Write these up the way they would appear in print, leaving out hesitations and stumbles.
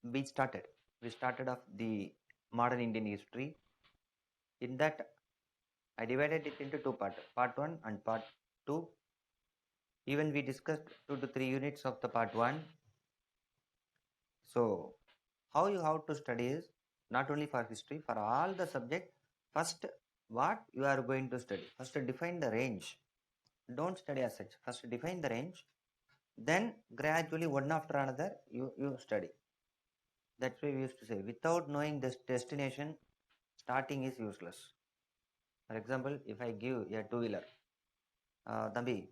we started. We started off the modern Indian history. In that, I divided it into two parts, part 1 and part 2. Even we discussed 2 to 3 units of the part 1. So, how you have to study is not only for history, for all the subject. First, what you are going to study. First, define the range. Don't study as such. First, define the range. Then, gradually, one after another, you study. That's why we used to say, without knowing this destination, starting is useless. For example, if I give a two-wheeler, Thambi,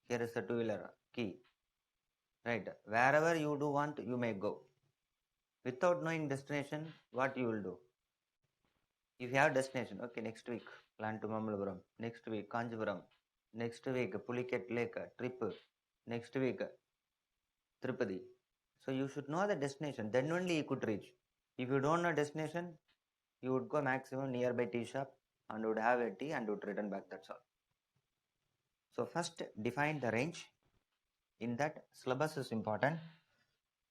here is the two-wheeler key, right? Wherever you do want, you may go. Without knowing destination, what you will do? If you have destination, okay, next week, plan to Mamallapuram, next week, Kanjipuram, next week, Pulikat Lake, trip, next week, Tirupati. So you should know the destination, then only you could reach. If you don't know destination, you would go maximum nearby tea shop and would have a tea and would return back, that's all. So first define the range. In that, syllabus is important.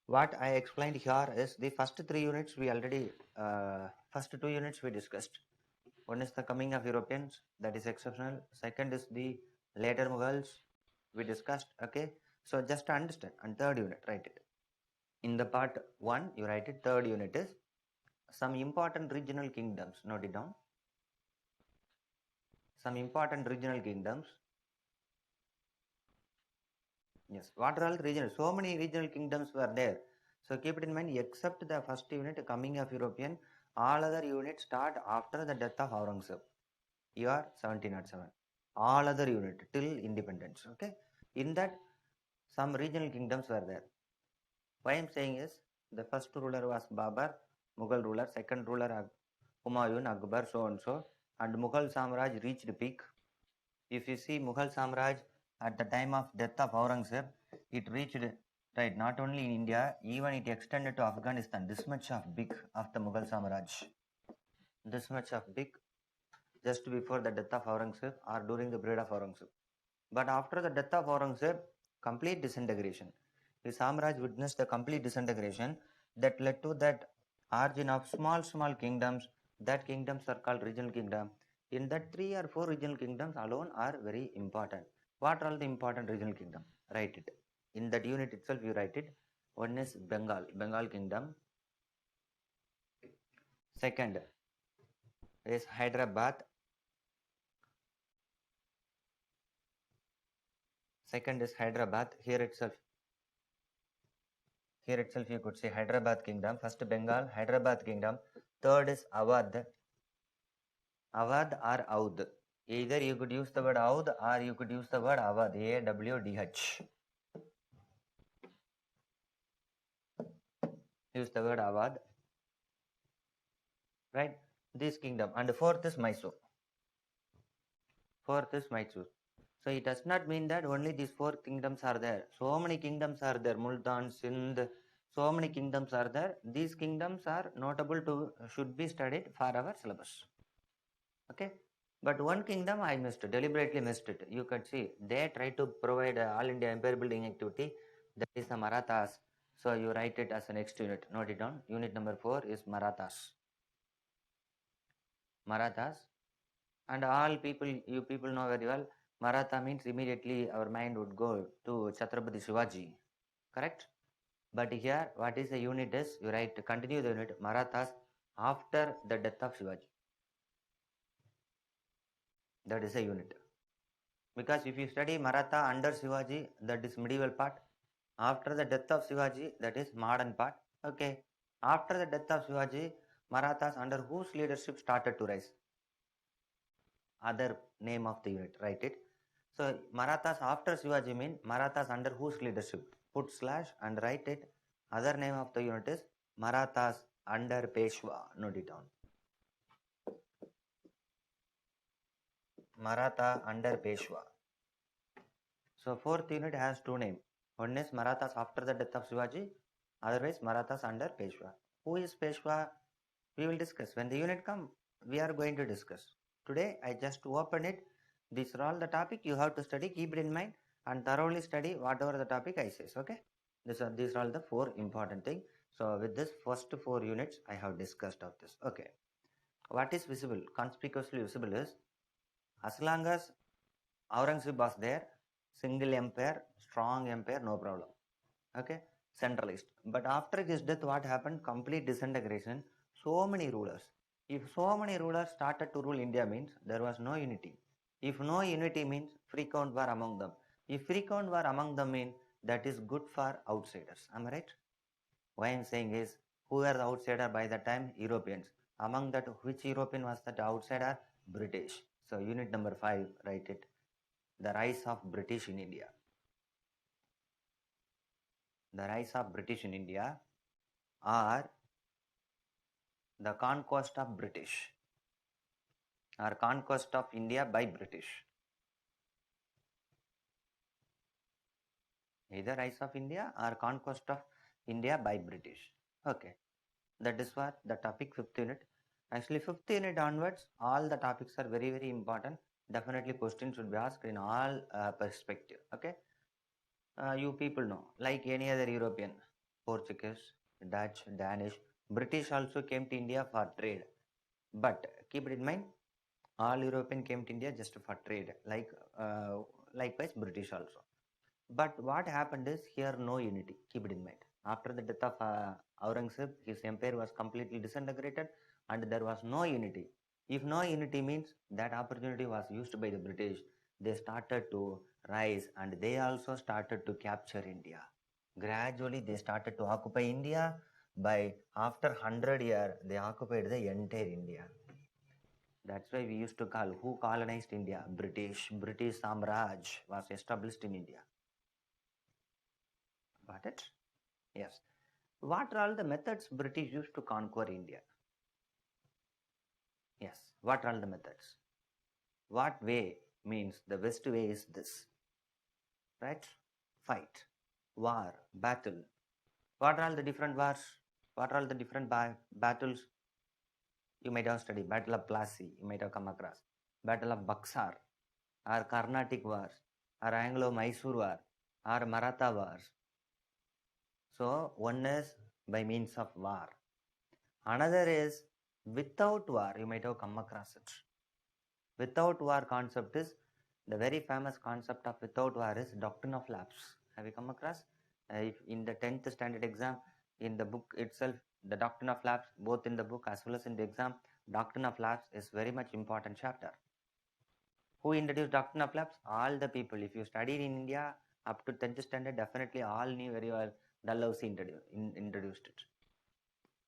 What I explained here is the first 3 units we already, first 2 units we discussed. One is the coming of Europeans, that is exceptional. Second is the later Mughals, we discussed, okay. So just to understand, and third unit, write it. In the part 1, you write it, third unit is some important regional kingdoms, note it down. Some important regional kingdoms. Yes, what are all regional? So many regional kingdoms were there. So keep it in mind, except the first unit, coming of European, all other units start after the death of Aurangzeb. Year 1707. All other unit till independence. Okay. In that, some regional kingdoms were there. Why I am saying is, the first ruler was Babar, Mughal ruler. Second ruler Humayun, Akbar, so and so. And Mughal Samraj reached peak. If you see Mughal Samraj at the time of death of Aurangzeb, it reached, right, not only in India, even it extended to Afghanistan. This much of big of the Mughal Samraj. This much of big just before the death of Aurangzeb or during the period of Aurangzeb. But after the death of Aurangzeb, complete disintegration. The Samraj witnessed the complete disintegration that led to that origin of small kingdoms. That kingdoms are called regional kingdom. In that 3 or 4 regional kingdoms alone are very important. What are all the important regional kingdom? Write it. In that unit itself you write it. One is Bengal kingdom. Second is Hyderabad. Second is Hyderabad. Here itself you could say Hyderabad kingdom. First Bengal, Hyderabad kingdom. Third is Awadh. Awadh or Audh. Either you could use the word Audh or you could use the word Awadh. A-W-D-H. Use the word Awadh. Right? This kingdom. And fourth is Mysore. Fourth is Mysore. So it does not mean that only these 4 kingdoms are there. So many kingdoms are there. Multan, Sindh. So many kingdoms are there. These kingdoms are notable to, should be studied for our syllabus. Okay. But one kingdom I missed, deliberately missed it. You could see they try to provide all India empire building activity. That is the Marathas. So you write it as the next unit. Note it down. Unit number 4 is Marathas. Marathas. And all people, you people know very well, Maratha means immediately our mind would go to Chhatrapati Shivaji. Correct? But here, what is the unit is, you write, continue the unit, Marathas after the death of Shivaji. That is a unit. Because if you study Maratha under Shivaji, that is medieval part. After the death of Shivaji, that is modern part. Okay. After the death of Shivaji, Marathas under whose leadership started to rise? Other name of the unit, write it. So Marathas after Shivaji mean Marathas under whose leadership? Put slash and write it. Other name of the unit is Marathas under Peshwa. Note it down. Maratha under Peshwa. So fourth unit has 2 names. One is Marathas after the death of Shivaji. Otherwise Marathas under Peshwa. Who is Peshwa? We will discuss. When the unit come, we are going to discuss. Today I just open it. These are all the topic you have to study. Keep it in mind and thoroughly study whatever the topic I says. Okay. These are all the 4 important things. So with this first 4 units, I have discussed of this. Okay. What is visible? Conspicuously visible is, as long as Aurangzeb was there, single empire, strong empire, no problem. Okay, centralized. But after his death, what happened? Complete disintegration. So many rulers. If so many rulers started to rule India, means there was no unity. If no unity, means frequent war among them. If frequent war among them, means that is good for outsiders. Am I right? Why I'm saying is, who are the outsider by the time? Europeans. Among that, which European was that outsider? British. So unit number 5, write it. The rise of British in India. The rise of British in India, or the conquest of British, or conquest of India by British. Either rise of India or conquest of India by British. Okay, that is what the topic 5th unit. Actually 5th unit onwards, all the topics are very very important. Definitely questions should be asked in all perspective. Okay, you people know, like any other European, Portuguese, Dutch, Danish, British also came to India for trade. But keep it in mind, all European came to India just for trade, like likewise British also. But what happened is, here no unity. Keep it in mind. After the death of Aurangzeb, his empire was completely disintegrated, and there was no unity. If no unity means that opportunity was used by the British, they started to rise and they also started to capture India. Gradually, they started to occupy India. By after 100 years, they occupied the entire India. That's why we used to call, who colonized India? British. British Samraj was established in India. Got it? Yes. What are all the methods British used to conquer India? Yes. What are all the methods? What way means the best way is this? Right? Fight, war, battle. What are all the different wars? What are all the different battles? You might have studied Battle of Plassey. You might have come across Battle of Buxar, or Carnatic Wars, or Anglo-Mysore War, or Maratha Wars. So one is by means of war. Another is without war. You might have come across it. Without war concept is, the very famous concept of without war is doctrine of lapse. Have you come across? If in the 10th standard exam, in the book itself, the doctrine of lapse, both in the book as well as in the exam, doctrine of lapse is very much important chapter. Who introduced doctrine of lapse? All the people. If you studied in India up to 10th standard, definitely all knew very well Dalhousie introduced it.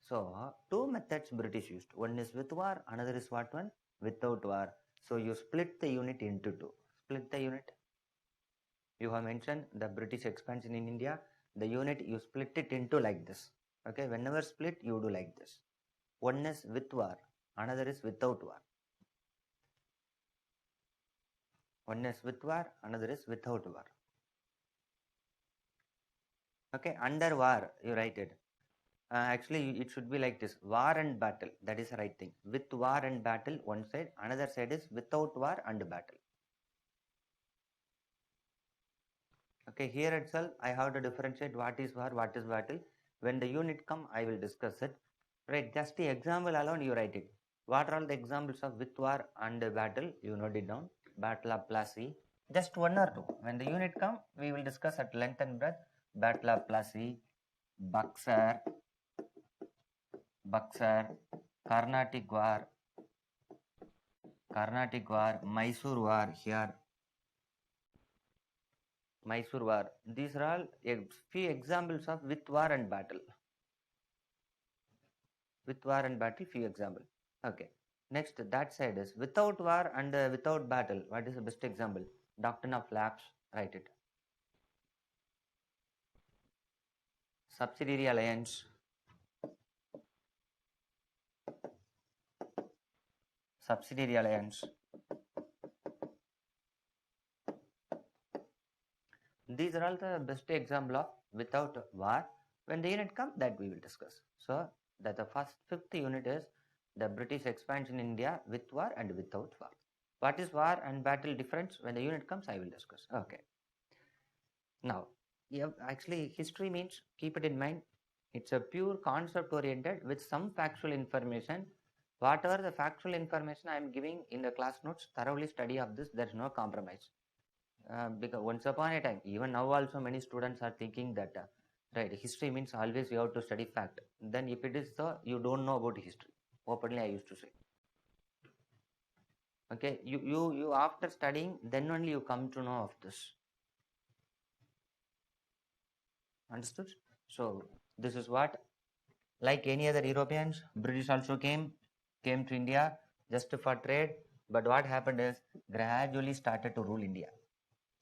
So, two methods British used. One is with war, another is what one? Without war. So, you split the unit into two. Split the unit. You have mentioned the British expansion in India. The unit, you split it into like this. Okay, whenever split, you do like this. One is with war, another is without war. One is with war, another is without war. Okay, under war, you write it. Actually, it should be like this: war and battle. That is the right thing. With war and battle, one side. Another side is without war and battle. Okay, here itself, I have to differentiate what is war, what is battle. When the unit come, I will discuss it. Right, just the example alone, you write it. What are all the examples of with war and battle? You note it down. Battle of Plassey. Just one or two. When the unit come, we will discuss at length and breadth. Battle of Plassey, Buxar, Carnatic War, Mysore War here. Mysore War. These are all a few examples of with war and battle. With war and battle, few example. Okay. Next, that side is without war and without battle. What is the best example? Doctrine of lapse. Write it. Subsidiary alliance. Subsidiary alliance. These are all the best example of without war. When the unit comes, that we will discuss. So that the first 5th unit is the British expansion in India with war and without war. What is war and battle difference? When the unit comes, I will discuss. Okay. Now, actually history means, keep it in mind, It's a pure concept oriented with some factual information. Whatever the factual information I am giving in the class notes, thoroughly study of this. There is no compromise. Because once upon a time, even now also many students are thinking that right, history means always you have to study fact. Then if it is so, you don't know about history. Openly, I used to say. Okay, you after studying, then only you come to know of this. Understood? So this is what, like any other Europeans, British also came to India just for trade. But what happened is gradually started to rule India,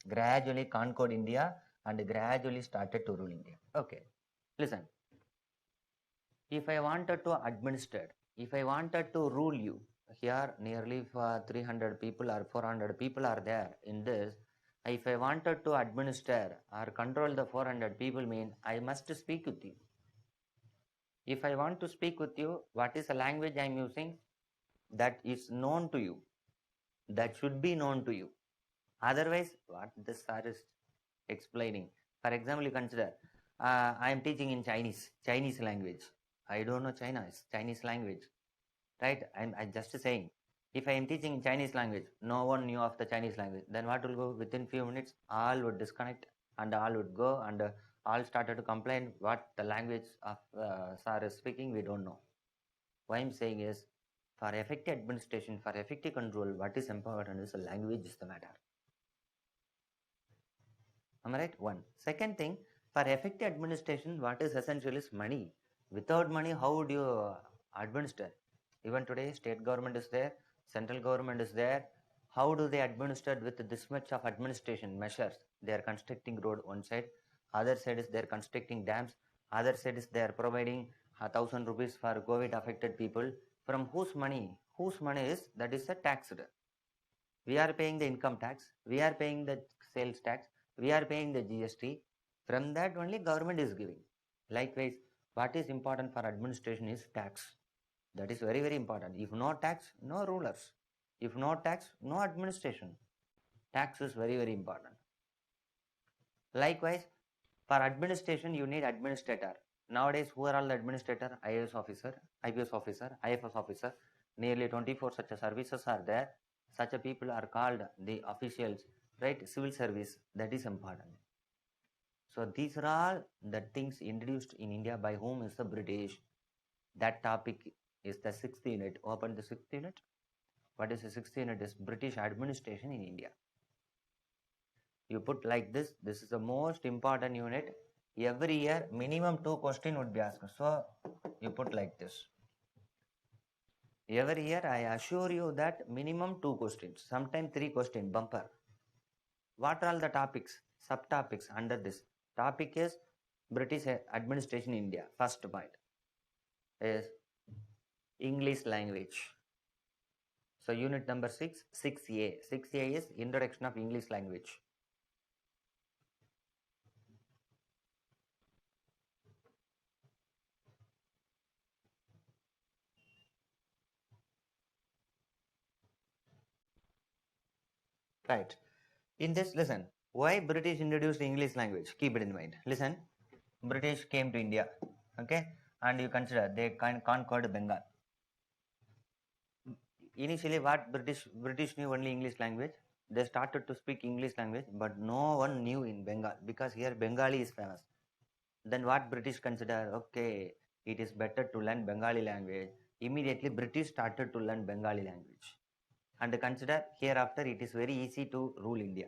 gradually conquered India, and gradually started to rule India. Okay, listen. If I wanted to administer, if I wanted to rule you, here nearly 300 people or 400 people are there in this. If I wanted to administer or control the 400 people, mean I must speak with you. If I want to speak with you, what is the language I am using? That is known to you. That should be known to you. Otherwise, what this sir is explaining. For example, you consider I am teaching in Chinese language. I don't know China, it's Chinese language, right? I'm just saying. If I am teaching Chinese language, no one knew of the Chinese language. Then what will go within few minutes? All would disconnect and all would go and all started to complain what the language of sir is speaking. We don't know. What I'm saying is, for effective administration, for effective control, what is important is the language is the matter. Am I right? One. Second thing, for effective administration, what is essential is money. Without money, how would you administer? Even today, state government is there, central government is there. How do they administer with this much of administration measures? They are constructing road one side, other side is they are constructing dams, other side is they are providing 1,000 rupees for COVID affected people. From whose money? Whose money is that is a taxed. We are paying the income tax, we are paying the sales tax, we are paying the GST. From that only government is giving. Likewise, what is important for administration is tax. That is very, very important. If no tax, no rulers. If no tax, no administration. Tax is very, very important. Likewise, for administration, you need administrator. Nowadays, who are all the administrator? IAS officer, IPS officer, IFS officer. Nearly 24 such services are there. Such a people are called the officials, right? Civil service. That is important. So these are all the things introduced in India by whom is the British. That topic is the sixth unit. Open the sixth unit. What is the sixth unit? Is British administration in India. You put like this. This is the most important unit. Every year, minimum 2 questions would be asked. So you put like this. Every year, I assure you that minimum 2 questions, sometimes 3 questions, bumper. What are all the topics, subtopics under this? Topic is British administration in India. First point is English language. So unit number 6, 6A. 6A is introduction of English language. Right. In this, listen, why British introduced English language? Keep it in mind. Listen, British came to India, okay, and you consider they conquered Bengal. Initially, what British knew only English language. They started to speak English language, but no one knew in Bengal because here Bengali is famous. Then what British consider? Okay, it is better to learn Bengali language. Immediately, British started to learn Bengali language, and consider hereafter it is very easy to rule India.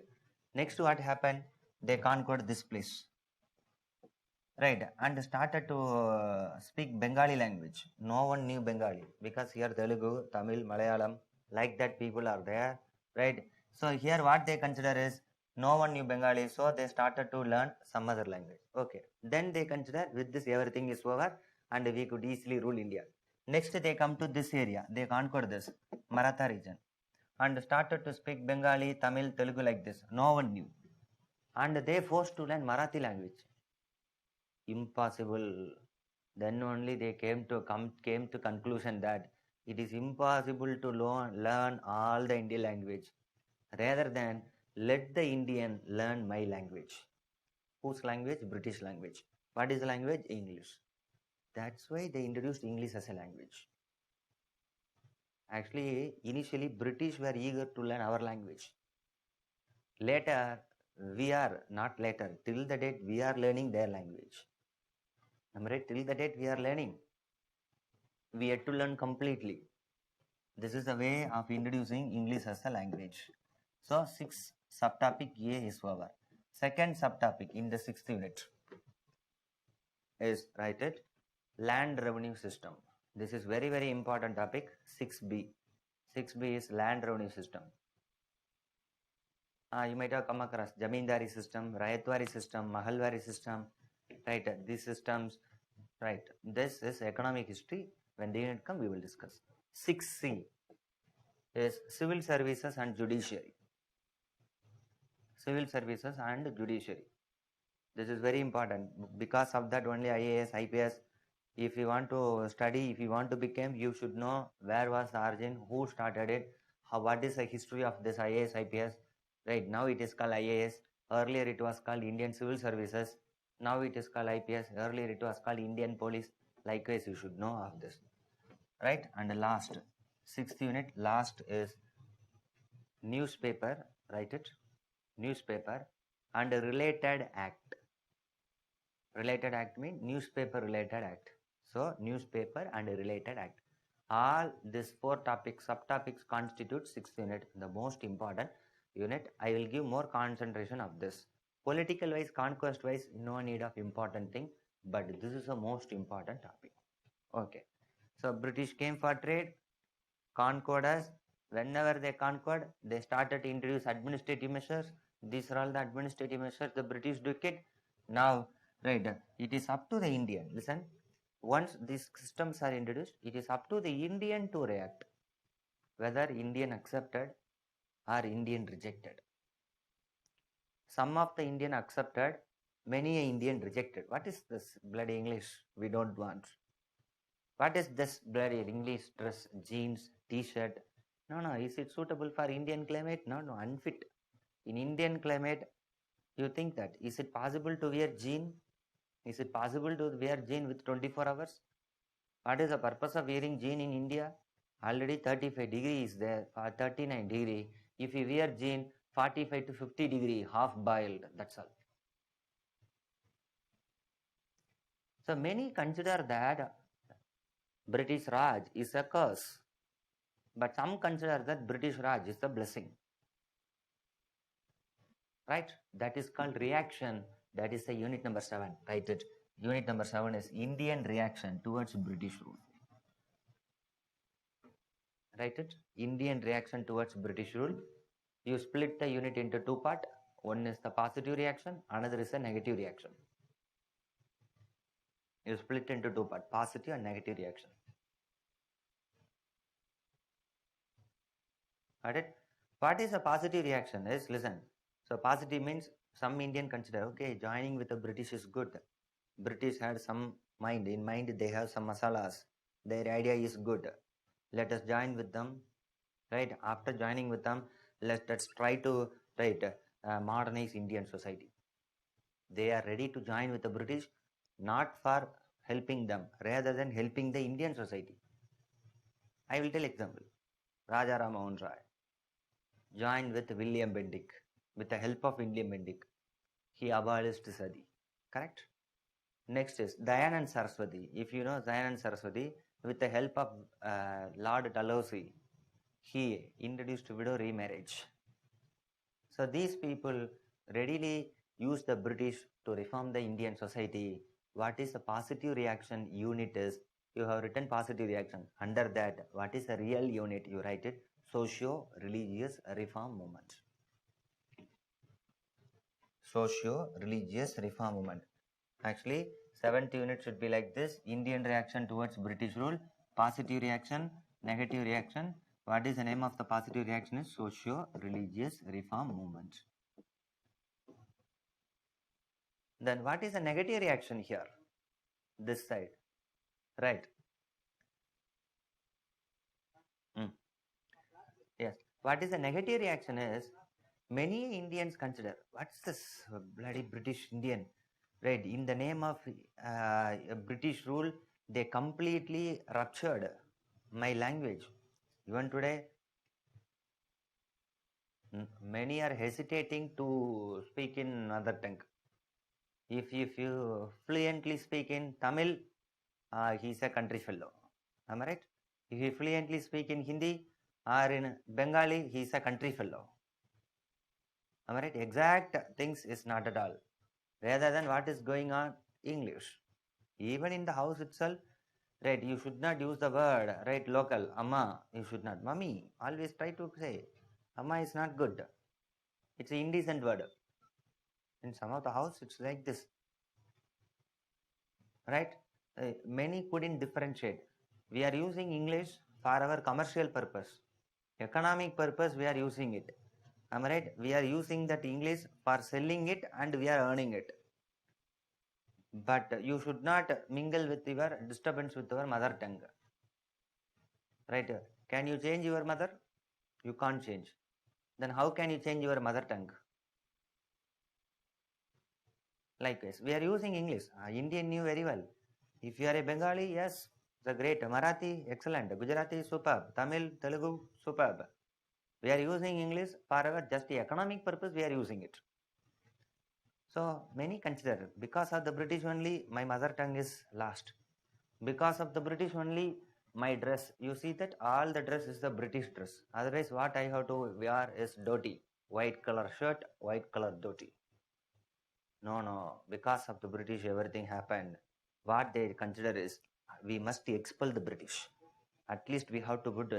Next, what happened? They conquered this place, right, and started to speak Bengali language. No one knew Bengali because here Telugu, Tamil, Malayalam, like that people are there, right? So here what they consider is no one knew Bengali, so they started to learn some other language. Okay, then they consider with this everything is over and we could easily rule India. Next they come to this area, they conquered this Maratha region and started to speak Bengali, Tamil, Telugu like this. No one knew, and they forced to learn Marathi language. Impossible. Then only they came to conclusion that it is impossible to learn all the Indian language. Rather than let the Indian learn my language. Whose language? British language. What is the language? English. That's why they introduced English as a language. Actually, initially British were eager to learn our language. Later, we are not later. Till the date, we are learning their language. Am I right? Till the date, we are learning. We had to learn completely. This is the way of introducing English as a language. So, 6 subtopic A is over. Second subtopic in the 6th unit is write it land revenue system. This is very important topic. 6B. 6B is land revenue system. You might have come across Jamindari system, Rayatwari system, Mahalwari system, right? These systems, right? This is economic history. When the unit come, we will discuss. 6C is civil services and judiciary. Civil services and judiciary. This is very important. Because of that only IAS, IPS, if you want to study, if you want to become, you should know where was the origin, who started it, what is the history of this IAS, IPS. Right, now it is called IAS. Earlier it was called Indian Civil Services. Now it is called IPS. Earlier it was called Indian Police. Likewise, you should know of this. Right, and the last, 6th unit, last is newspaper. Write it. Newspaper and related act. Related act means newspaper related act. So, newspaper and related act. All these 4 topics, subtopics constitute 6th unit, the most important unit. I will give more concentration of this. Political wise, conquest wise, no need of important thing, but this is the most important topic. Okay. So, British came for trade, conquered us. Whenever they conquered, they started to introduce administrative measures. These are all the administrative measures the British took it. Now, right, it is up to the Indian. Listen, once these systems are introduced, it is up to the Indian to react. Whether Indian accepted or Indian rejected. Some of the Indian accepted, many Indian rejected. What is this bloody English we don't want? What is this bloody English dress, jeans, t-shirt? No, is it suitable for Indian climate? No, unfit. In Indian climate, you think that, is it possible to wear jean? Is it possible to wear jean with 24 hours? What is the purpose of wearing jean in India? Already 35 degrees is there, 39 degree. If you wear jean, 45 to 50 degree, half boiled, that's all. So many consider that British Raj is a curse, but some consider that British Raj is a blessing. Right? That is called reaction. That is the unit number 7. Write it. Unit number 7 is Indian reaction towards British rule. Write it. Indian reaction towards British rule. You split the unit into 2 parts. One is the positive reaction, another is a negative reaction. You split into 2 parts, positive and negative reaction. Got it? What is a positive reaction is, listen. So positive means some Indian consider, okay, joining with the British is good. British had some mind. In mind, they have some masalas. Their idea is good. Let us join with them. Right? After joining with them, let us try to modernize Indian society. They are ready to join with the British, not for helping them, rather than helping the Indian society. I will tell example. Raja Ram Mohan Roy joined with William Bentinck. With the help of William Bentinck, he abolished Sati. Correct? Next is Dayanand Saraswati. If you know Dayanand Saraswati, with the help of Lord Dalhousie, he introduced widow remarriage. So these people readily use the British to reform the Indian society. What is the positive reaction unit is, you have written positive reaction. Under that, what is the real unit? You write it, socio-religious reform movement. Socio-religious reform movement. Actually, 7th unit should be like this. Indian reaction towards British rule, positive reaction, negative reaction. What is the name of the positive reaction? Is socio-religious reform movement. Then what is the negative reaction here? This side, right? Yes. What is the negative reaction is, many Indians consider, what's this bloody British Indian? Right, in the name of British rule, They completely ruptured my language. Even today, many are hesitating to speak in mother tongue. If you fluently speak in Tamil, he's a country fellow. Am I right? If you fluently speak in Hindi or in Bengali, he's a country fellow. Am I right? Exact things is not at all. Rather than what is going on English. Even in the house itself, right, you should not use the word, right, local, amma, you should not. Mummy, always try to say, amma is not good. It's an indecent word. In some of the house, it's like this, right? Many couldn't differentiate. We are using English for our commercial purpose. Economic purpose, we are using it. Am I right? We are using that English for selling it and we are earning it. But you should not mingle with your disturbance with your mother tongue. Right? Can you change your mother? You can't change. Then how can you change your mother tongue? Likewise, we are using English. Indian knew very well. If you are a Bengali, yes, the great. Marathi, excellent. Gujarati, superb. Tamil, Telugu, superb. We are using English for our just the economic purpose. We are using it. So many consider because of the British only my mother tongue is lost. Because of the British only my dress. You see that all the dress is the British dress. Otherwise, what I have to wear is dhoti, white color shirt, white color dhoti. No. Because of the British, everything happened. What they consider is we must expel the British. At least we have to put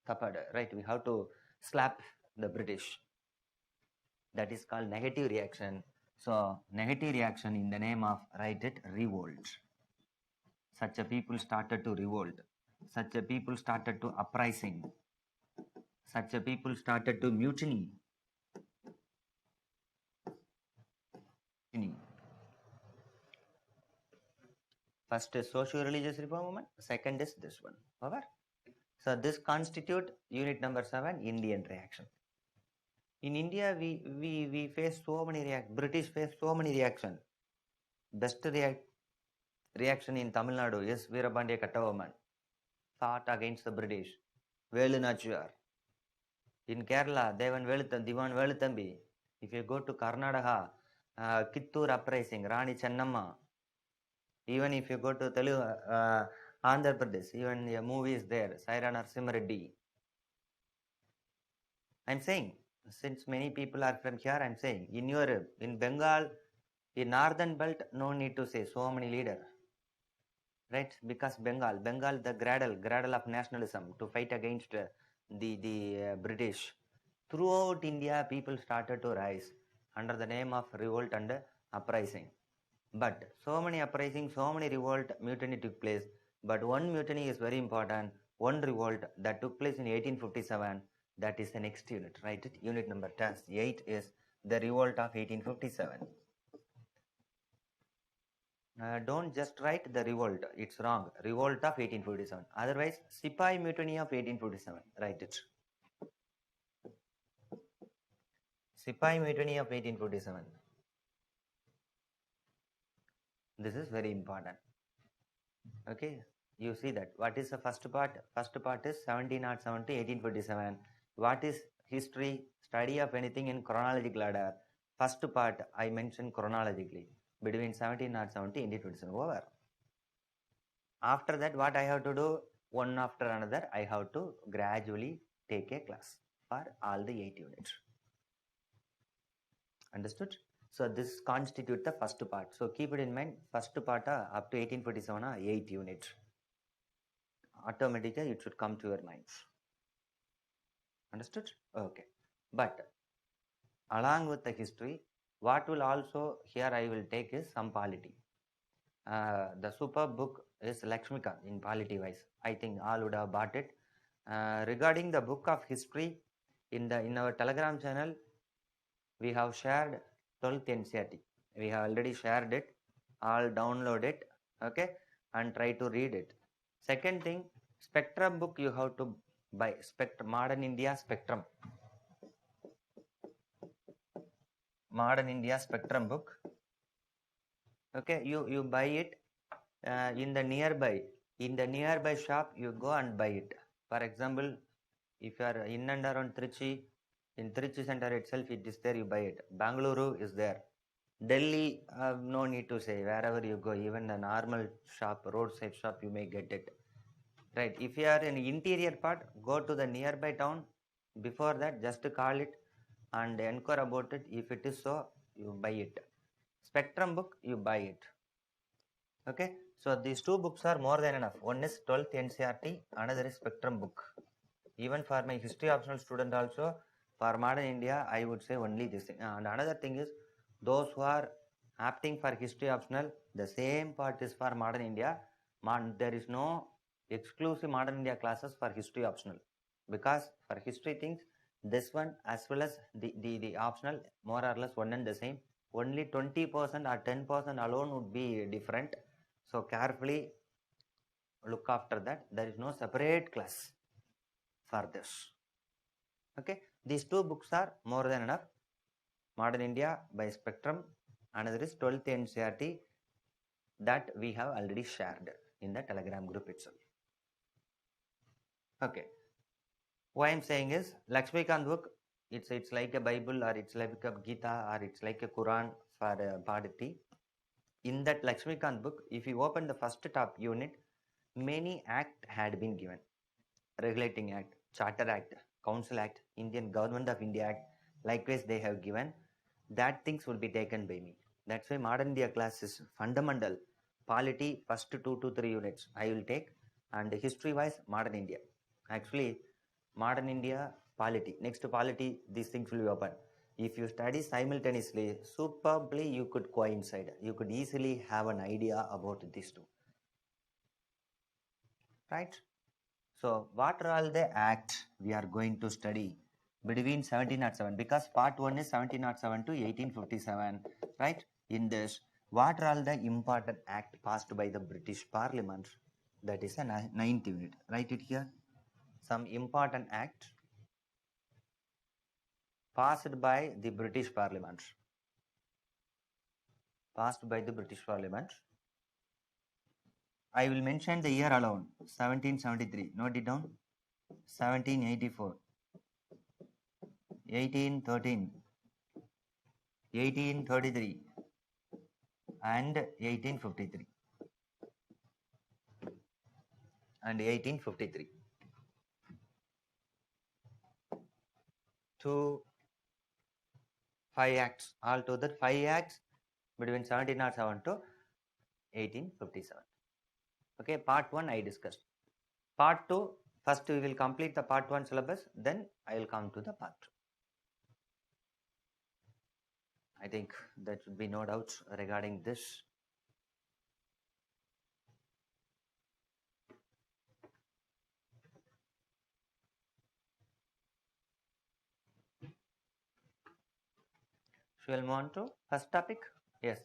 tapad, right? We have to slap the British. That is called negative reaction. So negative reaction in the name of, write it, revolt. Such a people started to revolt. Such a people started to uprising. Such a people started to mutiny. First is socio-religious reform movement. Second is this one. Over. So this constitute unit number 7, Indian reaction. In India, we face so many reactions. British face so many reactions. Best reaction in Tamil Nadu is Veerapandiya Kattavaman. Fought against the British. Velu Nachiyar. In Kerala, Divan Veluthambi. If you go to Karnataka, Kittur uprising, Rani Chennamma. Even if you go to Andhra Pradesh, even a movie is there, Saira Narasimha Reddy. I'm saying, since many people are from here, I'm saying, in Bengal, in northern belt, no need to say so many leaders, right? Because Bengal, the cradle of nationalism to fight against the British. Throughout India, people started to rise under the name of revolt and uprising. But so many uprising, so many revolt, mutiny took place. But one mutiny is very important. One revolt that took place in 1857. That is the next unit, right? Unit number 8 is the revolt of 1857. Don't just write the revolt. It's wrong. Revolt of 1847. Otherwise, Sipai mutiny of 1847. Write it. Sipai mutiny of 1847. This is very important. Okay, you see that. What is the first part? First part is 1707 to 1847. What is history? Study of anything in chronological order. First part I mentioned chronologically between 1707 to 1827. Over. After that, what I have to do? One after another, I have to gradually take a class for all the 8 units. Understood? So this constitutes the first part. So keep it in mind. First part up to 1847 8 units. Automatically it should come to your minds. Understood? Okay. But along with the history, what will also here I will take is some polity. The superb book is Lakshmikant in polity wise. I think all would have bought it. Regarding the book of history, in our Telegram channel, we have shared 12th NCERT. We have already shared it. All download it, okay, and try to read it. Second thing, Spectrum book you have to buy. Modern India Spectrum. Modern India Spectrum book. Okay, you buy it. in the nearby shop, you go and buy it. For example, if you are in and around Trichy, in Trichy center itself, it is there, you buy it. Bangalore is there. Delhi, no need to say, wherever you go, even the normal shop, roadside shop, you may get it. Right. If you are in interior part, go to the nearby town. Before that, just call it and inquire about it. If it is so, you buy it. Spectrum book, you buy it. Okay. So these two books are more than enough. One is 12th NCRT, another is Spectrum book. Even for my history optional student also, for modern India, I would say only this thing. And another thing is, those who are opting for history optional, the same part is for modern India. There is no exclusive modern India classes for history optional, because for history things, this one as well as the optional, more or less one and the same. Only 20% or 10% alone would be different. So carefully look after that. There is no separate class for this. Okay, these two books are more than enough. Modern India by Spectrum, another is 12th NCRT, that we have already shared in the Telegram group itself. Okay, what I'm saying is, Lakshmikant book, it's like a Bible, or it's like a Gita, or it's like a Quran for Bharati. In that Lakshmikant book, if you open the first top unit, many acts had been given. Regulating Act, Charter Act, Council Act, Indian Government of India Act, likewise they have given. That things will be taken by me. That's why modern India class is fundamental. Polity, first 2 to 3 units I will take, and history wise, modern India. Actually, modern India, polity. Next to polity, these things will be open. If you study simultaneously, superbly you could coincide. You could easily have an idea about these two. Right? So, what are all the acts we are going to study between 1707? Because part 1 is 1707 to 1857, right? In this, what are all the important acts passed by the British Parliament? That is a ninth unit. Write it here. Some important act passed by the British Parliament. Passed by the British Parliament. I will mention the year alone. 1773. Note it down. 1784. 1813. 1833 and 1853 and 1853. Two, 5 acts, altogether 5 acts between 1707 to 1857. Okay, part 1 I discussed. Part 2, first we will complete the part 1 syllabus, then I will come to the part 2. I think there should be no doubts regarding this. Shall we move on to first topic? Yes.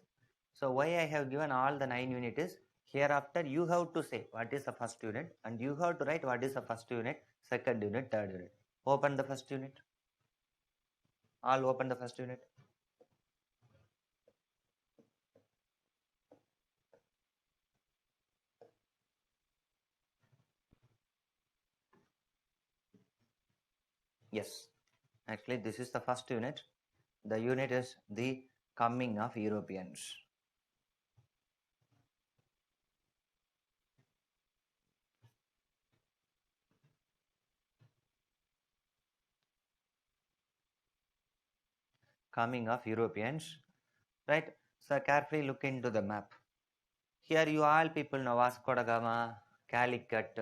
So why I have given all the 9 units is, hereafter you have to say what is the first unit, and you have to write what is the first unit, second unit, third unit. Open the first unit. All open the first unit. Yes, actually this is the first unit. The unit is the coming of Europeans. Coming of Europeans, right? So carefully look into the map. Here you all people know Vasco da Gama, Calicut,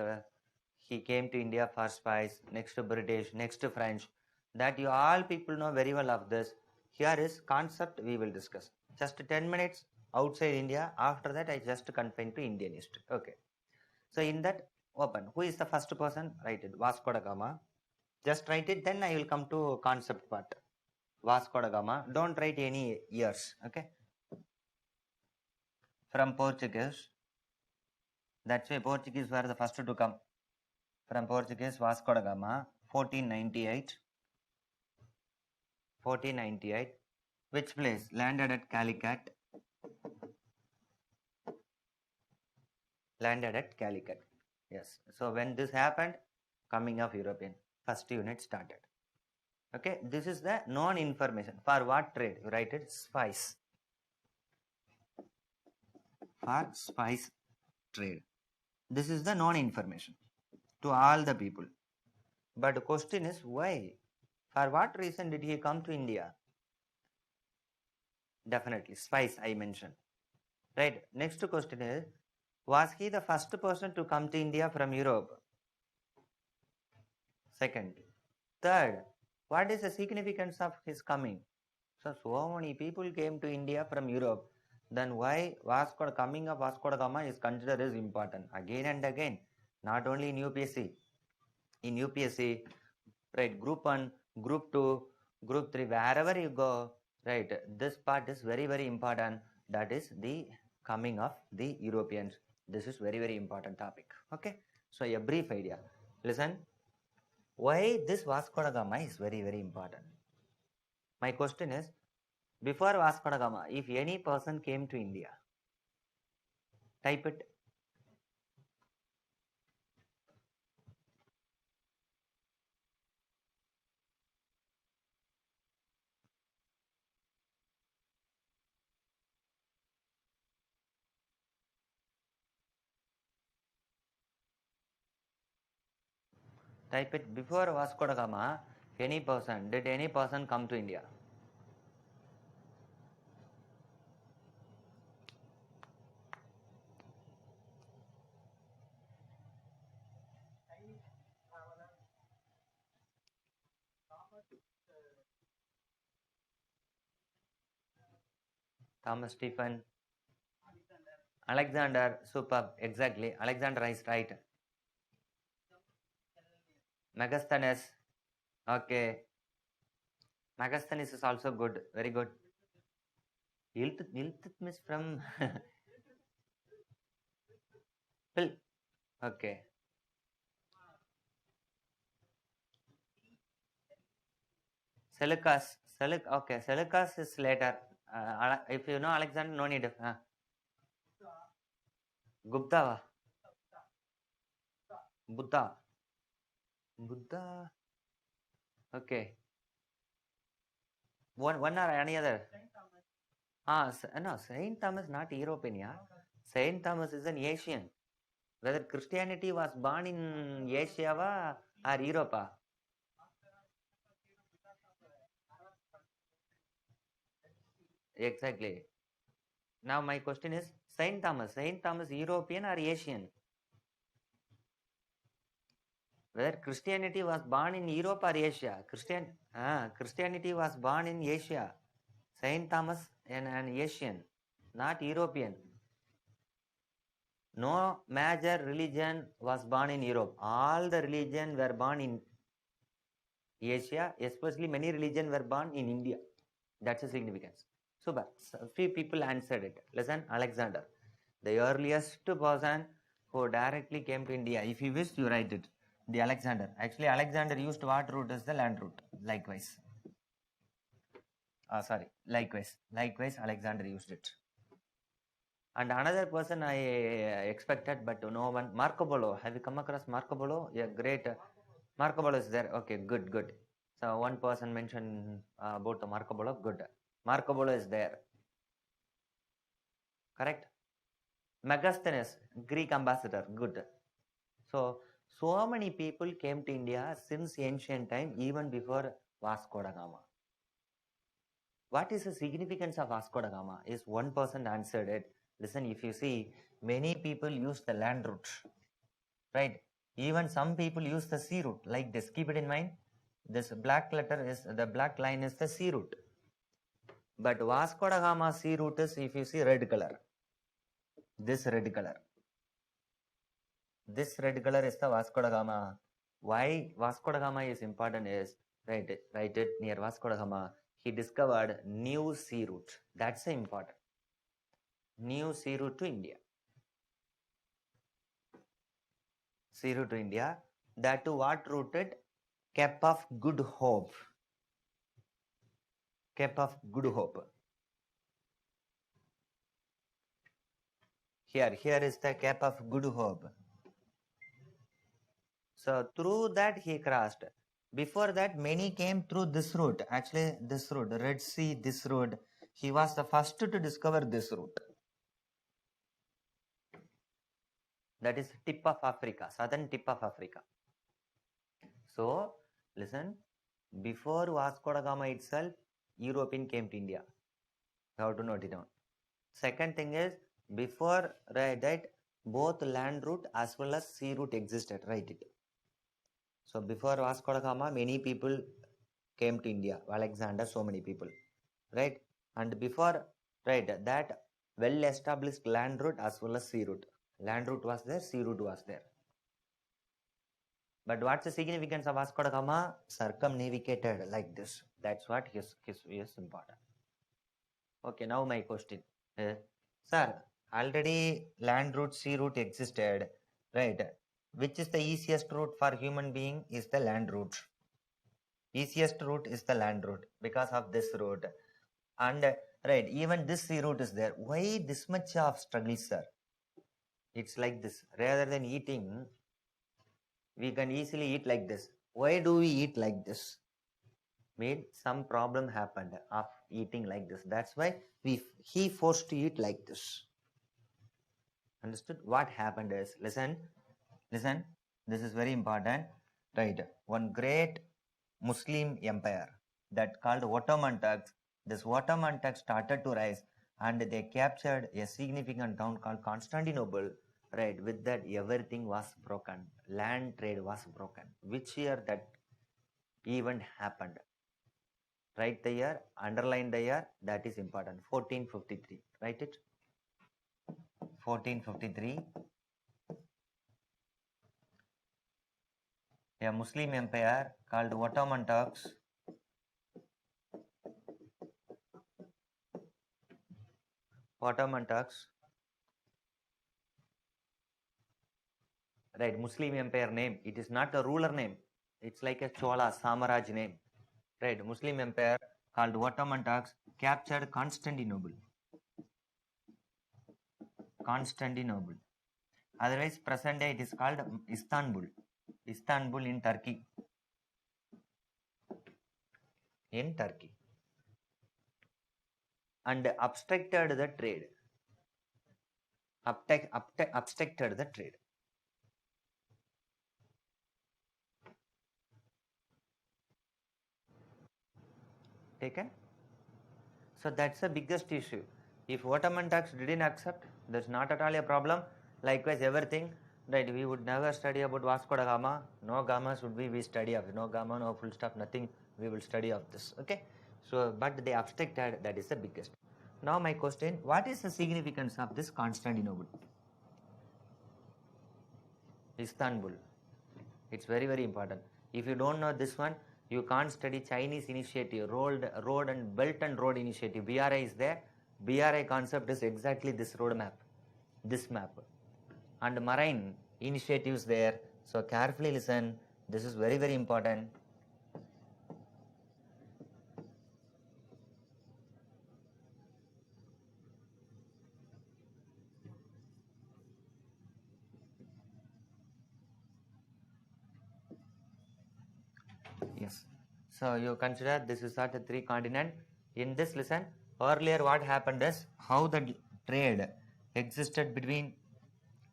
he came to India for spice, next to British, next to French. That you all people know very well of this. Here is concept we will discuss. Just 10 minutes outside India. After that, I just confine to Indian history. Okay. So in that, open. Who is the first person? Write it. Vasco da Gama. Just write it. Then I will come to concept part. Vasco da Gama. Don't write any years. Okay. From Portuguese. That's why Portuguese were the first to come. From Portuguese, Vasco da Gama. 1498. 1498. Which place? Landed at Calicut. landed at Calicut. Yes. So when this happened, coming of European, first unit started. Okay, this is the known information. For what trade? You write it spice. For spice trade. This is the known information to all the people. But the question is why? For what reason did he come to India? Definitely, spice I mentioned. Right. Next question is, was he the first person to come to India from Europe? Second. Third, what is the significance of his coming? So many people came to India from Europe. Then why coming of Vasco da Gama is considered as important? Again and again, not only in UPSC. In UPSC, right, group 1, group 2, group 3, wherever you go, right, this part is very, very important. That is the coming of the Europeans. This is very, very important topic. Okay. So a brief idea. Listen, why this Vasco da Gama is very, very important. My question is, before Vasco da Gama, if any person came to India, type it. Type it. Before Vasco da Gama, did any person come to India? Thomas Stephen, Alexander, superb, exactly. Alexander is right. Megasthenes, okay. Megasthenes is also good, very good. Iltutmish from Phil, okay. Seleucus, okay. Seleucus is later. If you know Alexander, no need. Gupta, Buddha, Buddha, okay. One or any other? No, Saint Thomas not European, yeah. Saint Thomas is an Asian. Whether Christianity was born in Asia or Europe? Exactly. Now my question is Saint Thomas. Saint Thomas European or Asian? Whether Christianity was born in Europe or Asia? Christianity was born in Asia. Saint Thomas an Asian, not European. No major religion was born in Europe. All the religion were born in Asia, especially many religions were born in India. That's the significance. Super. So few people answered it. Listen, Alexander, the earliest person who directly came to India. If you wish, you write it. The Alexander. Actually, Alexander used what route as the land route. Likewise. Likewise, Alexander used it. And another person I expected, but no one. Marco Polo. Have you come across Marco Polo? Yeah, great. Marco Polo is there. Okay, good. So one person mentioned about the Marco Polo. Good. Marco Polo is there. Correct. Megasthenes, Greek ambassador. Good. So many people came to India since ancient time, even before Vasco da Gama. What is the significance of Vasco da Gama? Is one person answered it. Listen, if you see, many people use the land route, right? Even some people use the sea route, like this. Keep it in mind. This black line is the sea route. But Vasco da Gama sea route is, if you see, red color. This red color. This red color is the Vasco da Gama. Why Vasco da Gama is important is, write it near Vasco da Gama. He discovered new sea route. That's important. New sea route to India. Sea route to India. That to what routed? Cape of Good Hope. Cape of Good Hope. Here is the Cape of Good Hope. So through that he crossed. Before that, many came through this route. Actually, this route, Red Sea, this route. He was the first to discover this route. That is tip of Africa, southern tip of Africa. So, listen, before Vasco da Gama itself, European came to India. You have to note it down. Second thing is, before that, both land route as well as sea route existed, right? So before Vasco da Gama, many people came to India. Alexander, so many people, right? And before, right, that well-established land route as well as sea route. Land route was there, sea route was there. But what's the significance of Vasco da Gama? Circumnavigated like this. That's what his is important. Okay, now my question. Sir, already land route, sea route existed, right? Which is the easiest route for human being is the land route. Easiest route is the land route because of this route. And right, even this sea route is there. Why this much of struggle, sir? It's like this. Rather than eating, we can easily eat like this. Why do we eat like this? Made some problem happened of eating like this. That's why he forced to eat like this. Understood? What happened is, listen, this is very important. Right, one great Muslim empire that called Ottoman Turks. This Ottoman Turks started to rise and they captured a significant town called Constantinople. Right, with that everything was broken. Land trade was broken. Which year that event happened? Write the year, underline the year, that is important. 1453. Write it. 1453. A Muslim empire called Ottoman Turks right, Muslim empire name. It is not a ruler name. It's like a Chola, Samaraj name. Right, Muslim empire called Ottoman Turks captured Constantinople. Otherwise, present day it is called Istanbul. Istanbul in Turkey. And obstructed the trade. Obstructed the trade. Taken? So that's the biggest issue. If Ottoman Turks didn't accept, that's not at all a problem. Likewise, everything, right, we would never study about Vasco da Gama. No Gamas would we study of. No Gama, no full stop, nothing. We will study of this. Okay. So, but they obstructed, that is the biggest. Now my question, what is the significance of this Constantinople? Istanbul. It's very, very important. If you don't know this one, you can't study Chinese initiative, road and belt and road initiative. BRI is there. BRI concept is exactly this road map, this map. And marine initiatives there. So carefully listen. This is very, very important. Yes. So you consider this is not a three continent. In this listen, earlier what happened is how the trade existed between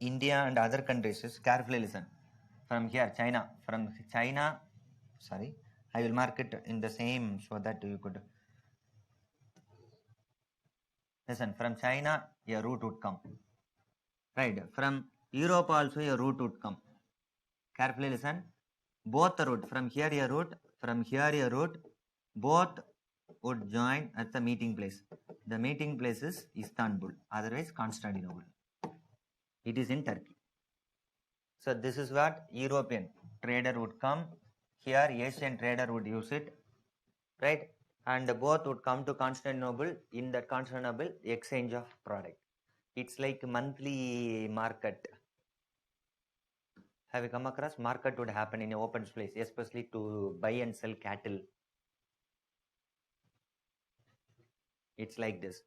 India and other countries. Just carefully listen. From here, China. From China, sorry, I will mark it in the same so that you could listen. From China, a route would come. Right. From Europe also a route would come. Carefully listen. Both the route, from here a route, from here a route, both would join at the meeting place. The meeting place is Istanbul, otherwise Constantinople. It is in Turkey. So this is what European trader would come. Here Asian trader would use it, right? And both would come to Constantinople. In that Constantinople, exchange of product. It's like monthly market. Have you come across? Market would happen in an open place, especially to buy and sell cattle. It's like this.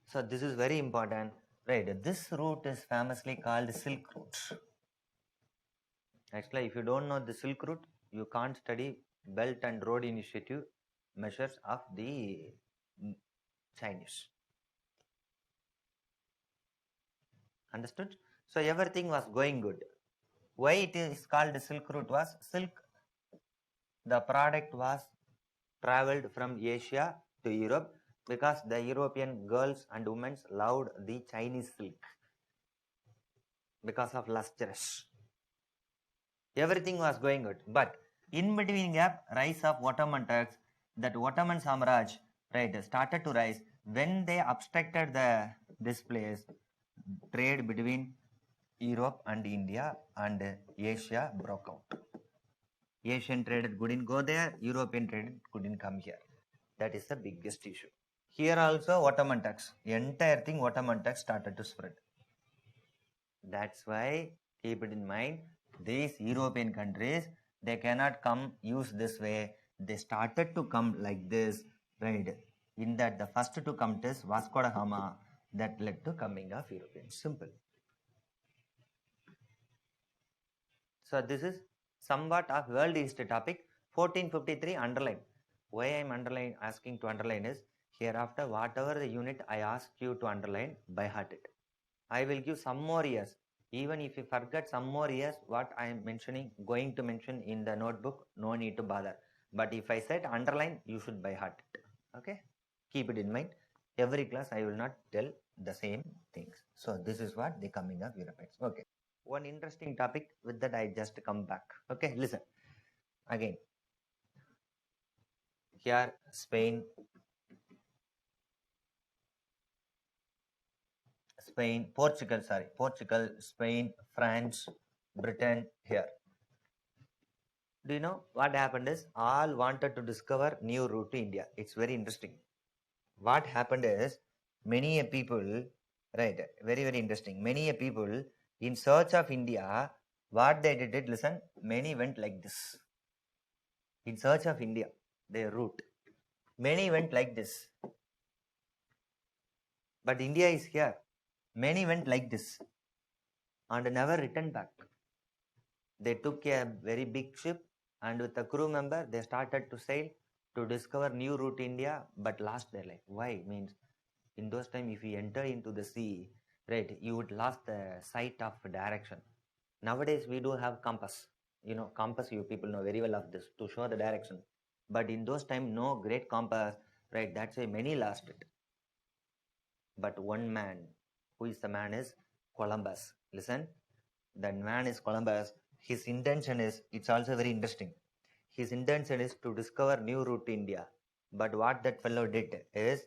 So this is very important. Right, this route is famously called Silk Route. Actually, if you don't know the Silk Route, you can't study Belt and Road Initiative measures of the Chinese. Understood? So everything was going good. Why it is called Silk Route was silk. The product was traveled from Asia to Europe because the European girls and women loved the Chinese silk because of lustrous. Everything was going good, but in between gap, rise of Ottoman Turks, that Ottoman Samraj, right, started to rise when they obstructed this place. Trade between Europe and India and Asia broke out. Asian trade couldn't go there, European trade couldn't come here. That is the biggest issue. Here also Ottoman Turks, entire thing Ottoman Turks started to spread. That's why keep it in mind, these European countries, they cannot come use this way. They started to come like this, right? In that the first to come is Vasco da Gama, that led to coming of Europeans. Simple. So this is somewhat of world history topic. 1453 underline. Why I am asking to underline is hereafter whatever the unit I ask you to underline, by heart it. I will give some more years. Even if you forget some more years, what I am going to mention in the notebook, no need to bother. But if I said underline, you should by heart it. Okay? Keep it in mind. Every class I will not tell the same things. So this is what the coming of Europeans. Okay. One interesting topic with that I just come back. Okay, listen. Again. Here, Spain, Portugal, Spain, France, Britain, here. Do you know what happened is all wanted to discover new route to India. It's very interesting. What happened is many people, right, very, very interesting. Many people in search of India, what they did, listen, many went like this. In search of India, their route. Many went like this. But India is here. Many went like this and never returned back. They took a very big ship and with a crew member, they started to sail to discover new route to India, but lost their life. Why? Means in those times, if you enter into the sea, right, you would lost the sight of direction. Nowadays, we do have compass. You know, compass, you people know very well of this to show the direction. But in those times, no great compass, right? That's why many lost it. But one man, who is the man is Columbus. Listen, that man is Columbus. His intention is, it's also very interesting. His intention is to discover new route to India. But what that fellow did is,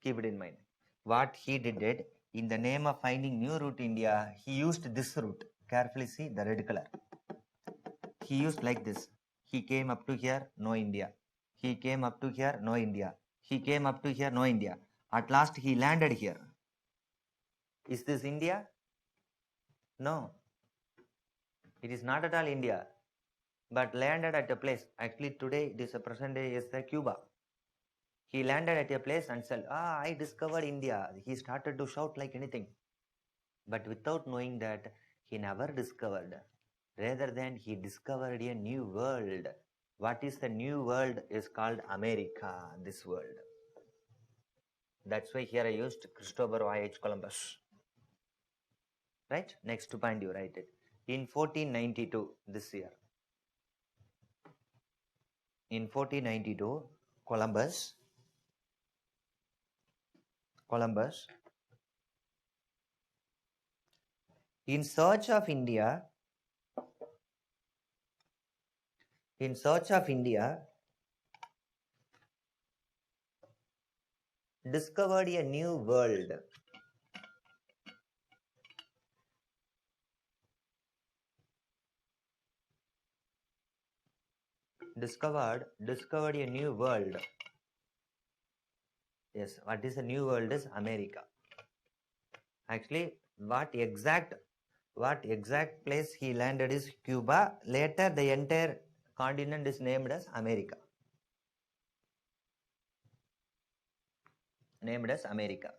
keep it in mind, what he did it, in the name of finding new route to India, he used this route. Carefully see the red color. He used like this. He came up to here, no India. He came up to here, no India. He came up to here, no India. At last he landed here. Is this India? No. It is not at all India. But landed at a place. Actually today, this present day is the Cuba. He landed at a place and said, I discovered India. He started to shout like anything. But without knowing that he never discovered. Rather than he discovered a new world. What is the new world is called America, this world. That's why here I used Christopher Voyage Columbus. Right? Next point you write it. In 1492, this year. In 1492, Columbus in search of India discovered a new world. Discovered a new world. Yes, what is a new world is America. Actually, what exact place he landed is Cuba. Later, the entire continent is named as America. Named as America.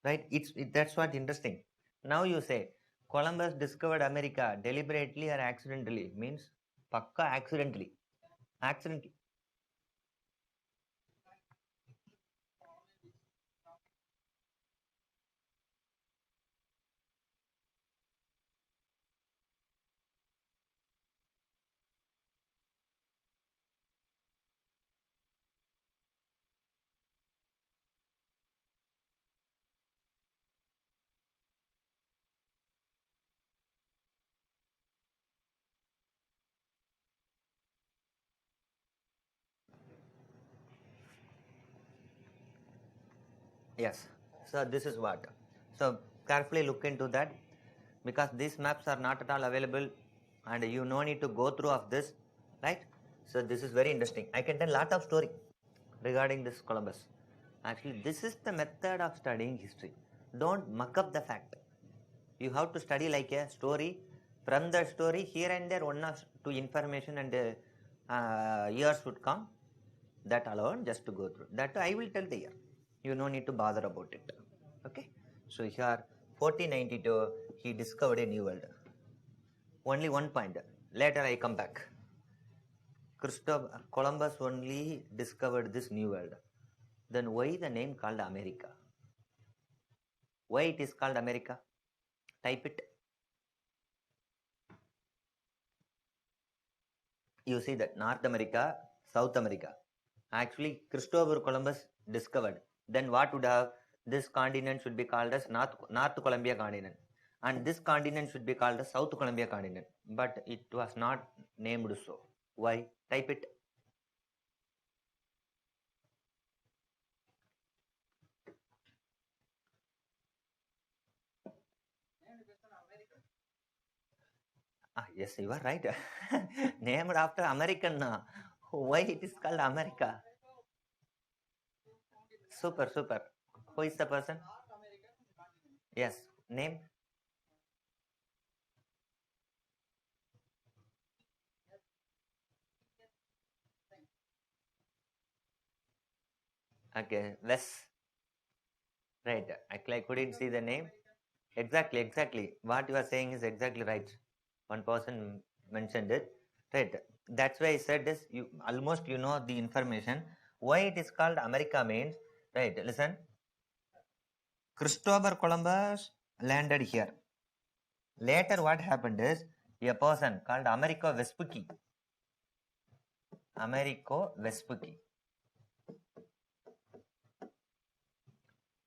right? That's what interesting. Now you say Columbus discovered America deliberately or accidentally, means pakka accidentally. Accidentally. Yes. So this is what. So carefully look into that, because these maps are not at all available and you no need to go through of this, right? So this is very interesting. I can tell lot of story regarding this Columbus. Actually, this is the method of studying history. Don't muck up the fact. You have to study like a story. From the story, here and there, one or two information and years would come. That alone, just to go through. That I will tell the year. You no need to bother about it. Okay. So here, 1492, he discovered a new world. Only one point. Later I come back. Christopher Columbus only discovered this new world. Then why the name called America? Why it is called America? Type it. You see that North America, South America. Actually, Christopher Columbus discovered. Then what would have this continent should be called as North Columbia continent, and this continent should be called as South Columbia continent. But it was not named so. Why? Type it. Yes, you are right. Named after American. Why it is called America? Super, super. Who is the person? Yes, name. Okay, Wes. Right. Actually, I couldn't see the name. Exactly, exactly. What you are saying is exactly right. One person mentioned it. Right. That's why I said this. You almost you know the information. Why it is called America means, right. Listen. Christopher Columbus landed here. Later, what happened is a person called Americo Vespucci. Americo Vespucci.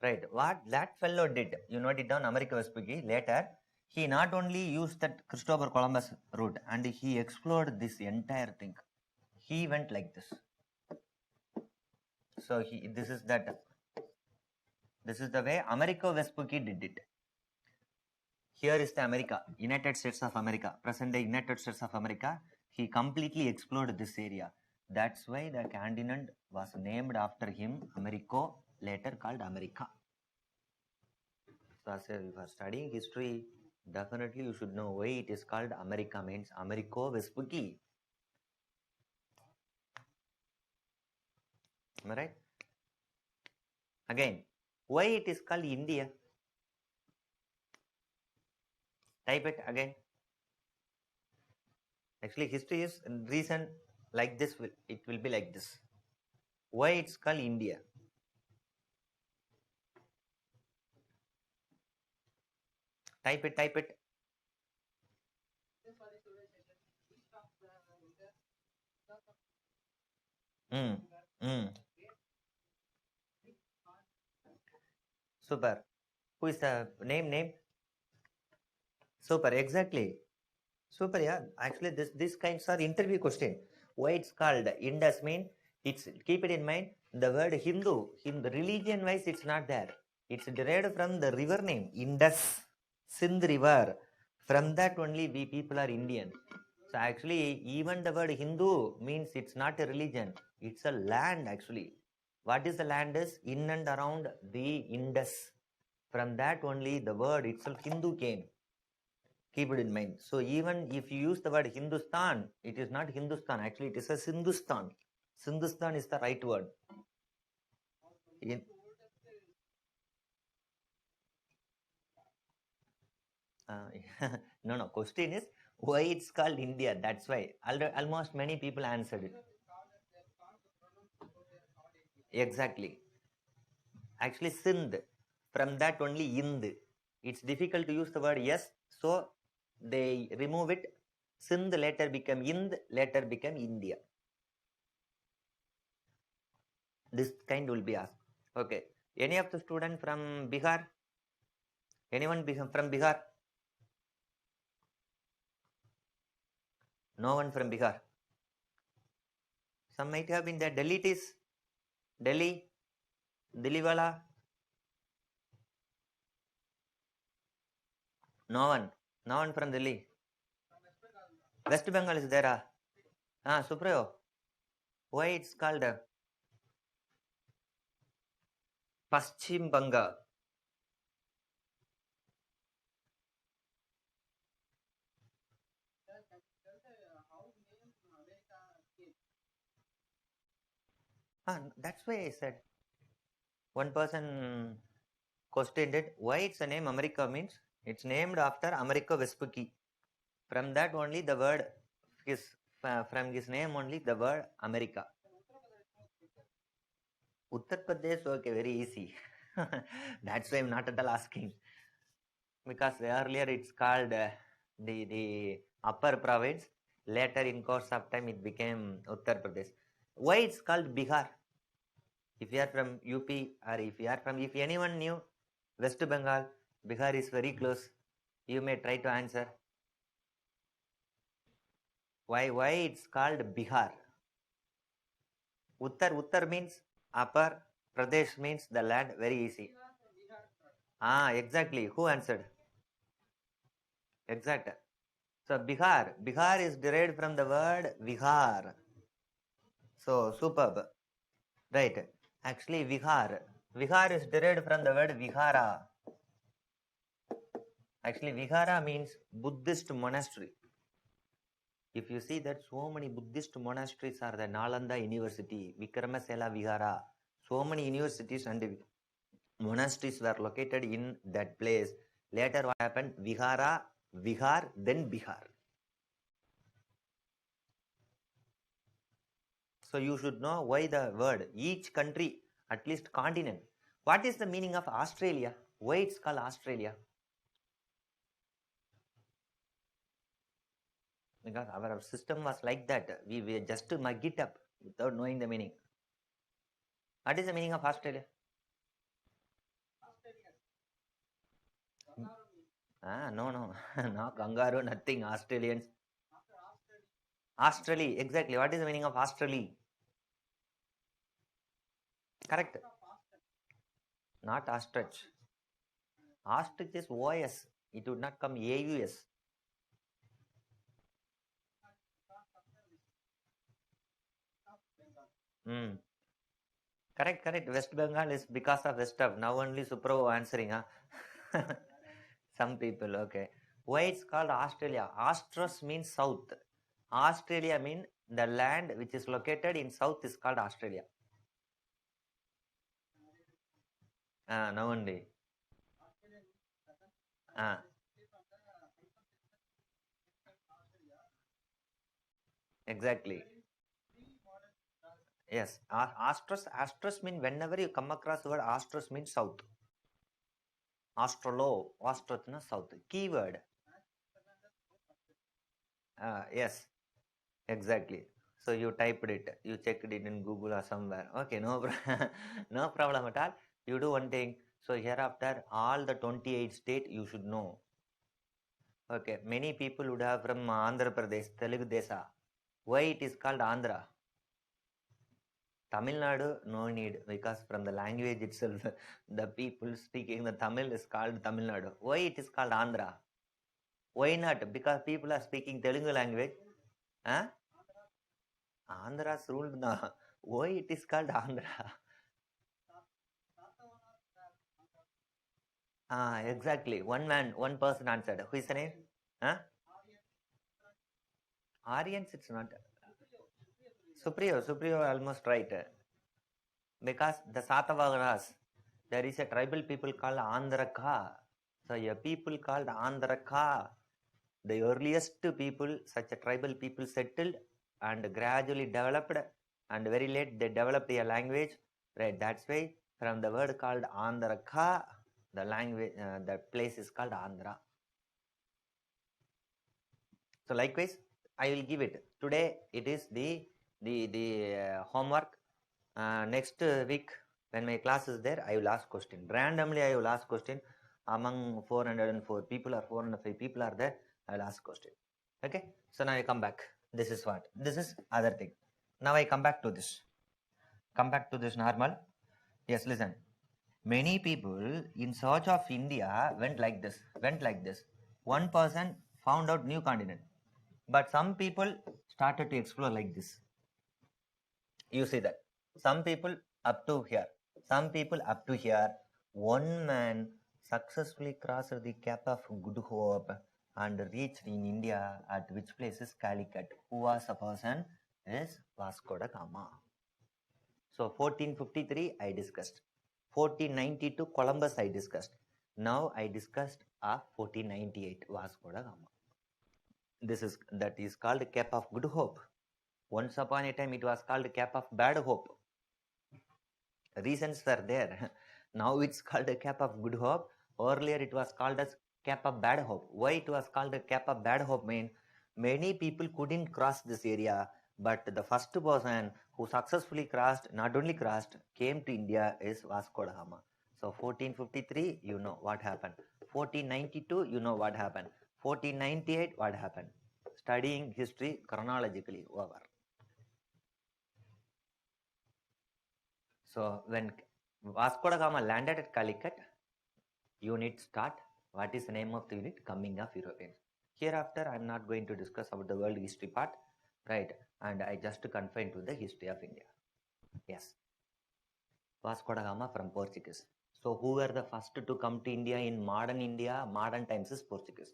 Right. What that fellow did, you note it down, Americo Vespucci. Later, he not only used that Christopher Columbus route and he explored this entire thing. He went like this. So this is the way Americo Vespucci did it. Here is the America, United States of America, present day United States of America. He completely explored this area. That's why the continent was named after him, Americo, later called America. So as you are studying history, definitely you should know why it is called America means Americo Vespucci. Am I right? Again, why it is called India? Type it again. Actually, history is reason like this. It will be like this. Why it's called India? Type it. Type it. Mm. Mm. Super. Who is the name? Name? Super. Exactly. Super. Yeah. Actually, this kinds are interview question. Why it's called Indus mean? It's keep it in mind. The word Hindu, in the religion wise, it's not there. It's derived from the river name Indus, Sindh River. From that only we people are Indian. So actually, even the word Hindu means it's not a religion. It's a land actually. What is the land is in and around the Indus. From that only the word itself Hindu came. Keep it in mind. So even if you use the word Hindustan, it is not Hindustan. Actually, it is a Sindhustan. Sindhustan is the right word. In, No, no. Question is why it's called India. That's why. Almost many people answered it. Exactly. Actually, Sindh. From that only Ind. It's difficult to use the word yes, so they remove it. Sindh later become Ind, later become India. This kind will be asked. Okay. Any of the student from Bihar? Anyone from Bihar? No one from Bihar. Some might have been there. Delhi it is. Delhi. Diliwala. No one. No one from Delhi. West Bengal is there. Suprayo. Why it's called Paschim Banga? That's why I said. One person questioned it. Why it's the name America means? It's named after Americo Vespucci. From that only the word from his name only the word America. Uttar Pradesh, okay, very easy. That's why I'm not at all asking. Because earlier it's called the upper province. Later in course of time it became Uttar Pradesh. Why it's called Bihar? If you are from UP or if anyone knew West Bengal, Bihar is very close. You may try to answer. Why it's called Bihar? Uttar means upper, Pradesh means the land. Very easy. Exactly. Who answered? Exact. So Bihar is derived from the word Vihar. So superb. Right. Actually, Vihar is derived from the word Vihara. Actually, Vihara means Buddhist monastery. If you see that so many Buddhist monasteries are the Nalanda University, Vikramasela Vihara, so many universities and monasteries were located in that place. Later what happened? Vihara, Vihar, then Bihar. So you should know why the word, each country, at least continent. What is the meaning of Australia? Why it's called Australia? Because our system was like that. We just mug it up without knowing the meaning. What is the meaning of Australia? No, no kangaroo, nothing. Australians. Australia, exactly. What is the meaning of Australia? Correct. Not ostrich. Ostrich is OS. It would not come AUS. Mm. Correct. West Bengal is because of West of. Now only Supro answering. Some people, okay. Why it's called Australia? Astros means south. Australia means the land which is located in south is called Australia. Now only. Exactly. Yes. Astros mean whenever you come across the word Astros means south. Astrolo, Astrotna south. Keyword. Yes. Exactly. So you typed it, you checked it in Google or somewhere. Okay, no problem at all. You do one thing. So hereafter, all the 28 state you should know. Okay, many people would have from Andhra Pradesh, Telugu Desa. Why it is called Andhra? Tamil Nadu, no need, because from the language itself, the people speaking the Tamil is called Tamil Nadu. Why it is called Andhra? Why not? Because people are speaking Telugu language. Huh? Andhra's ruled now. Why it is called Andhra? Exactly. One man, one person answered. Who is the name? Huh? Aryans, it's not. Supriyo almost right. Because the Satavahanas, there is a tribal people called Andhraka. So a people called Andhraka, the earliest people, such a tribal people settled and gradually developed, and very late they developed a language, right? That's why from the word called Andhraka, the language, the place is called Andhra. So likewise, I will give it. Today it is the homework. Next week when my class is there, I will ask question. Randomly I will ask question. Among 404 people or 405 people are there, I will ask question. Okay. So now I come back. This is what? This is other thing. Now I come back to this. Come back to this normal. Yes, listen. Many people in search of India went like this. One person found out new continent. But some people started to explore like this. You see that. Some people up to here. Some people up to here. One man successfully crossed the Cape of Good Hope and reached in India at which place is Calicut. Who was a person? Is Vasco da Gama. So 1453 I discussed. 1492 Columbus I discussed. Now I discussed 1498 Vasco da Gama. That is called Cape of Good Hope. Once upon a time it was called Cape of Bad Hope. Reasons were there. Now it's called a Cape of Good Hope. Earlier it was called as Cape of Bad Hope. Why it was called a Cape of Bad Hope mean many people couldn't cross this area, but the first person who successfully crossed, not only crossed, came to India is Vasco da Gama. So 1453, you know what happened. 1492, you know what happened. 1498, what happened. Studying history chronologically over. So when Vasco da Gama landed at Calicut, unit start. What is the name of the unit? Coming of Europeans. Hereafter, I am not going to discuss about the world history part, right? And I just confine to the history of India. Yes. Vasco da Gama from Portuguese. So who were the first to come to India in modern times is Portuguese.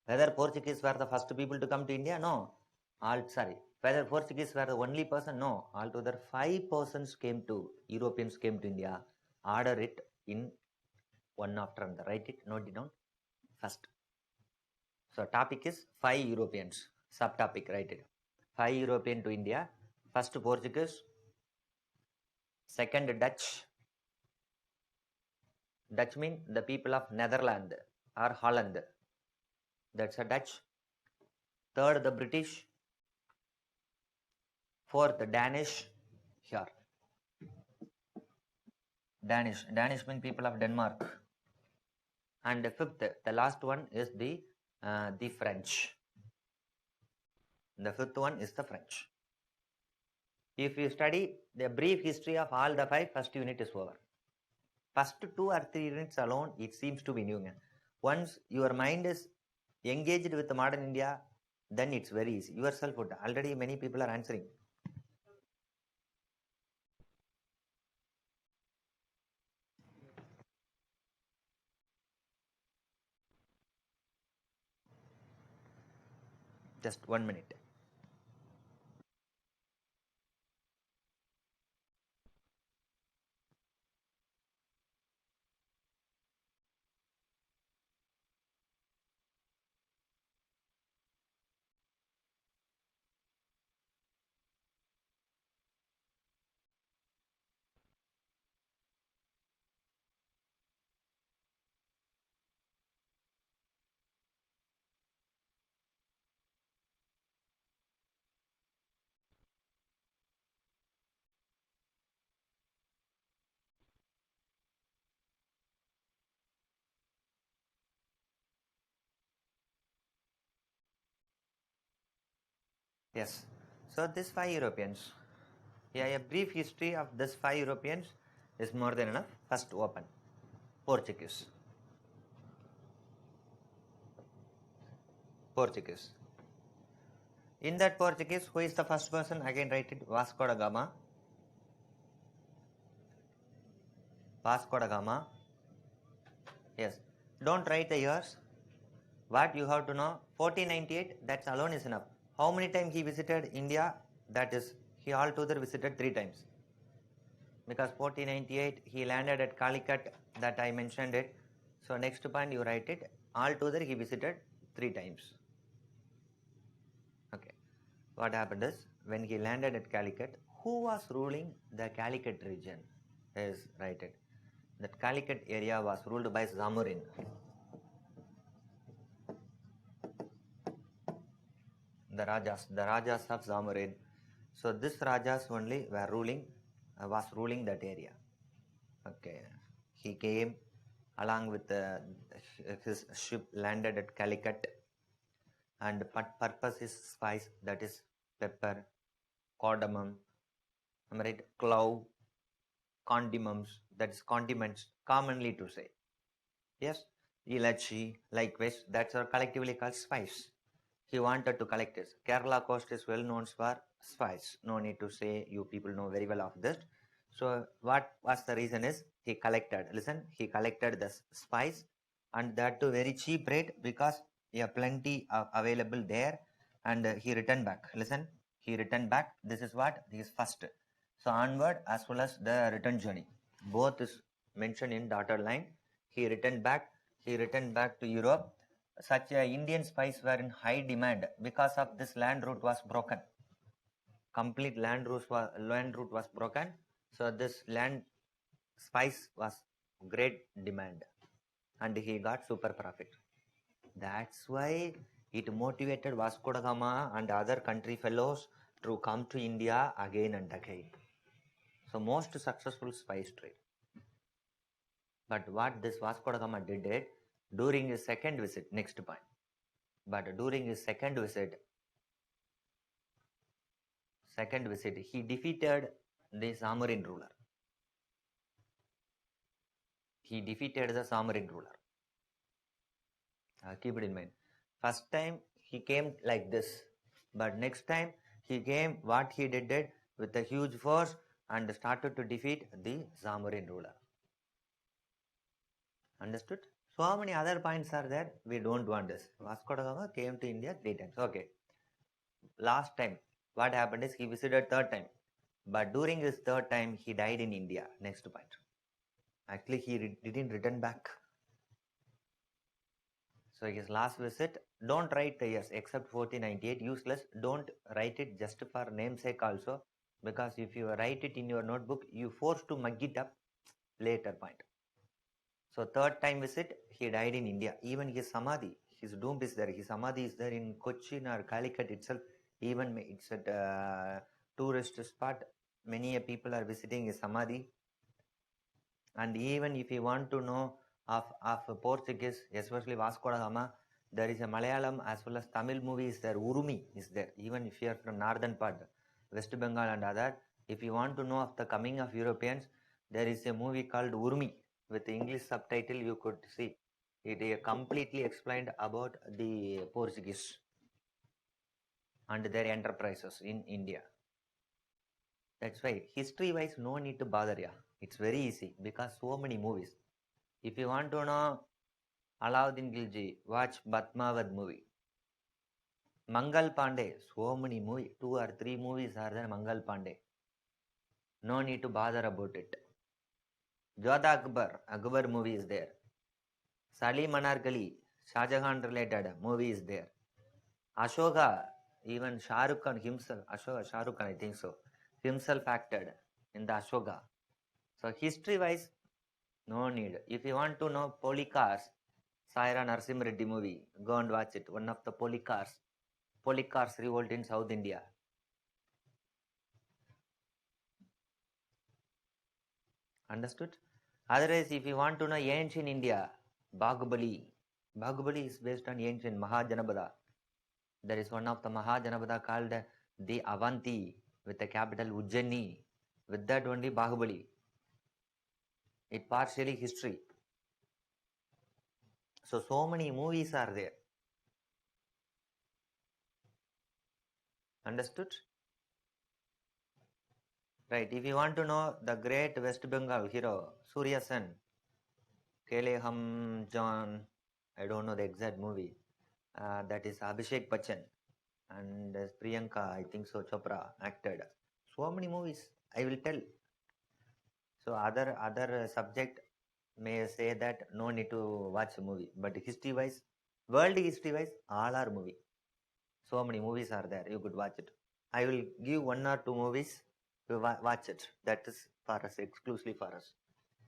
Whether Portuguese were the first people to come to India? No. Whether Portuguese were the only person? No. Altogether 5 persons Europeans came to India. Order it in one after another. Write it, note it down. First. So topic is 5 Europeans. Subtopic, write it. 5 European to India. First Portuguese. Second Dutch. Dutch means the people of Netherlands or Holland. That's a Dutch. Third the British. Fourth the Danish. Here. Danish means people of Denmark. And fifth, the last one is the French. The fifth one is the French. If you study the brief history of all the 5, first unit is over. First 2 or 3 units alone, it seems to be new. Once your mind is engaged with the modern India, then it's very easy. Yourself would. Already many people are answering. Just 1 minute. Yes. So these 5 Europeans. Yeah, a brief history of these 5 Europeans is more than enough. First open. Portuguese. In that Portuguese, who is the first person? Again write it. Vasco da Gama. Yes. Don't write the years. What you have to know, 1498, that alone is enough. How many times he visited India? That is, he altogether visited 3 times. Because 1498, he landed at Calicut, that I mentioned it. So next point you write it. Altogether he visited 3 times. Okay. What happened is when he landed at Calicut, who was ruling the Calicut region? Is write it. That Calicut area was ruled by Zamorin. The Rajas of Zamorin. So this Rajas only were ruling, was ruling that area. Okay, he came along with his ship, landed at Calicut, and purpose is spice, that is pepper, cardamom, am I right? Clove, condiments, that is condiments, commonly to say. Yes, ilachi, likewise, that's are collectively called spice. He wanted to collect this. Kerala coast is well known for spice. No need to say, you people know very well of this. So what was the reason is he collected. Listen, he collected the spice, and that to very cheap rate because he have plenty of available there, and he returned back. Listen, he returned back. This is what he is first. So onward as well as the return journey, both is mentioned in dotted line. He returned back. He returned back to Europe. Such Indian spice were in high demand because of this land route was broken. Complete land route was broken. So this land spice was great demand, and he got super profit. That's why it motivated Vasco da Gama and other country fellows to come to India again and again. So most successful spice trade. But what this Vasco da Gama did it during his second visit, next point. But during his second visit, he defeated the Samorin ruler. He defeated the Samorin ruler. Keep it in mind. First time he came like this, but next time he came, what he did it with a huge force and started to defeat the Samorin ruler. Understood? So many other points are there. We don't want this. Vasco da Gama came to India 3 times. Okay. Last time, what happened is he visited third time. But during his third time, he died in India. Next point. Actually, he didn't return back. So his last visit, don't write the years except 1498, useless. Don't write it just for namesake also, because if you write it in your notebook, you forced to mug it up later point. So third time visit, he died in India. Even his samadhi, his tomb is there. His samadhi is there in Cochin or Calicut itself. Even it's a tourist spot. Many people are visiting his samadhi. And even if you want to know of Portuguese, especially Vasco da Gama, there is a Malayalam as well as Tamil movie is there. Urumi is there. Even if you are from northern part, West Bengal and other, if you want to know of the coming of Europeans, there is a movie called Urumi with the English subtitle. You could see it completely explained about the Portuguese and their enterprises in India. That's why history-wise, no need to bother. Yeah, it's very easy because so many movies. If you want to know Alauddin Khilji, watch Batmawad movie. Mangal Pandey, so many movies, 2 or 3 movies are there. Mangal Pandey. No need to bother about it. Jodha Akbar movie is there. Salim Anarkali, Shah Jahan related movie is there. Ashoka, even Shah Rukh Khan himself, Shah Rukh Khan, I think so, himself acted in the Ashoka. So history-wise, no need. If you want to know Polycars, Saira Narasimha Reddy movie, go and watch it. One of the Polycars revolt in South India. Understood? Otherwise, if you want to know ancient India, Bahubali. Bahubali is based on ancient Mahajanabada. There is one of the Mahajanabada called the Avanti with the capital Ujjaini. With that only Bahubali. It partially history. So many movies are there. Understood? Right. If you want to know the great West Bengal hero, Surya Sen, Kele Hum John, I don't know the exact movie. That is Abhishek Bachchan and Priyanka, I think so, Chopra acted. So many movies, I will tell. So other subject, may say that no need to watch a movie, but history wise, world history wise, all are movie. So many movies are there, you could watch it. I will give one or two movies, you watch it. That is for us, exclusively for us.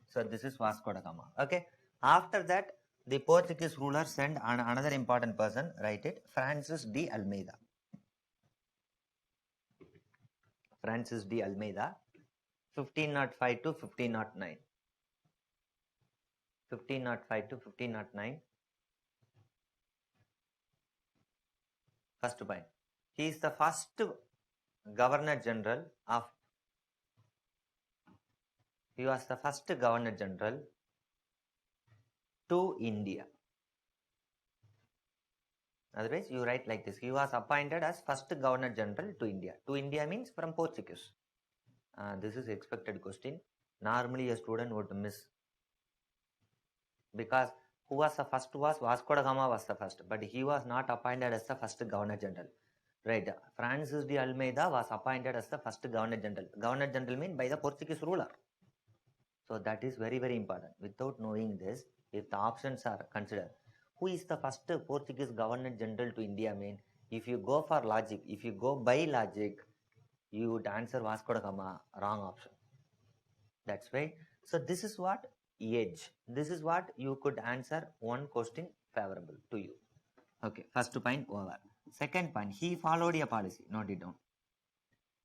So this is Vasco da Gama. Okay. After that, the Portuguese ruler sent another important person, write it, Francis de Almeida. Francis de Almeida, 1505 to 1509. 1505 to 1509. First point. He is the first Governor General of. He was the first Governor General to India. Otherwise, you write like this. He was appointed as first Governor General to India. To India means from Portuguese. This is expected question. Normally, a student would miss. Because who was the first was Vasco da Gama was the first. But he was not appointed as the first Governor General. Right. Francis de Almeida was appointed as the first Governor General. Governor General means by the Portuguese ruler. So that is very, very important. Without knowing this, if the options are considered, who is the first Portuguese Governor General to India mean? If you go for logic, if you go by logic, you would answer Vasco da Gama, wrong option. That's why. So this is what age. This is what you could answer one question favorable to you. Okay, first point over. Second point, he followed a policy. Note it down.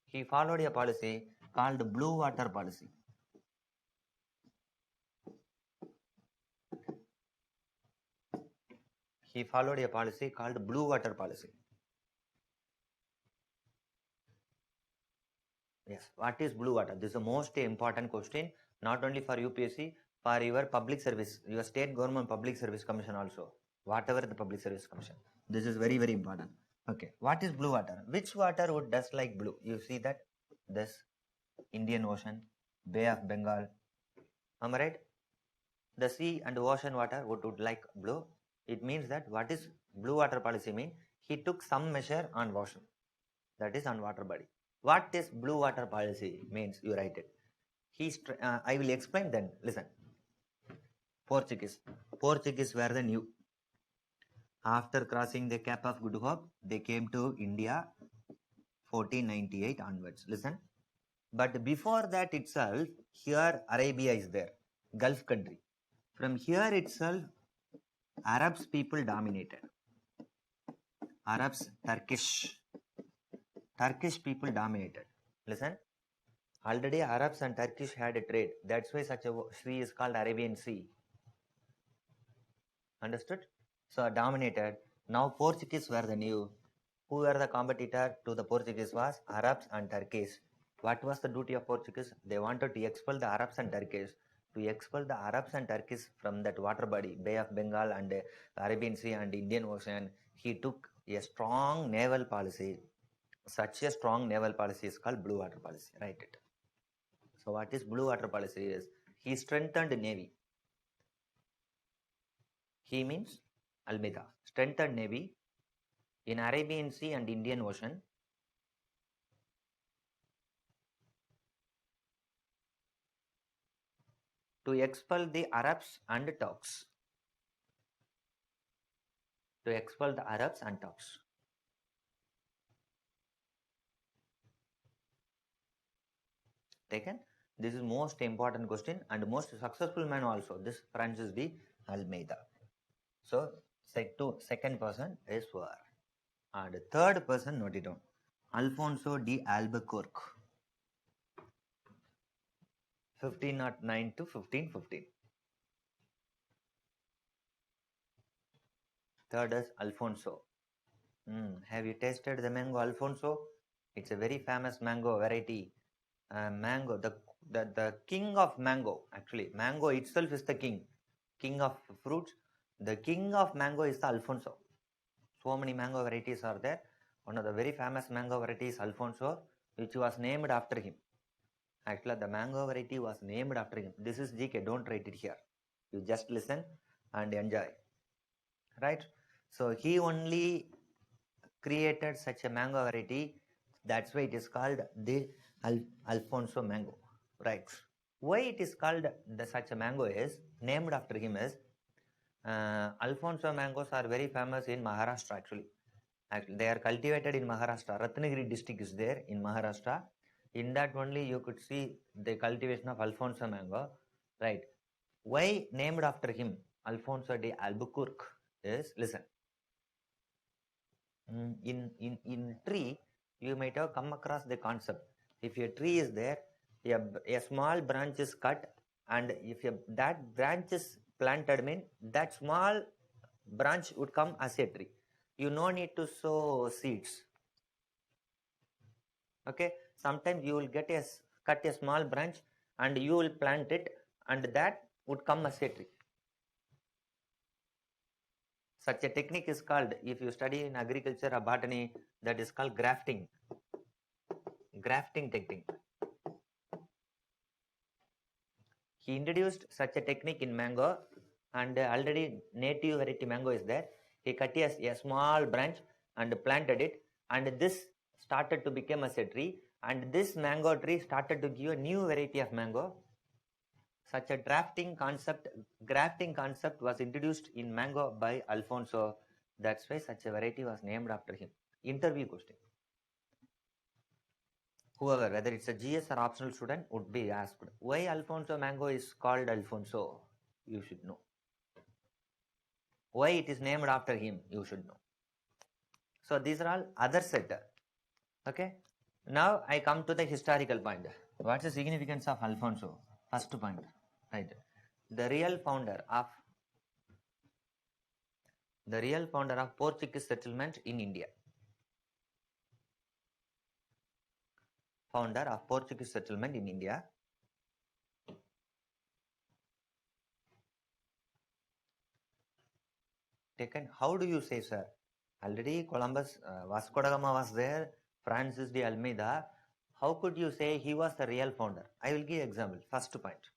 He followed a policy called Blue Water Policy. He followed a policy called Blue Water Policy. Yes, what is blue water? This is the most important question, not only for UPSC, for your public service, your state government public service commission also, whatever the public service commission. This is very, very important. Okay, what is blue water? Which water would dust like blue? You see that this Indian Ocean, Bay of Bengal. Am I right? The sea and ocean water would like blue. It means that what is blue water policy mean? He took some measure on ocean, that is on water body. What is blue water policy means? You write it. I will explain then. Listen. Portuguese were the new. After crossing the Cape of Good Hope, they came to India 1498 onwards. Listen. But before that itself, here Arabia is there, Gulf country. From here itself, Arabs people dominated. Arabs, Turkish people dominated. Listen. Already Arabs and Turkish had a trade. That's why such a sea is called Arabian Sea. Understood? So dominated. Now Portuguese were the new. Who were the competitor to the Portuguese was Arabs and Turkish. What was the duty of Portuguese? They wanted to expel the Arabs and Turkish. To expel the Arabs and Turkish from that water body, Bay of Bengal and Arabian Sea and Indian Ocean, he took a strong naval policy. Such a strong naval policy is called blue water policy. Write it. So what is blue water policy is? He strengthened navy. He means Almeida. Strengthened navy in Arabian Sea and Indian Ocean. To expel the Arabs and Turks. To expel the Arabs and Turks. Taken? This is most important question and most successful man also. This Francis de Almeida. So second person is war. And third person, note it down. Alfonso de Albuquerque. 1509 to 1515. Third is Alfonso. Have you tasted the mango Alfonso? It's a very famous mango variety. Mango, the king of mango. Actually, mango itself is the king of fruits. The king of mango is the Alfonso. So many mango varieties are there. One of the very famous mango varieties is Alfonso, which was named after him. Actually, the mango variety was named after him. This is GK. Don't write it here. You just listen and enjoy. Right? So he only created such a mango variety. That's why it is called the Alfonso mango. Right? Why it is called such a mango is named after him is Alfonso mangoes are very famous in Maharashtra actually. They are cultivated in Maharashtra. Ratnagiri district is there in Maharashtra. In that only you could see the cultivation of Alfonso mango, right? Why named after him, Alfonso de Albuquerque is, listen, in tree, you might have come across the concept. If a tree is there, a small branch is cut, and if that branch is planted, mean that small branch would come as a tree. You no need to sow seeds. Okay, sometimes you will cut a small branch and you will plant it, and that would come as a tree. Such a technique is called, if you study in agriculture or botany, that is called grafting. Grafting technique. He introduced such a technique in mango, and already native variety mango is there. He cut a small branch and planted it, and this started to become as a tree, and this mango tree started to give a new variety of mango. Such a grafting concept was introduced in mango by Alfonso. That's why such a variety was named after him. Interview question. Whoever, whether it's a GS or optional student, would be asked, why Alfonso mango is called Alfonso? You should know. Why it is named after him? You should know. So these are all other set. Okay. Now I come to the historical point. What's the significance of Alfonso? First point. Right. The real founder of Portuguese settlement in India. Founder of Portuguese settlement in India. Taken, how do you say, sir? Already Columbus, Vasco da Gama was there, Francis de Almeida. How could you say he was the real founder? I will give example. First point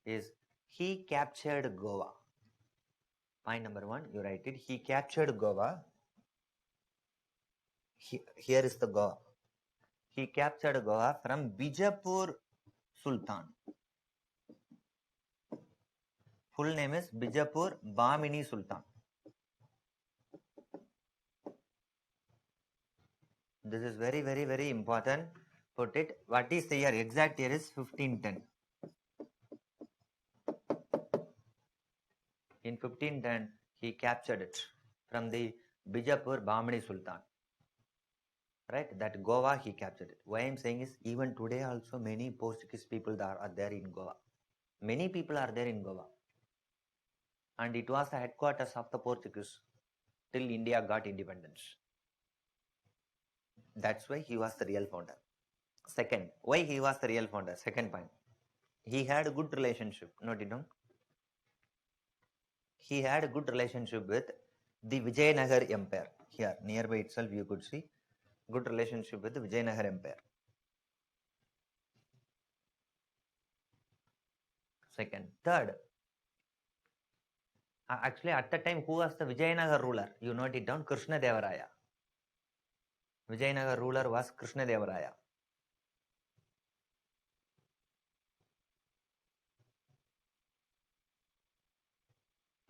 is he captured Goa. Point number one, you write it. He captured Goa. Here is the Goa. He captured Goa from Bijapur Sultan. Full name is Bijapur Bamini Sultan. This is very, very, very important. Put it. What is the year? Exact year is 1510. In 1510, he captured it from the Bijapur Bamini Sultan. Right? That Goa he captured it. Why I am saying is, even today also many Portuguese people are there in Goa. Many people are there in Goa. And it was the headquarters of the Portuguese till India got independence. That's why he was the real founder. Second, why he was the real founder? Second point. He had a good relationship. Note it down. He had a good relationship with the Vijayanagar Empire. Here, nearby itself, you could see good relationship with the Vijayanagar Empire. Second. Third, actually at the time, who was the Vijayanagar ruler? You note it down, Krishna Devaraya. Vijayanagar ruler was Krishna Devaraya.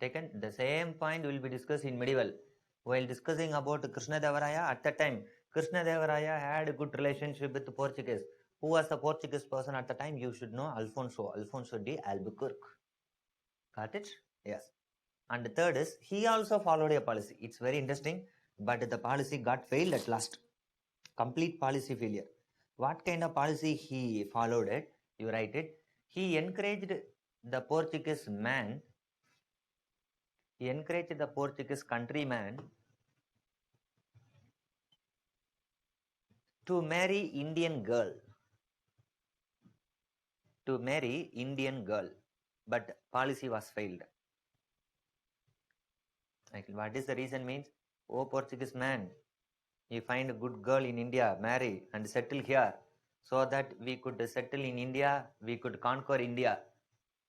Taken, the same point will be discussed in medieval. While discussing about Krishna Devaraya, at the time, Krishna Devaraya had a good relationship with the Portuguese. Who was the Portuguese person at the time? You should know Alfonso de Albuquerque. Got it? Yes. And the third is, he also followed a policy. It's very interesting, but the policy got failed at last. Complete policy failure. What kind of policy he followed it? You write it. He encouraged the Portuguese man. He encouraged the Portuguese countryman to marry Indian girl. To marry Indian girl. But policy was failed. Like, what is the reason means? Oh, Portuguese man, you find a good girl in India, marry and settle here, so that we could settle in India, we could conquer India.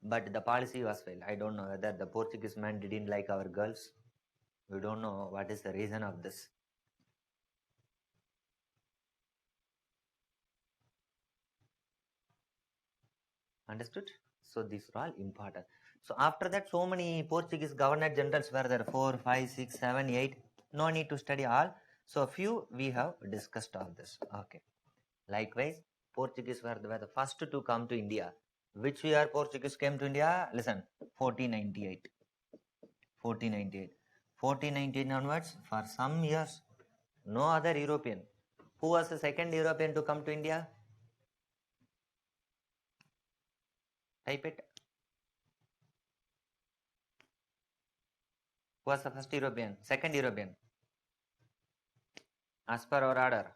But the policy was failed. I don't know whether the Portuguese man didn't like our girls. We don't know what is the reason of this. Understood? So these are all important. So after that, so many Portuguese governor generals were there, 4, 5, 6, 7, 8. No need to study all. So few we have discussed all this. Okay. Likewise, Portuguese were the first to come to India. Which year Portuguese came to India? Listen, 1498. 1498. 1498 onwards, for some years, no other European. Who was the second European to come to India? Type it. Who was the first European? Second European. As per our order.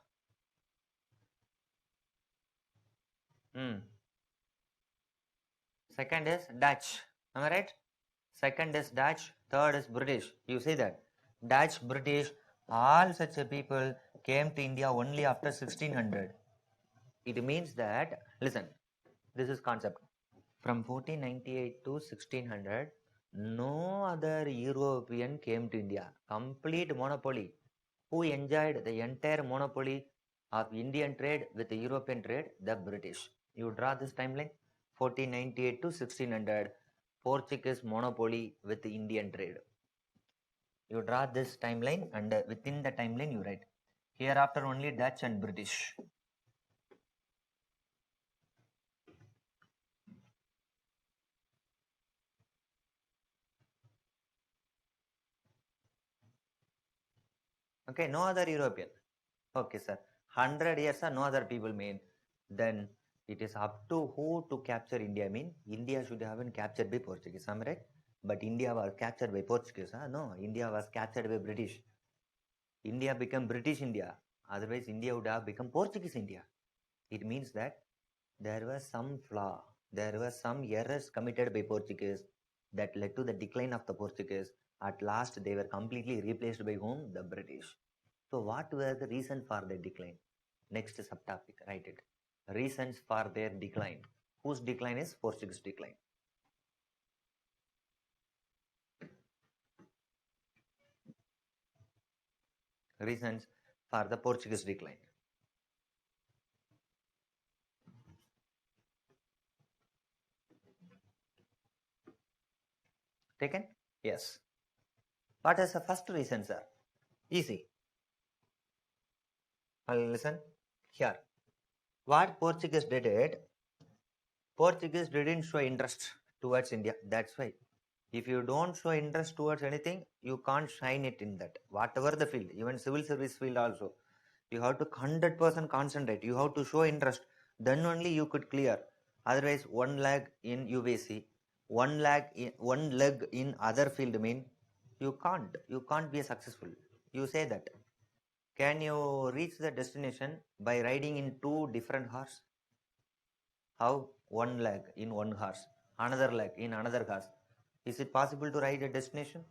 Second is Dutch. Am I right? Second is Dutch. Third is British. You see that? Dutch, British, all such a people came to India only after 1600. It means that, listen, this is concept. From 1498 to 1600, no other European came to India. Complete monopoly. Who enjoyed the entire monopoly of Indian trade with the European trade? The British. You draw this timeline. 1498 to 1600, Portuguese monopoly with the Indian trade. You draw this timeline, and within the timeline you write. Hereafter only Dutch and British. Okay, no other European. Okay, sir. 100 years no other people mean. Then it is up to who to capture India. Mean India should have been captured by Portuguese. Am I right? But India was captured by Portuguese. Huh? No, India was captured by British. India became British India. Otherwise, India would have become Portuguese India. It means that there was some flaw. There were some errors committed by Portuguese that led to the decline of the Portuguese. At last, they were completely replaced by whom? The British. So what were the reason for their decline? Next subtopic, write it. Reasons for their decline. Whose decline is Portuguese decline? Reasons for the Portuguese decline. Taken? Yes. What is the first reason, sir? Easy. Listen here. What Portuguese did it, Portuguese didn't show interest towards India. That's why. If you don't show interest towards anything, you can't shine it in that. Whatever the field, even civil service field also. You have to 100% concentrate. You have to show interest. Then only you could clear. Otherwise, one leg in UBC, one leg in other field mean you can't. You can't be successful. You say that. Can you reach the destination by riding in two different horse? How? One leg in one horse, another leg in another horse. Is it possible to ride a destination?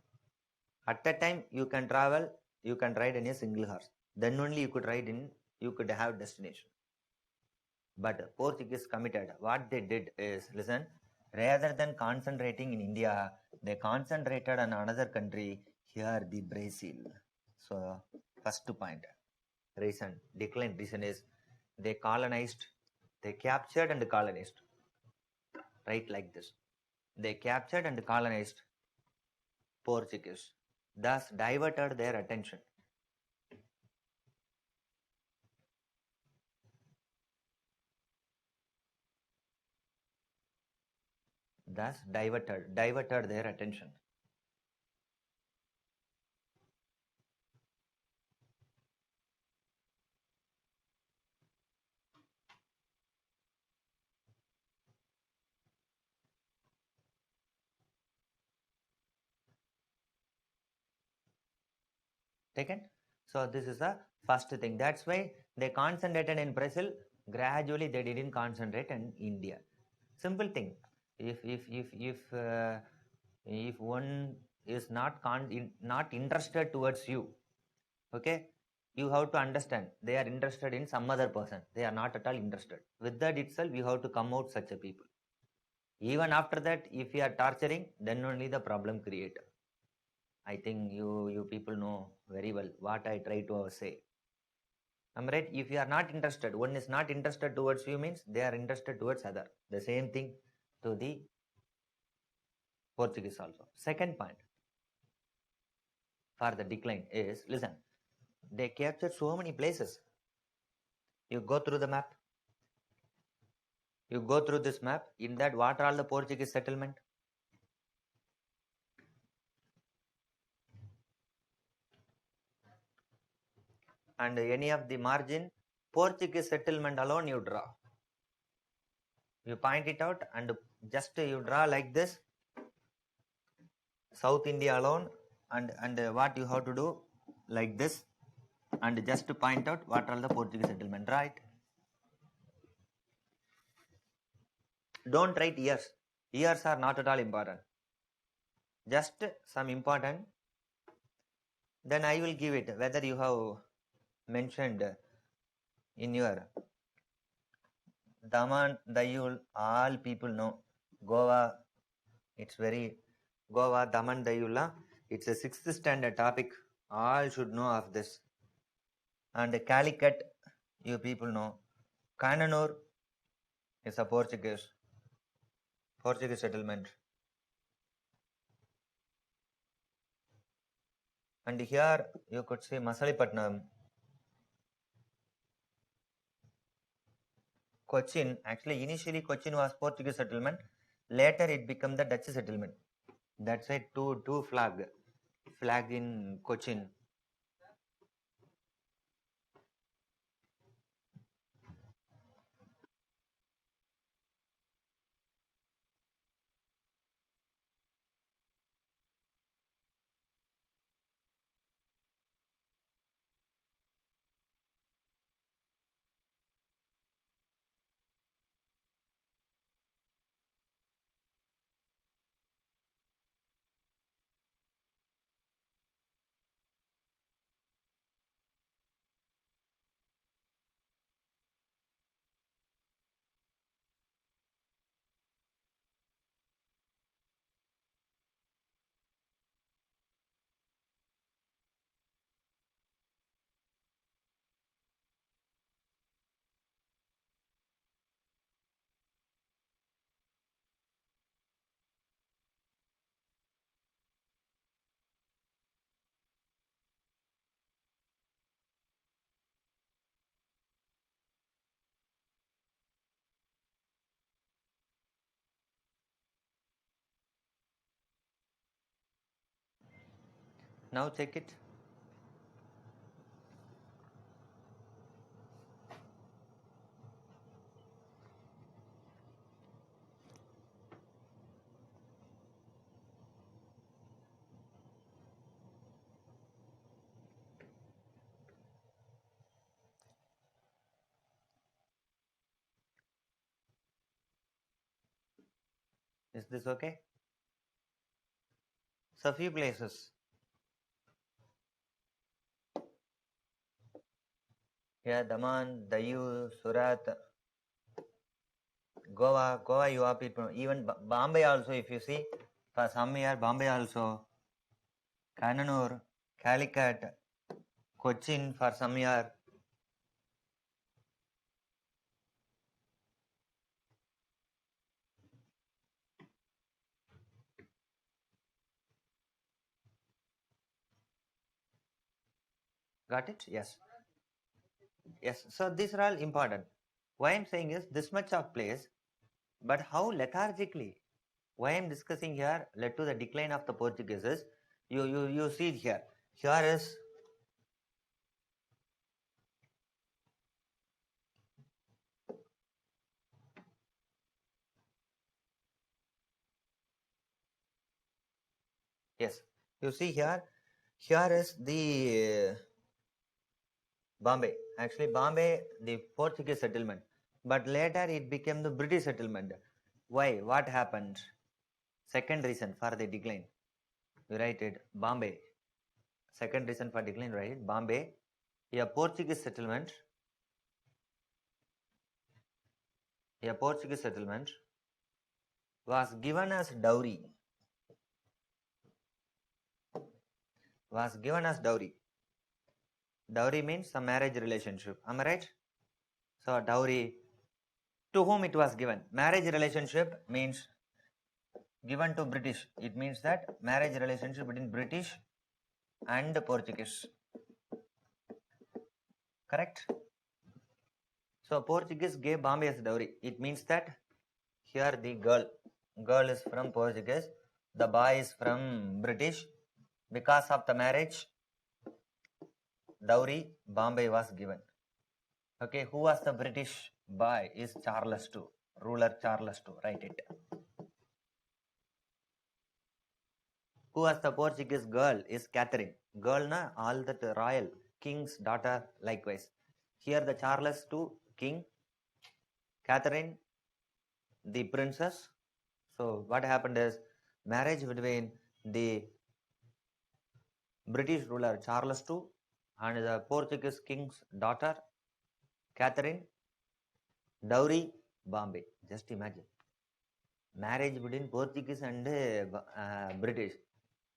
At that time, you can travel, you can ride in a single horse. Then only you could have destination. But Portuguese committed, what they did is, listen, rather than concentrating in India, they concentrated on another country, here the Brazil. So, first point, decline reason is they colonized, they captured and colonized. Right, like this. They captured and colonized Portuguese, thus diverted their attention. Thus diverted their attention. Taken? So this is the first thing. That's why they concentrated in Brazil. Gradually, they didn't concentrate in India. Simple thing. If one is not interested towards you, okay, you have to understand they are interested in some other person. They are not at all interested. With that itself, you have to come out such a people. Even after that, if you are torturing, then only the problem create. I think you people know very well what I try to say. I'm right. If you are not interested, one is not interested towards you means they are interested towards other. The same thing. to the Portuguese also. Second point for the decline is, listen, they captured so many places. You go through the map. You go through this map. In that, what are all the Portuguese settlement? And any of the margin, Portuguese settlement alone you draw. You point it out and just you draw like this. South India alone, and what you have to do like this, and just to point out what are the Portuguese settlement, right? Don't write years. Years are not at all important. Just some important. Then I will give it whether you have mentioned in your Daman, Dayul, all people know. Goa, it's very Goa, Daman, Dayula. It's a 6th standard topic. All should know of this. And Calicut, you people know. Cananur is a Portuguese settlement. And here you could say Masalipatnam. Cochin, actually initially Cochin was Portuguese settlement. Later it became the Dutch settlement. That's why two flag in Cochin. Now check it. Is this okay? So few places. Yeah, Daman, Dayu, Surat, Goa you have people. Even Bombay also, if you see, for some year Bombay also, Kannur, Calicut, Cochin for some year. Got it? Yes. Yes. So these are all important. Why I'm saying is this much of place, but how lethargically. Why I'm discussing here led to the decline of the Portuguese. You see here. Here is yes. You see here. Here is the Bombay. Actually, Bombay, the Portuguese settlement. But later it became the British settlement. Why? What happened? Second reason for the decline. You write it Bombay. Second reason for decline, right? Bombay. A Portuguese settlement. A Portuguese settlement was given as dowry. Was given as dowry. Dowry means a marriage relationship. Am I right? So dowry, to whom it was given. Marriage relationship means given to British. It means that marriage relationship between British and Portuguese. Correct? So Portuguese gave Bombay as dowry. It means that here the girl is from Portuguese, the boy is from British. Because of the marriage, dowry Bombay was given. Okay, who was the British boy? Is Charles II, ruler Charles II. Write it. Who was the Portuguese girl? Is Catherine. Girl na all that royal king's daughter likewise. Here the Charles II king, Catherine the princess. So what happened is marriage between the British ruler Charles II and the Portuguese king's daughter Catherine. Dowry Bombay. Just imagine. Marriage between Portuguese and British.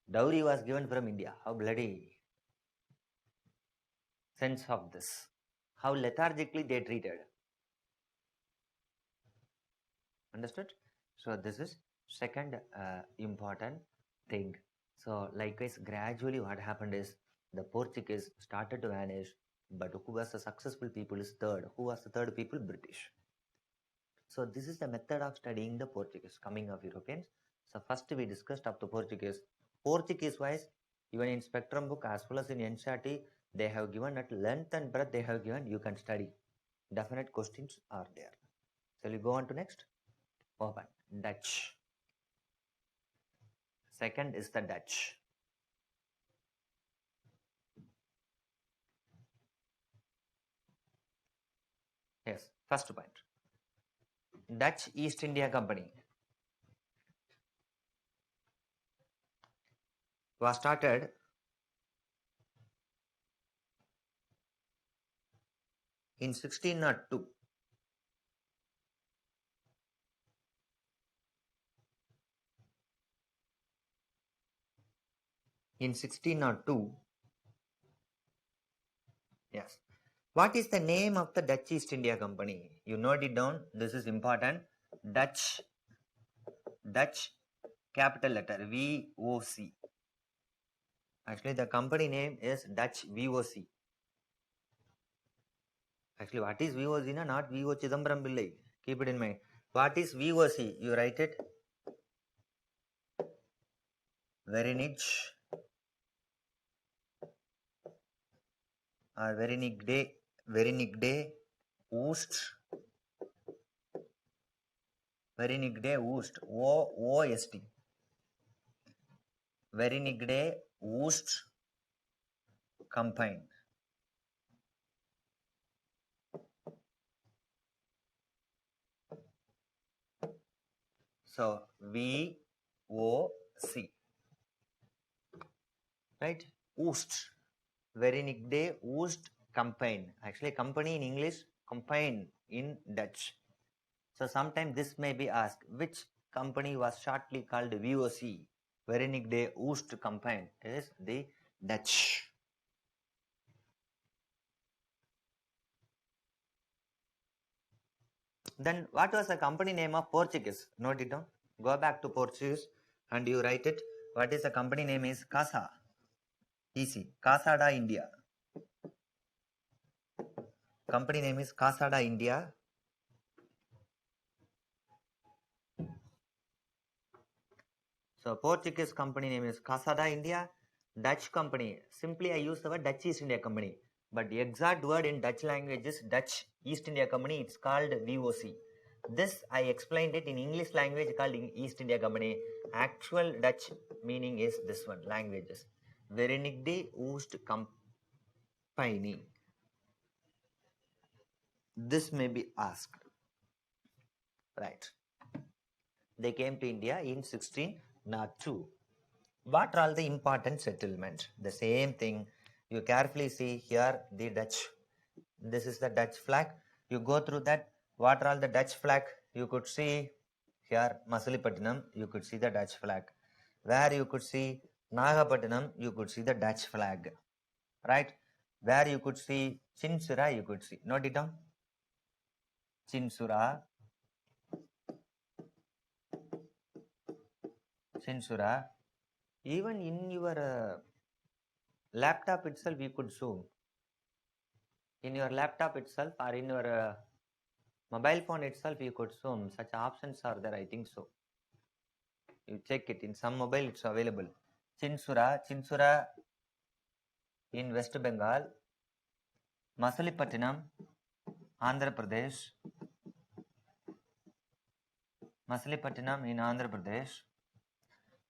Dowry was given from India. How bloody sense of this. How lethargically they treated. Understood? So this is second important thing. So likewise, gradually what happened is the Portuguese started to vanish, but who was the successful people is third. Who was the third people? British. So this is the method of studying the Portuguese coming of Europeans. So first we discussed of the Portuguese. Portuguese wise, even in spectrum book as well as in NCERT, they have given at length and breadth they have given, you can study. Definite questions are there. Shall we go on to next? Open. Dutch. Second is the Dutch. Yes, first point. Dutch East India Company was started in 1602. In 1602, yes. What is the name of the Dutch East India Company? You note it down. This is important. Dutch capital letter VOC. Actually, the company name is Dutch VOC. Actually, what is VOC? Not VO Chidambaram Pillai. Keep it in mind. What is VOC? You write it. Verenigde or Verenigde Oost. Verenigde Oost. OOST. Verenigde Oost Company. So VOC. Right? Oost. Verenigde Oost Company. Actually, company in English, company in Dutch. So sometimes this may be asked, which company was shortly called VOC? Verenigde Oost Company is the Dutch. Then what was the company name of Portuguese? Note it down. Go back to Portuguese and you write it. What is the company name is Casa. Easy. Casa da India. Company name is Casa da India. So Portuguese company name is Casa da India. Dutch company. Simply I use the word Dutch East India Company. But the exact word in Dutch language is Dutch East India Company. It's called VOC. This I explained it in English language called East India Company. Actual Dutch meaning is this one, languages. Verenigde Oost Company. This may be asked. Right. They came to India in 1602. What are all the important settlements? The same thing. You carefully see here the Dutch. This is the Dutch flag. You go through that. What are all the Dutch flag? You could see here Masalipattinam. You could see the Dutch flag. Where you could see Nagapattinam, you could see the Dutch flag. Right? Where you could see Chinsura, you could see. Note it down. Chinsura. Chinsura. Even in your laptop itself, you could zoom. In your laptop itself or in your mobile phone itself, you could zoom. Such options are there, I think so. You check it. In some mobile, it's available. Chinsura in West Bengal. Masalipattinam, Andhra Pradesh. Masalipattinam in Andhra Pradesh.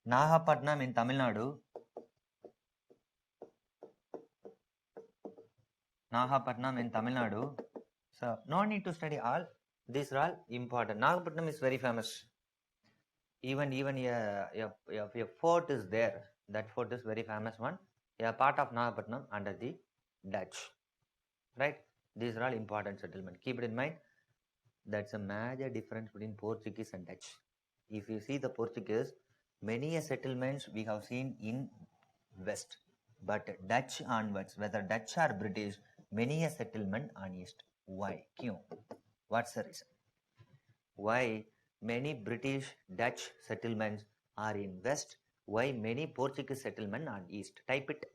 Nagapattinam in Tamil Nadu. Nagapattinam in Tamil Nadu. So, no need to study all. These are all important. Nagapattinam is very famous. Even a fort is there. That fort is very famous one. A part of Nagapattinam under the Dutch. Right? These are all important settlements. Keep it in mind. That's a major difference between Portuguese and Dutch. If you see the Portuguese, many settlements we have seen in West. But Dutch onwards, whether Dutch or British, many a settlement on East. Why? Kyun? What's the reason? Why many British Dutch settlements are in West? Why many Portuguese settlements on East? Type it.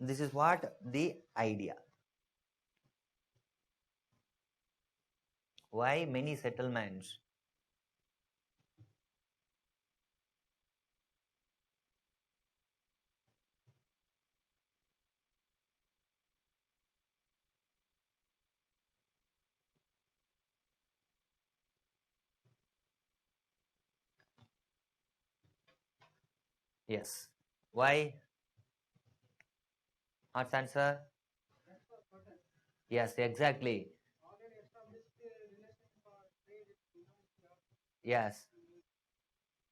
This is what the idea. Why many settlements? Yes. Why? What's answer? Yes, exactly. Yes.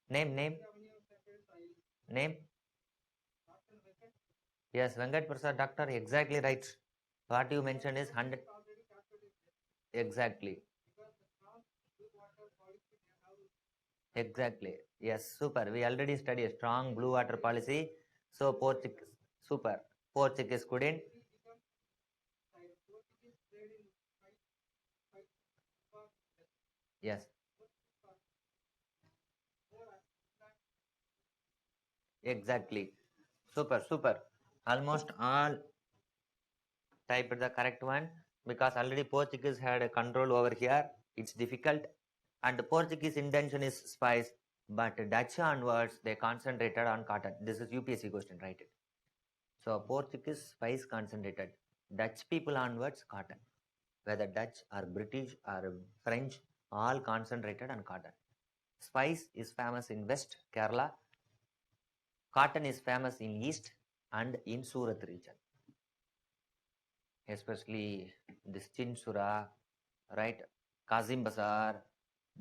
Name. Yes, Venkat Prasad Doctor, exactly right. What you mentioned is 100. Exactly. Exactly. Yes, super. We already studied a strong blue water policy. So Portuguese, super. Portuguese couldn't. Yes, exactly. Super. Almost all typed the correct one because already Portuguese had a control over here. It's difficult. And Portuguese intention is spice, but Dutch onwards they concentrated on cotton. This is UPSC question, right? So Portuguese spice concentrated. Dutch people onwards cotton. Whether Dutch or British or French, all concentrated on cotton. Spice is famous in West Kerala. Cotton is famous in East and in Surat region. Especially this Chinsura, right? Kazim Bazar,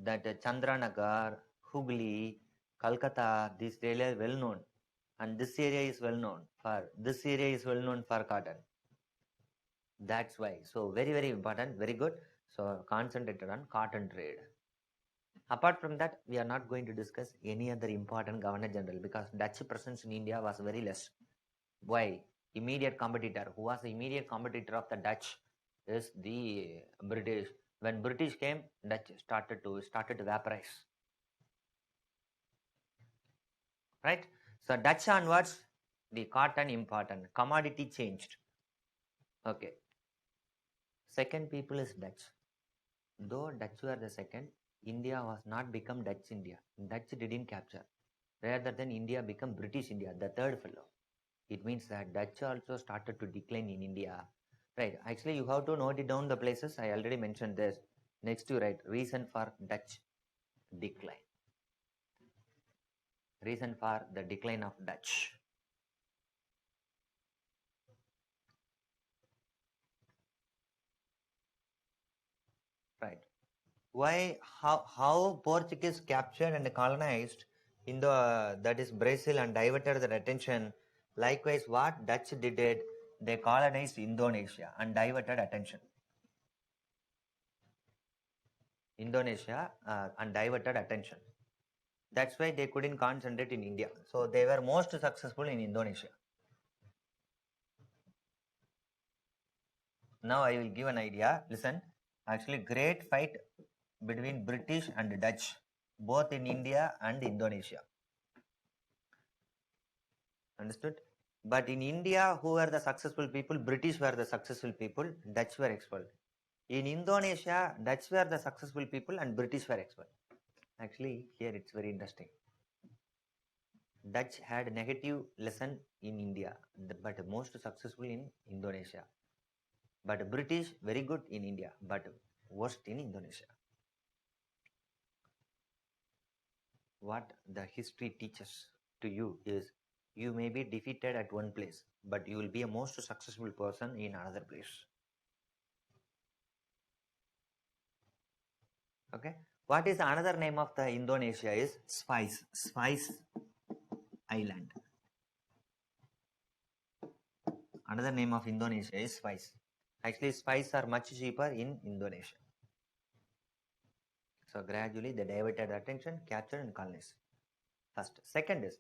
that Chandranagar, Hooghly, Calcutta, this area is well known. And this area is well known for cotton. That's why. So very important, very good. So concentrated on cotton trade. Apart from that, we are not going to discuss any other important governor general because Dutch presence in India was very less. Why? Immediate competitor. Who was the immediate competitor of the Dutch is the British. When British came, Dutch started to vaporize. Right? So Dutch onwards, the cotton important. Commodity changed. Okay. Second people is Dutch. Though Dutch were the second, India was not become Dutch India. Dutch didn't capture. Rather than India become British India, the third fellow. It means that Dutch also started to decline in India. Right. Actually, you have to note it down the places. I already mentioned this. Next you write reason for Dutch decline. Reason for the decline of Dutch. Right. Why? How Portuguese captured and colonized in the that is Brazil and diverted their attention. Likewise, what Dutch did it, they colonized Indonesia and diverted attention. Indonesia and diverted attention. That's why they couldn't concentrate in India. So they were most successful in Indonesia. Now I will give an idea. Listen, actually, great fight between British and Dutch, both in India and Indonesia. Understood? But in India, who were the successful people? British were the successful people, Dutch were expelled. In Indonesia, Dutch were the successful people and British were expelled. Actually, here it's very interesting. Dutch had negative lesson in India, but most successful in Indonesia. But British very good in India, but worst in Indonesia. What the history teaches to you is you may be defeated at one place, but you will be a most successful person in another place. Okay. What is another name of the Indonesia is Spice Island. Another name of Indonesia is Spice. Actually, spice are much cheaper in Indonesia. So gradually they diverted attention, captured and colonized. First. Second is,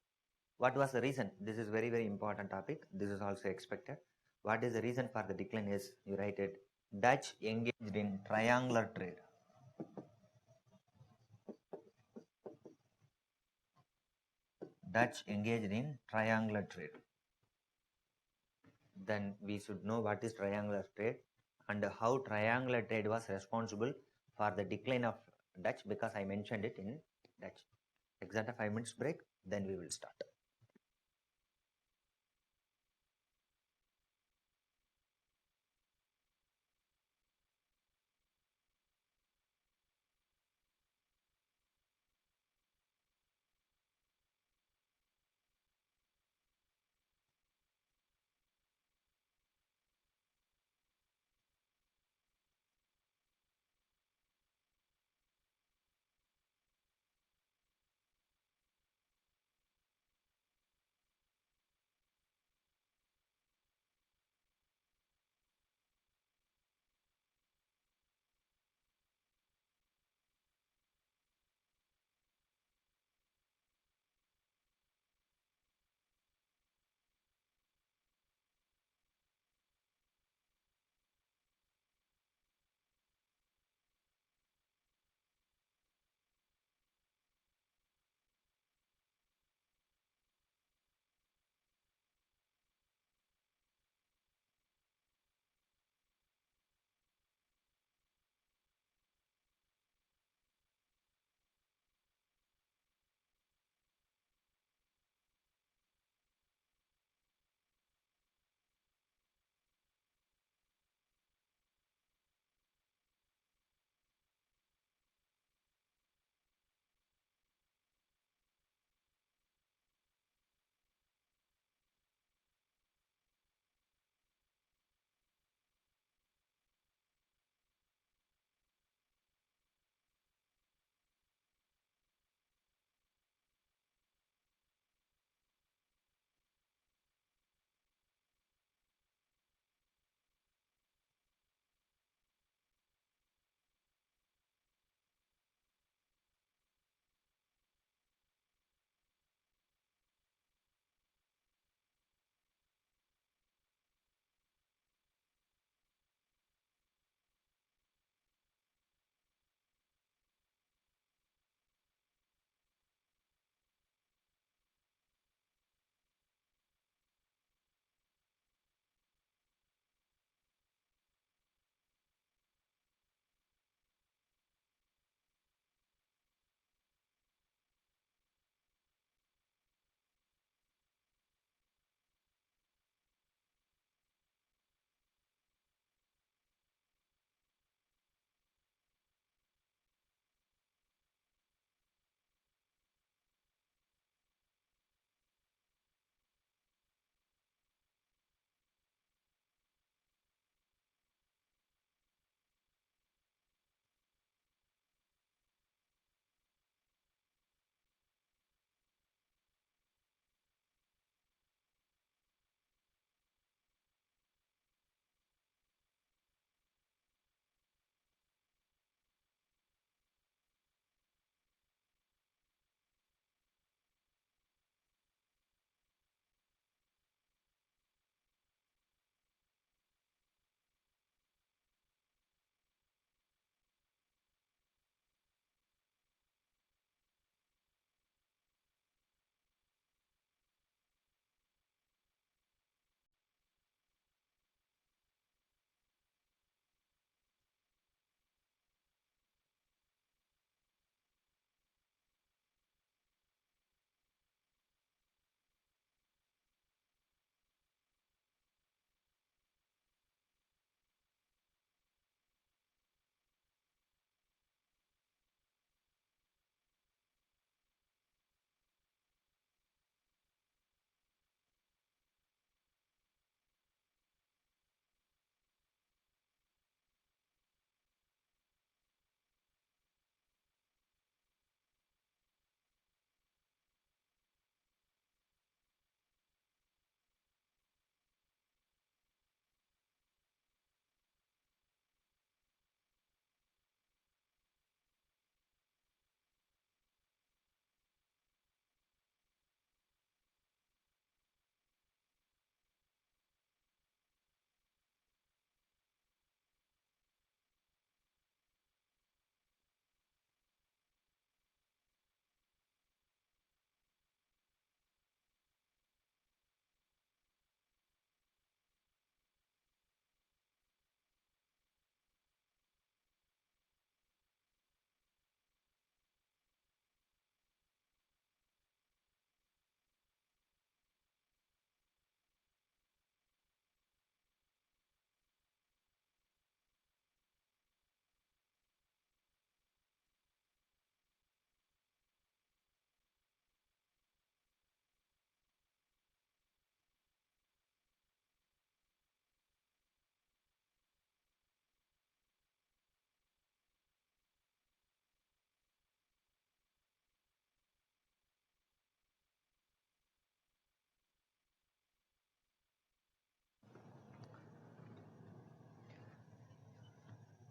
what was the reason? This is very, very important topic. This is also expected. What is the reason for the decline is, you write it, Dutch engaged in triangular trade. Dutch engaged in triangular trade. Then we should know what is triangular trade and how triangular trade was responsible for the decline of Dutch, because I mentioned it in Dutch. Exact 5 minutes break, then we will start.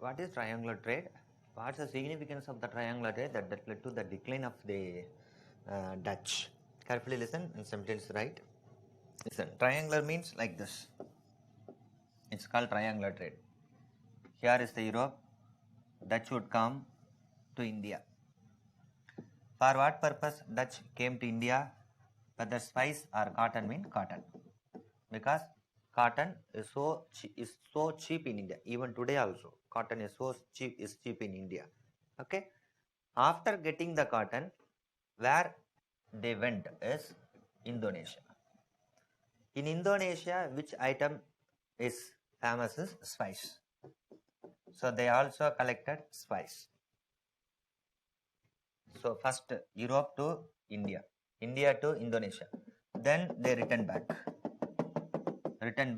what is triangular trade? What's the significance of the triangular trade that led to the decline of the Dutch? Carefully listen and sentence right. Listen, triangular means like this. It's called triangular trade. Here is the Europe. Dutch would come to India. For what purpose Dutch came to India? Whether spice or cotton mean cotton. Because cotton is so cheap in India. Even today also, cotton is cheap in India. Okay. After getting the cotton, where they went is Indonesia. In Indonesia, which item is famous is spice. So they also collected spice. So first Europe to India, India to Indonesia. Then they returned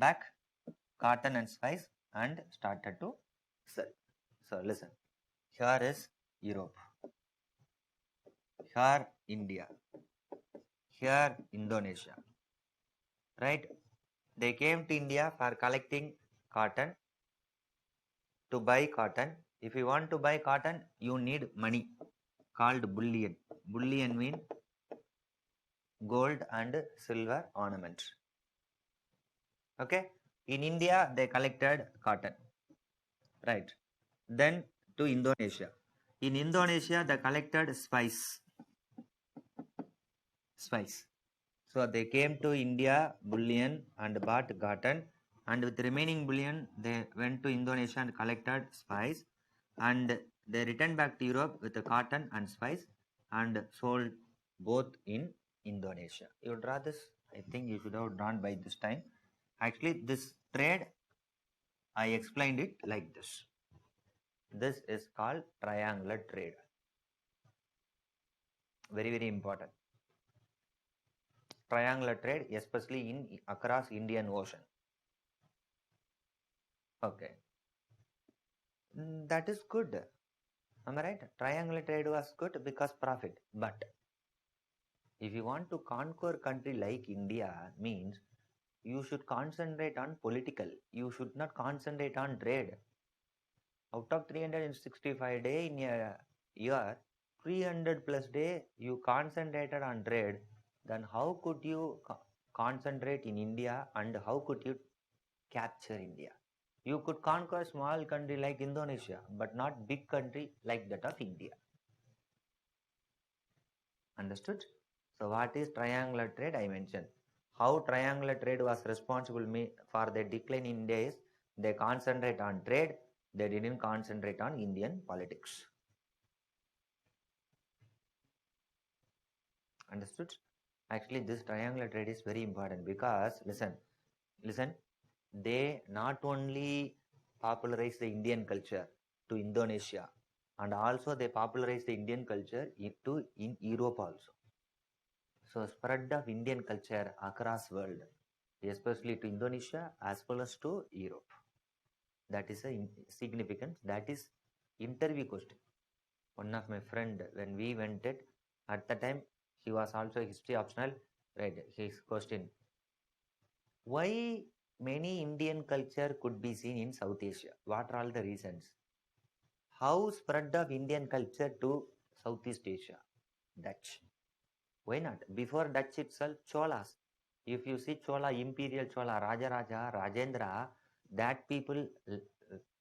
back cotton and spice and started to sell. So listen, here is Europe, here India, here Indonesia, right? They came to India for collecting cotton, to buy cotton. If you want to buy cotton, you need money called bullion. Bullion means gold and silver ornaments. Okay. In India, they collected cotton, right? Then to Indonesia. In Indonesia, they collected spice. So they came to India, bullion, and bought cotton. And with the remaining bullion, they went to Indonesia and collected spice. And they returned back to Europe with the cotton and spice and sold both in Indonesia. You would draw this? I think you should have drawn by this time. Actually, this trade, I explained it like this. This is called triangular trade. Very, very important. Triangular trade, especially in across Indian Ocean. Okay. That is good. Am I right? Triangular trade was good because profit. But if you want to conquer country like India, means you should concentrate on political. You should not concentrate on trade. Out of 365 days in a year, 300 plus day you concentrated on trade, then how could you concentrate in India and how could you capture India? You could conquer small country like Indonesia, but not big country like that of India. Understood? So what is triangular trade? I mentioned. How triangular trade was responsible for the decline in India is they concentrate on trade, they didn't concentrate on Indian politics. Understood? Actually, this triangular trade is very important because listen, they not only popularize the Indian culture to Indonesia, and also they popularize the Indian culture in Europe also. So spread of Indian culture across world, especially to Indonesia as well as to Europe. That is a significant. That is interview question. One of my friend, when we went it, at the time he was also history optional, right? His question: why many Indian culture could be seen in South Asia? What are all the reasons? How spread of Indian culture to Southeast Asia? Dutch. Why not? Before Dutch itself, Cholas. If you see Chola, Imperial Chola, Rajaraja, Rajendra, that people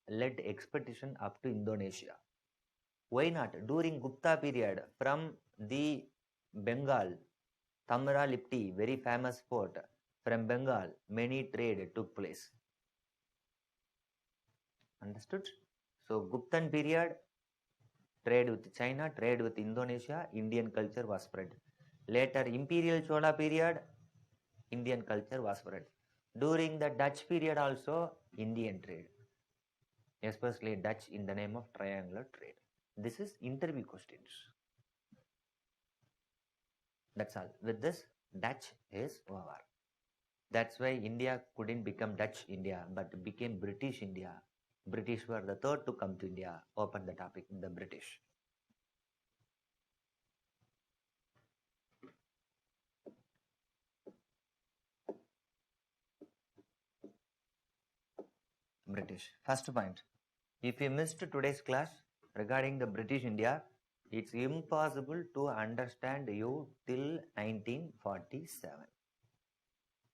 led expedition up to Indonesia. Why not? During Gupta period, from the Bengal, Tamra Lipti, very famous port, from Bengal, many trade took place. Understood? So Guptan period, trade with China, trade with Indonesia, Indian culture was spread. Later Imperial Chola period, Indian culture was spread. During the Dutch period also, Indian trade, especially Dutch in the name of triangular trade. This is interview questions. That's all. With this, Dutch is over. That's why India couldn't become Dutch India, but became British India. British were the third to come to India. Open the topic, the British. British. First point. If you missed today's class regarding the British India, it's impossible to understand you till 1947,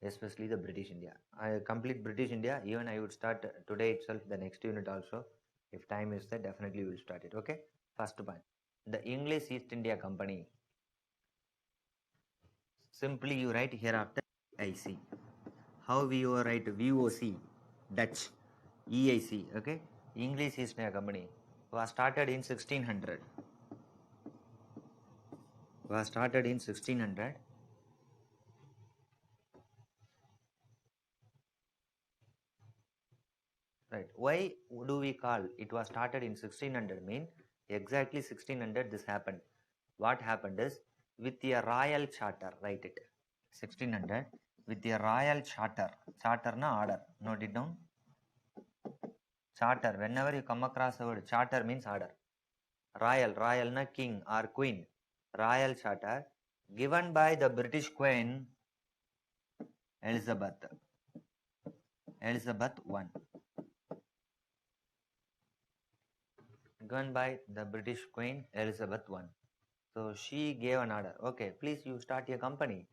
especially the British India. I complete British India, even I would start today itself, the next unit also. If time is there, definitely we will start it. Okay, first point, the English East India Company. Simply you write hereafter IC. How we you write VOC, Dutch, EIC, okay? English East India Company was started in 1600. Was started in 1600. Right. Why do we call it was started in 1600? Mean exactly 1600 this happened. What happened is with a royal charter, write it. 1600 with a royal charter. Charter na order. Note it down. Charter. Whenever you come across the word charter means order. Royal na king or queen. Royal charter given by the British Queen Elizabeth. Elizabeth I. Given by the British Queen Elizabeth I. So she gave an order. Okay, please you start a company.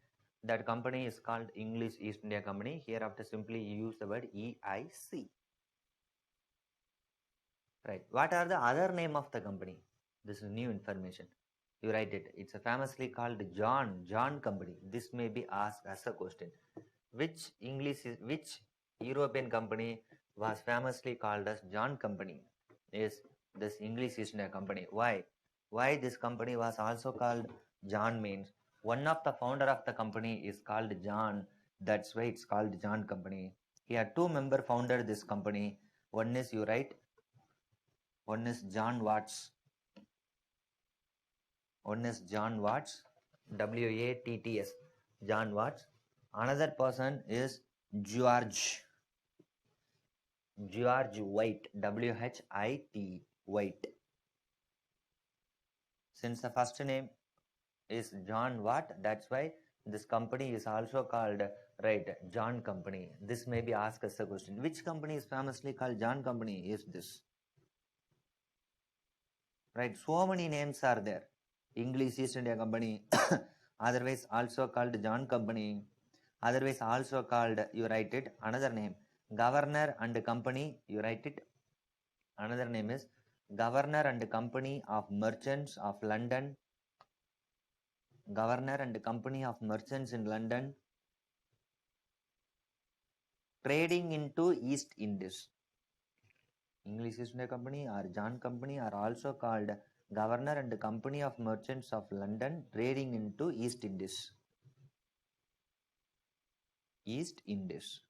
That company is called English East India Company. Hereafter simply you use the word EIC. Right. What are the other name of the company? This is new information. You write it. It's a famously called John Company. This may be asked as a question. Which European company was famously called as John Company? Is this English East India Company? Why? Why this company was also called John means one of the founder of the company is called John. That's why it's called John Company. He had two member founded this company. One is you write. One is John Watts. One is John Watts. WATTS. John Watts. Another person is George White, WHIT, White. Since the first name is John Watt, that's why this company is also called, right, John Company. This may be asked as a question. Which company is famously called John Company? Is this? Right, so many names are there. English East India Company, otherwise also called John Company, otherwise also called, you write it, another name, Governor and Company, you write it. Another name is Governor and Company of Merchants of London. Governor and Company of Merchants in London. Trading into East Indies. English East India Company or John Company are also called Governor and Company of Merchants of London trading into East Indies. East Indies.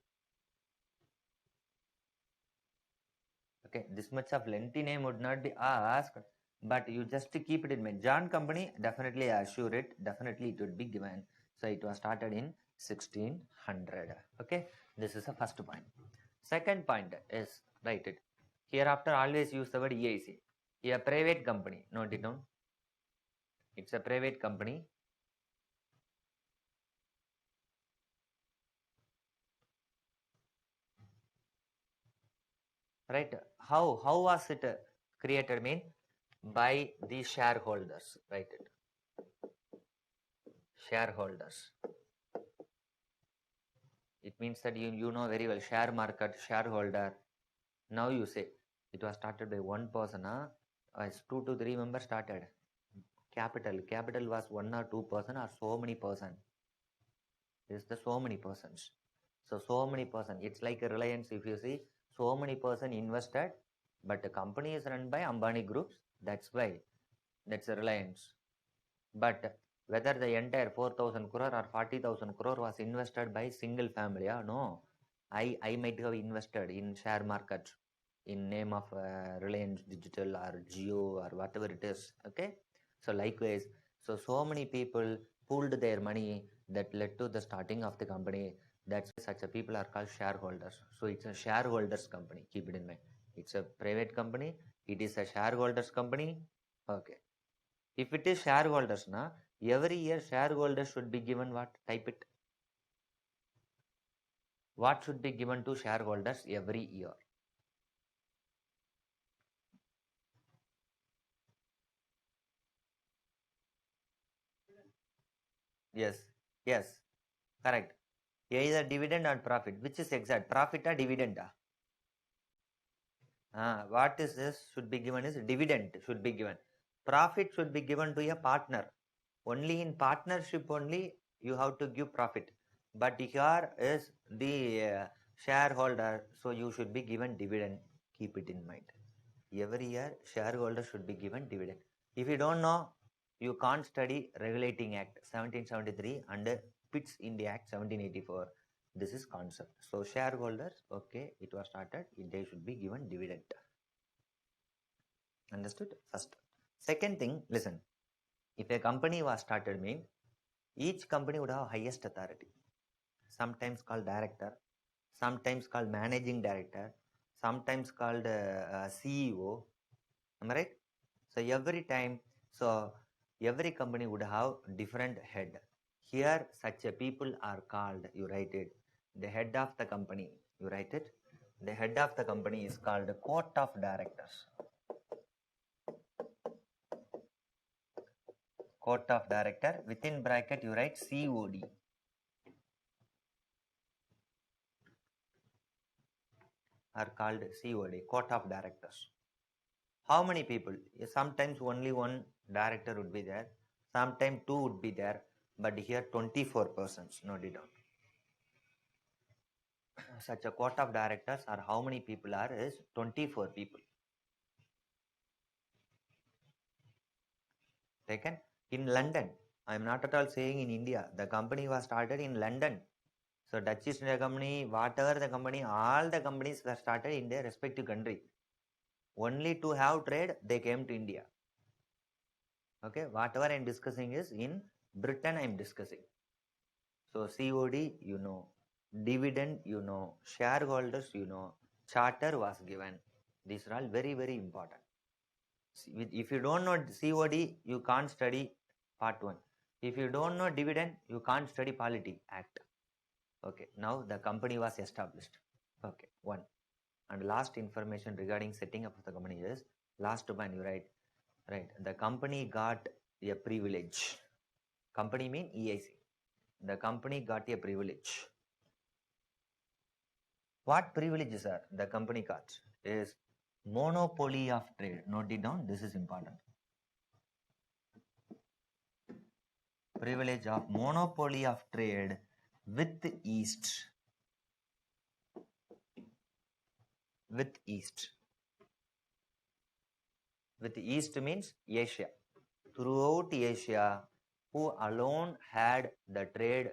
Okay, this much of lengthy name would not be asked, but you just keep it in mind. John Company, definitely assure it, definitely it would be given. So it was started in 1600. Okay, this is the first point. Second point is, write it. Hereafter always use the word EIC. A private company, note it down. It's a private company. Right? How was it created? Mean by the shareholders. Write it. Shareholders. It means that you know very well share market, shareholder. Now you say it was started by one person. As 2 to 3 members started. Capital was 1 or 2 person or so many person. Is the so many persons. So many person. It's like a Reliance. If you see, so many person invested, but the company is run by Ambani groups. That's why that's a Reliance. But whether the entire 4,000 crore or 40,000 crore was invested by single family, no. I might have invested in share market in name of Reliance Digital or Geo or whatever it is. Okay. So likewise, so many people pooled their money that led to the starting of the company. That's why such a people are called shareholders. So it's a shareholders company. Keep it in mind. It's a private company. It is a shareholders company. Okay. If it is shareholders, every year shareholders should be given what? Type it. What should be given to shareholders every year? Yes, yes, correct. Either dividend or profit. Which is exact? Profit or dividend? What is this should be given is dividend should be given. Profit should be given to a partner. Only in partnership only you have to give profit. But here is the shareholder, so you should be given dividend. Keep it in mind. Every year shareholder should be given dividend. If you don't know, you can't study Regulating Act 1773 and Pitt's India Act 1784. This is concept. So shareholders, okay, it was started, they should be given dividend. Understood? First. Second thing, listen. If a company was started, mean each company would have highest authority. Sometimes called director, sometimes called managing director, sometimes called CEO. Am I right? So every company would have different head. Here, such a people are called. You write it. The head of the company. You write it. The head of the company is called court of directors. Court of director. Within bracket, you write COD. Are called COD. Court of directors. How many people? Sometimes only one director would be there. Sometimes two would be there. But here 24 persons. Note it down. Such a court of directors or how many people are is 24 people. Taken in London. I am not at all saying in India. The company was started in London. So Dutch East India Company, whatever the company, all the companies were started in their respective country. Only to have trade, they came to India. Okay, whatever I am discussing is in Britain I am discussing. So COD, you know, dividend, you know, shareholders, you know, charter was given. These are all very, very important. If you don't know COD, you can't study part 1. If you don't know dividend, you can't study Polity Act. Okay, now the company was established. Okay, 1. And last information regarding setting up of the company is, last one you write, right, the company got a privilege. Company mean EIC. The company got a privilege. What privileges are the company got is monopoly of trade. Note it down, this is important. Privilege of monopoly of trade with East. With East. With East means Asia. Throughout Asia, who alone had the trade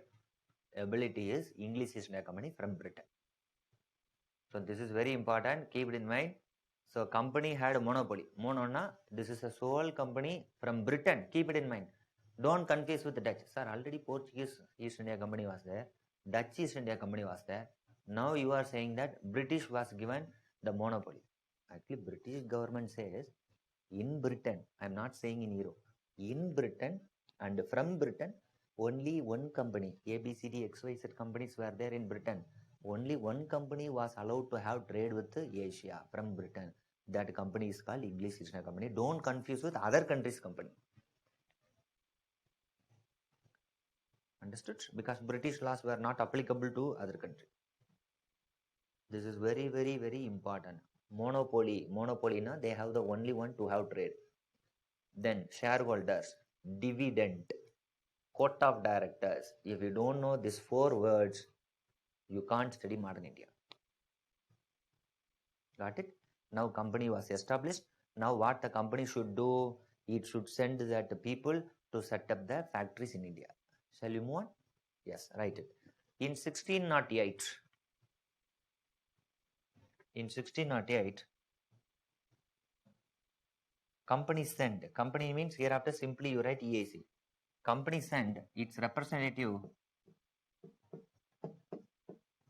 ability is English East India Company from Britain. So this is very important. Keep it in mind. So company had a monopoly. Monona, this is a sole company from Britain. Keep it in mind. Don't confuse with the Dutch. Sir, already Portuguese East India Company was there. Dutch East India Company was there. Now you are saying that British was given the monopoly. Actually, British government says in Britain, I am not saying in Europe, in Britain and from Britain, only one company, ABCD, XYZ companies were there in Britain. Only one company was allowed to have trade with Asia from Britain. That company is called English East India Company. Don't confuse with other countries' company. Understood? Because British laws were not applicable to other countries. This is very, very, very important. Monopoly. Monopoly, na, they have the only one to have trade. Then shareholders, dividend, court of directors. If you don't know these 4 words, you can't study modern India. Got it? Now company was established. Now what the company should do? It should send that people to set up the factories in India. Shall you move on? Yes, write it. In 1608, company sent. Company means hereafter simply you write EAC. Company sent its representative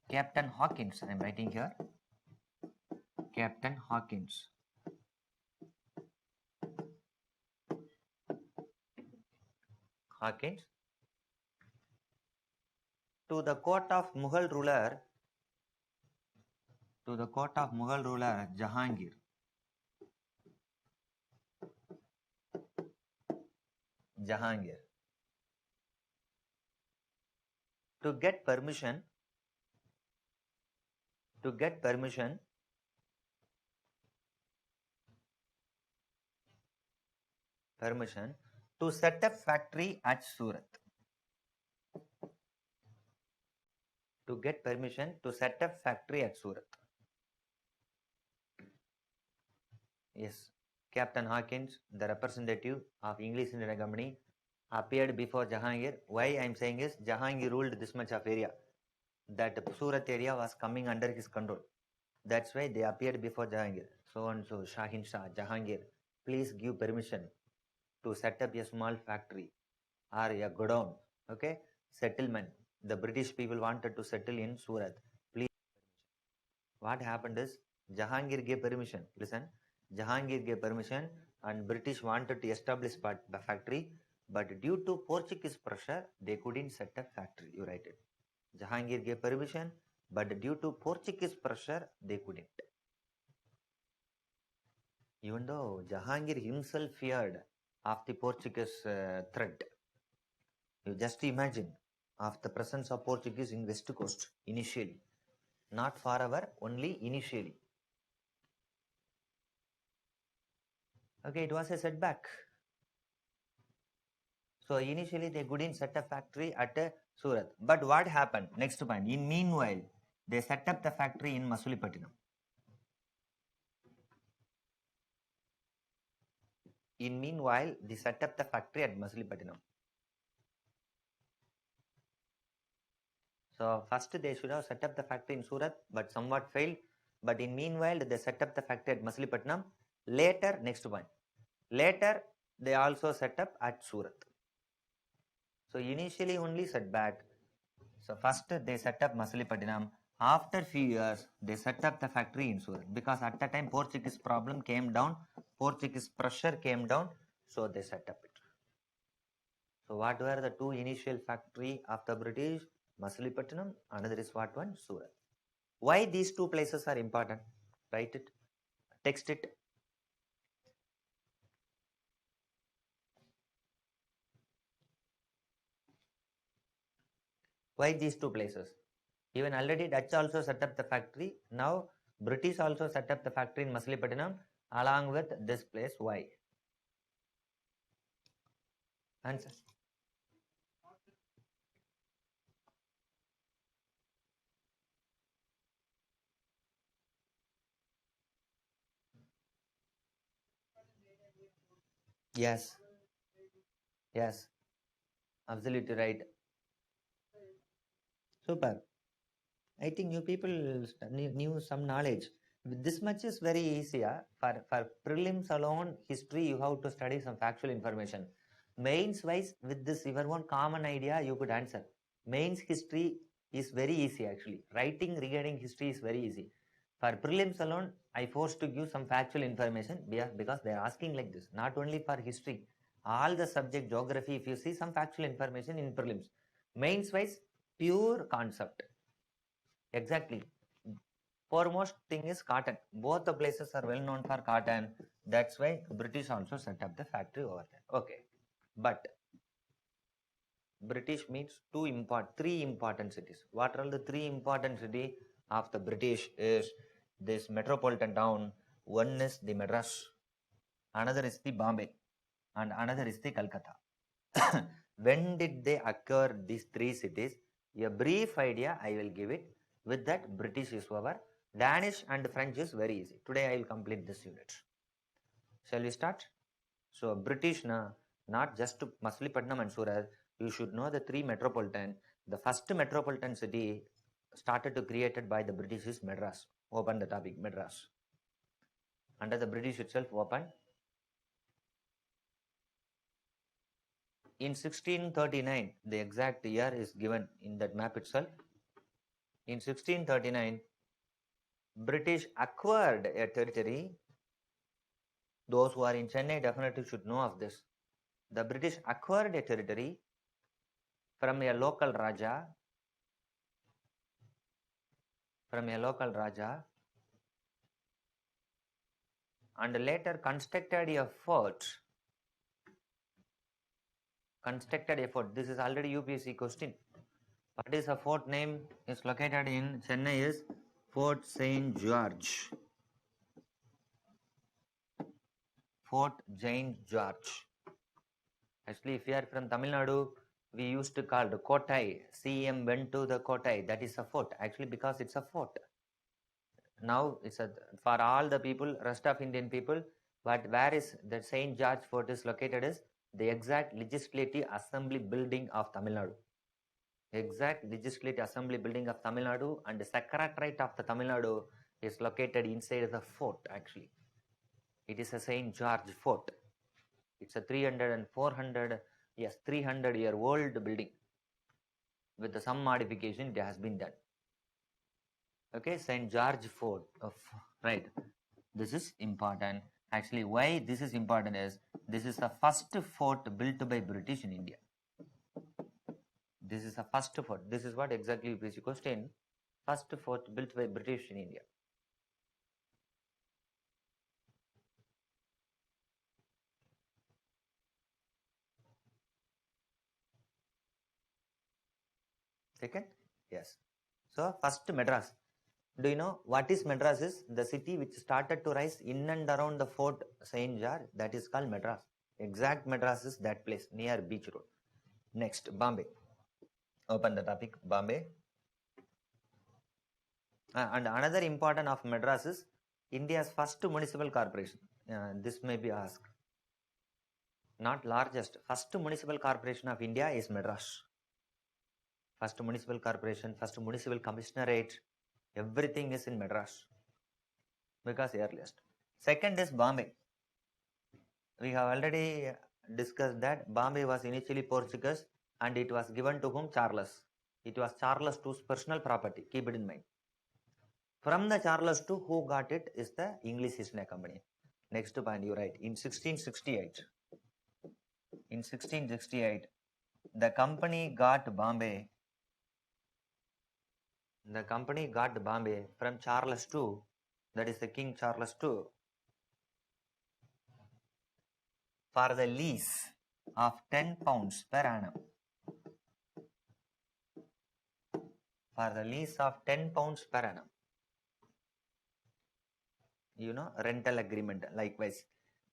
Captain Hawkins. I am writing here. Captain Hawkins. Hawkins to the court of Mughal ruler. To the court of Mughal ruler Jahangir. Jahangir. to get permission to set up factory at Surat. To get permission to set up factory at Surat. Yes, Captain Hawkins, the representative of English Indian Company, appeared before Jahangir. Why I am saying is Jahangir ruled this much of area. That Surat area was coming under his control. That's why they appeared before Jahangir. So and so, Shahin Shah, Jahangir, please give permission to set up a small factory or a godown. Okay, settlement. The British people wanted to settle in Surat. Please. What happened is Jahangir gave permission. Listen, Jahangir gave permission and British wanted to establish a factory, but due to Portuguese pressure, they couldn't set up factory. You write it. Jahangir gave permission, but due to Portuguese pressure, they couldn't. Even though Jahangir himself feared of the Portuguese threat. You just imagine of the presence of Portuguese in West Coast initially. Not forever, only initially. Okay, it was a setback. So initially they couldn't set a factory at Surat. But what happened? Next point. In meanwhile, they set up the factory in Masulipatinam. In meanwhile, they set up the factory at Masulipatinam. So first they should have set up the factory in Surat, but somewhat failed. But in meanwhile, they set up the factory at Masulipatinam. Later, next point. Later, they also set up at Surat. So initially only setback. So first they set up Masulipatinam. After few years, they set up the factory in Surat because at that time Portuguese problem came down, Portuguese pressure came down, so they set up it. So what were the two initial factory of the British? Masulipatinam, another is what one? Surat. Why these two places are important? Write it, text it. Why these two places? Even already Dutch also set up the factory. Now British also set up the factory in Masulipatinam along with this place. Why? Answer. Yes. Yes. Absolutely right. Super. I think you people knew some knowledge. This much is very easy. For prelims alone, history, you have to study some factual information. Mains wise, with this your one common idea, you could answer. Mains history is very easy actually. Writing regarding history is very easy. For prelims alone, I forced to give some factual information because they are asking like this. Not only for history, all the subject geography, if you see some factual information in prelims. Mains wise, pure concept. Exactly. Foremost thing is cotton. Both the places are well known for cotton. That's why British also set up the factory over there. Okay. But British means three important cities. What are the three important cities of the British is this metropolitan town. One is the Madras, another is the Bombay, and another is the Calcutta. When did they occur, these three cities? A brief idea I will give it. With that, British is over. Danish and French is very easy. Today I will complete this unit. Shall we start? So British, not just Masulipatinam and Surat, you should know the three metropolitan. The first metropolitan city started to created by the British is Madras. Open the topic, Madras. Under the British itself, open. In 1639, the exact year is given in that map itself. In 1639, British acquired a territory. Those who are in Chennai definitely should know of this. The British acquired a territory from a local Raja, and later constructed a fort. This is already UPSC question. What is a fort name is located in Chennai is Fort Saint George. Fort Saint George. Actually, if you are from Tamil Nadu, we used to call the Kotai. CM went to the Kotai. That is a fort. Actually, because it's a fort. Now it's a for all the people, rest of Indian people. But where is the Saint George Fort is located is the exact legislative assembly building of Tamil Nadu. Exact legislative assembly building of Tamil Nadu and the secretariat of the Tamil Nadu is located inside the fort. Actually, it is a Saint George Fort. It's a 300 and 400, yes, 300-year-old building. With some modification, it has been done. Okay, Saint George Fort. Right. This is important. Actually, why this is important is this is the first fort built by British in India. This is the first fort. This is what exactly is the question. First fort built by British in India. Second? Yes. So, first Madras. Do you know what is Madras is? The city which started to rise in and around the Fort Saint George, that is called Madras. Exact Madras is that place near Beach Road. Next, Bombay. Open the topic, Bombay. And another important of Madras is India's first municipal corporation. This may be asked. Not largest. First municipal corporation of India is Madras. First municipal corporation, first municipal commissionerate, everything is in Madras because earliest. Second is Bombay. We have already discussed that Bombay was initially Portuguese and it was given to whom? Charles. It was Charles II's personal property. Keep it in mind. From the Charles II, who got it is the English East India Company. Next point, you write. In 1668, the company got Bombay. The company got Bombay from Charles II, that is the King Charles II, for the lease of 10 pounds per annum. For the lease of 10 pounds per annum. You know, rental agreement. Likewise,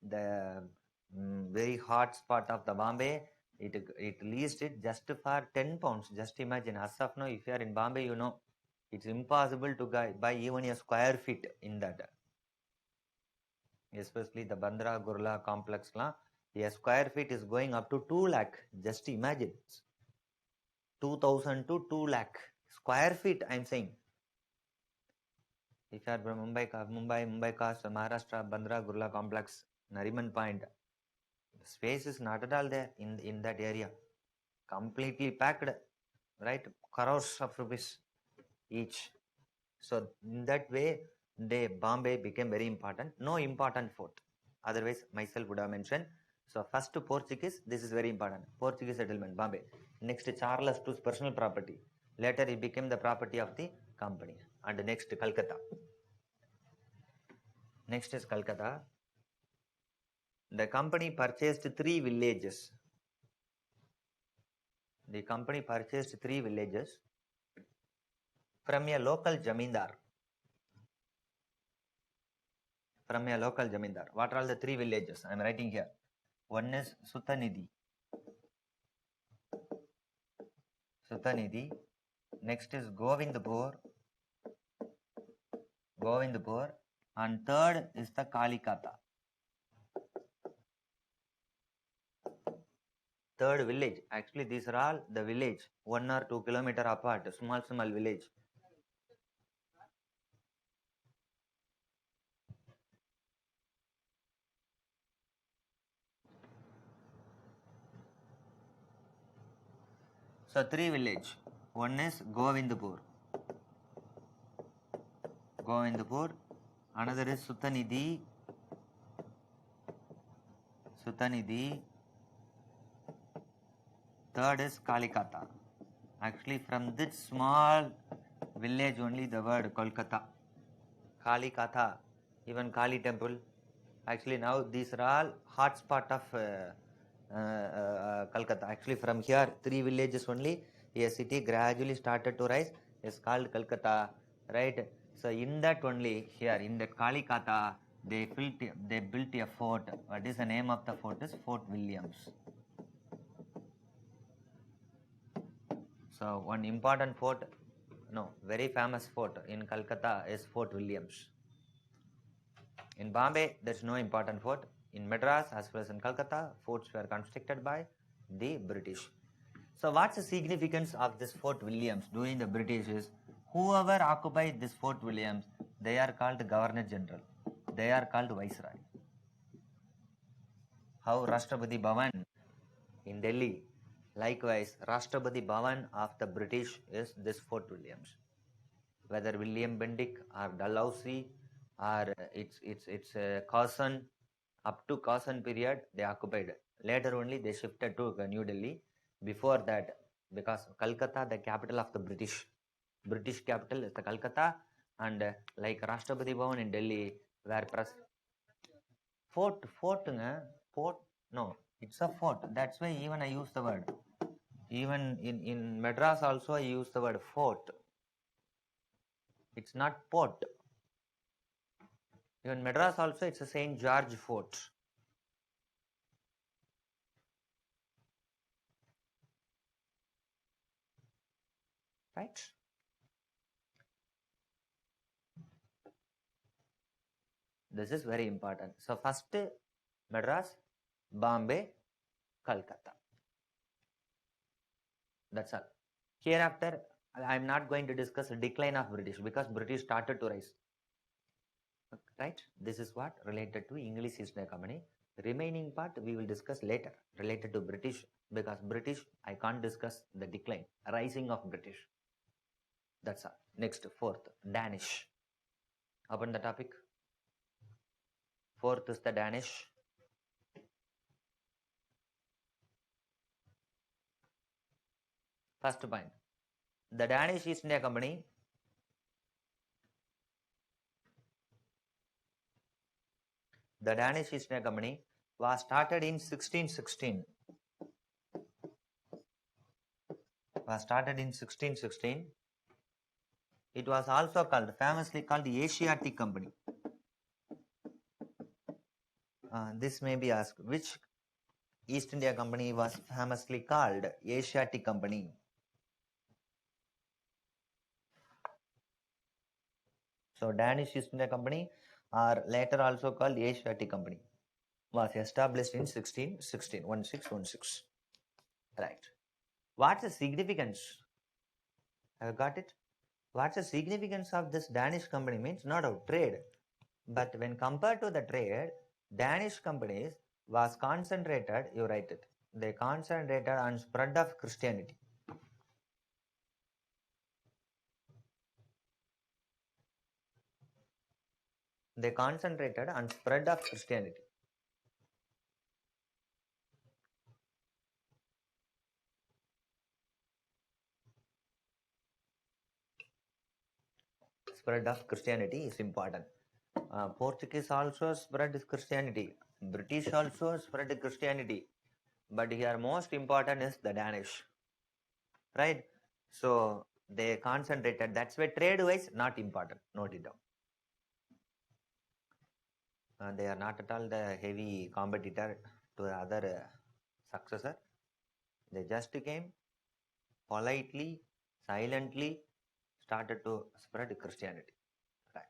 the very hot spot of the Bombay, it leased it just for 10 pounds. Just imagine, as of now, if you are in Bombay, you know, it's impossible to buy even a square feet in that. Especially the Bandra Gurla complex, a square feet is going up to 2 lakh. Just imagine. 2,000 to 2 lakh. Square feet, I'm saying. If you are from Mumbai Coast, Maharashtra, Bandra Gurla complex, Nariman Point, space is not at all there in that area. Completely packed, right? Crores of rupees each. So in that way, Bombay became very important. No important fort. Otherwise, myself would have mentioned. So first Portuguese, this is very important. Portuguese settlement, Bombay. Next, Charles II's personal property. Later, it became the property of the company. And next, Calcutta. Next is Calcutta. The company purchased 3 villages. The company purchased 3 villages from a local jamindar. From a local jamindar. What are all the 3 villages? I am writing here. One is Sutanidhi. Sutanidhi. Next is Govindpur. And third is the Kalikata. Third village. Actually, these are all the village. 1 or 2 kilometer apart. Small village. So 3 village. One is Govindpur. Another is Sutanidhi. Third is Kalikata. Actually, from this small village only the word Kolkata. Kalikata, even Kali temple. Actually, now these are all hotspot of Kolkata. Actually, from here, 3 villages only, a city gradually started to rise is called Calcutta, right? So in that only here in that Kalikata they built a fort. What is the name of the fort? Is Fort Williams. So one important fort, no, very famous fort in Calcutta is Fort Williams. In Bombay, there's no important fort. In Madras as well as in Calcutta, forts were constructed by the British. So what's the significance of this Fort Williams during the British is whoever occupied this Fort Williams, they are called Governor General. They are called Viceroy. How Rashtrapati Bhavan in Delhi, likewise Rashtrapati Bhavan of the British is this Fort Williams. Whether William Bentinck or Dalhousie or its Caution, up to Caution period they occupied. Later only they shifted to New Delhi. Before that, because Calcutta, the capital of the British capital is the Calcutta, and like Rashtrapati Bhavan in Delhi, where fort, no, it's a fort. That's why even I use the word. Even in Madras also I use the word fort. It's not port. Even Madras also it's a St. George Fort. Right? This is very important. So first Madras, Bombay, Calcutta. That's all. Hereafter, I am not going to discuss the decline of British because British started to rise. Right? This is what related to English East India Company. The remaining part we will discuss later related to British because British I can't discuss the decline, rising of British. That's all. Next, fourth, Danish. Open the topic. Fourth is the Danish. First point, the Danish East India Company was started in 1616. It was also famously called the Asiatic Company. This may be asked, which East India Company was famously called Asiatic Company? So Danish East India Company, or later also called Asiatic Company, was established in 1616. Right. What's the significance? Have you got it? What's the significance of this Danish company means not of trade, but when compared to the trade, Danish companies was concentrated, you write it, they concentrated on spread of Christianity. They concentrated on spread of Christianity. Spread of Christianity is important. Portuguese also spread Christianity. British also spread Christianity. But here most important is the Danish. Right? So they concentrated. That's why trade-wise not important. Note it down. They are not at all the heavy competitor to the other successor. They just came politely, silently, started to spread Christianity. Right.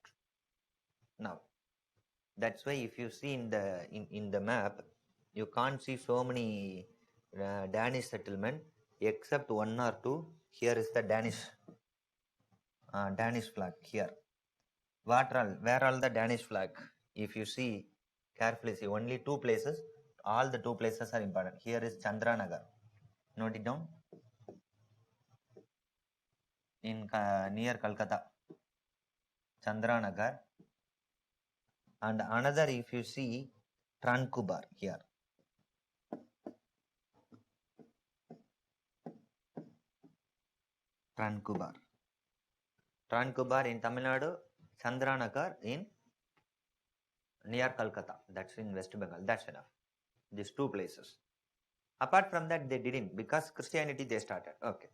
Now, that's why if you see in the map, you can't see so many Danish settlement except one or two. Here is the Danish flag here. Where all the Danish flag? If you see carefully, see only two places. All the two places are important. Here is Chandranagar. Note it down. In near Calcutta, Chandranagar. And another, if you see, Tranquebar here. Tranquebar in Tamil Nadu, Chandranagar in near Calcutta. That's in West Bengal. That's enough. These two places. Apart from that, they didn't because Christianity they started. Okay.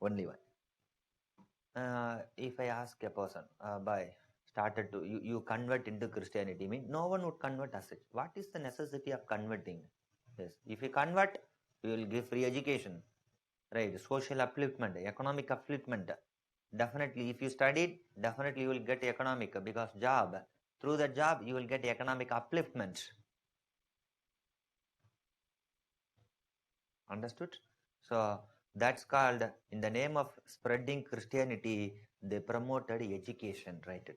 Only one. If I ask a person, you convert into Christianity, mean no one would convert as such. What is the necessity of converting? Yes, if you convert, you will give free education, right? Social upliftment, economic upliftment. Definitely, if you studied, definitely you will get economic, because job. Through the job, you will get economic upliftment. Understood? So that's called, in the name of spreading Christianity, they promoted education, right?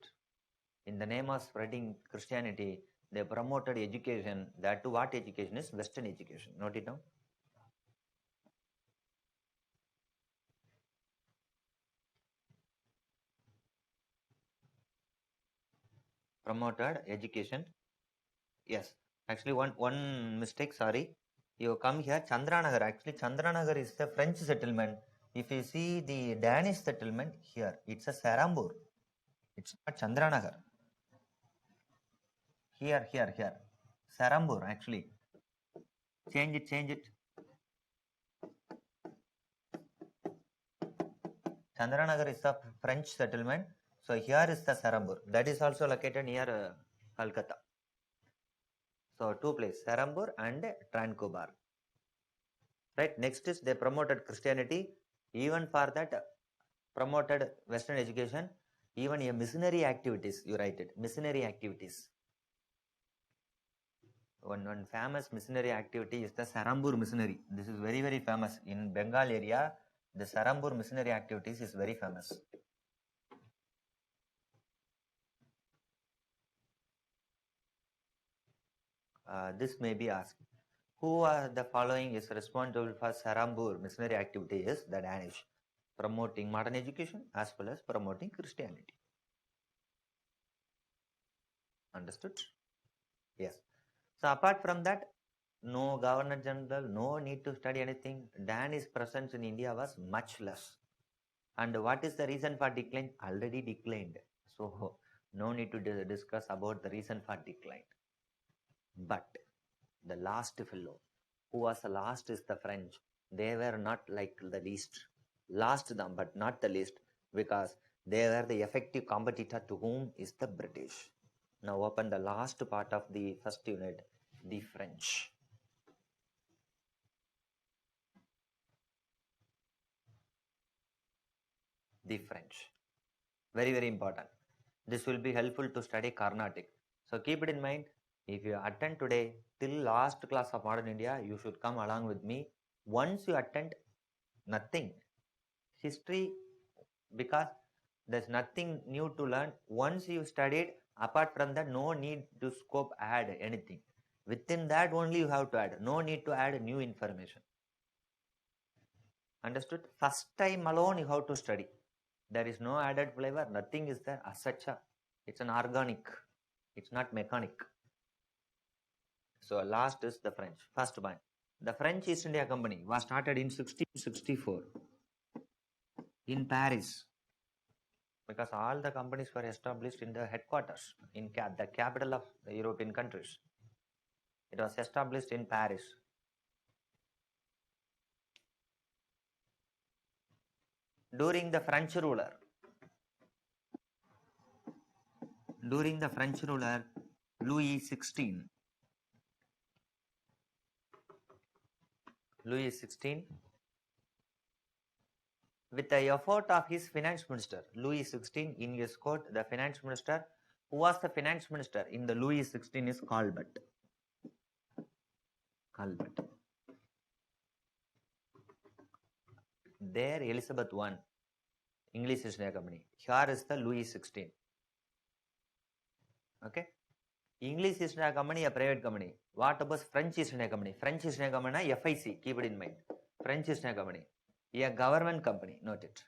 In the name of spreading Christianity, they promoted education. That to what education is? Western education. Note it down. Promoted education. Yes. Actually, one mistake. Sorry. You come here, Chandranagar. Actually, Chandranagar is the French settlement. If you see the Danish settlement here, it's a Sarambur. It's not Chandranagar. Here. Sarambur, actually. Change it. Chandranagar is the French settlement. So here is the Sarambur. That is also located near Kolkata. So two places, Sarambur and Tranquebar. Right. Next is they promoted Christianity. Even for that, promoted Western education. Even a missionary activities. You write it. Missionary activities. One famous missionary activity is the Sarambur missionary. This is very, very famous. In Bengal area, the Sarambur missionary activities is very famous. This may be asked. Who are the following is responsible for Sarambur missionary activities? The Danish. Promoting modern education as well as promoting Christianity. Understood? Yes. So apart from that, no Governor General, no need to study anything. Danish presence in India was much less. And what is the reason for decline? Already declined. So no need to discuss about the reason for decline. But the last fellow, who was the last, is the French. They were not like the least. Last them, but not the least, because they were the effective competitor to whom is the British. Now open the last part of the first unit, the French. The French. Very, very important. This will be helpful to study Carnatic. So keep it in mind. If you attend today till last class of Modern India, you should come along with me. Once you attend, nothing. History, because there's nothing new to learn. Once you studied, apart from that, no need to scope add anything. Within that only you have to add. No need to add new information. Understood? First time alone you have to study. There is no added flavor. Nothing is there as such. It's an organic. It's not mechanic. So last is the French. First one. The French East India Company was started in 1664 in Paris, because all the companies were established in the headquarters, in the capital of the European countries. It was established in Paris. During the French ruler, Louis XVI, with the effort of his finance minister, Louis XVI, in his court, the finance minister, who was the finance minister in the Louis XVI is Colbert. There, Elizabeth I, English East India Company. Here is the Louis XVI. Okay. English East India Company, a private company. What about French East India Company? French East India Company, FIC, keep it in mind. French East India Company, a government company, note it.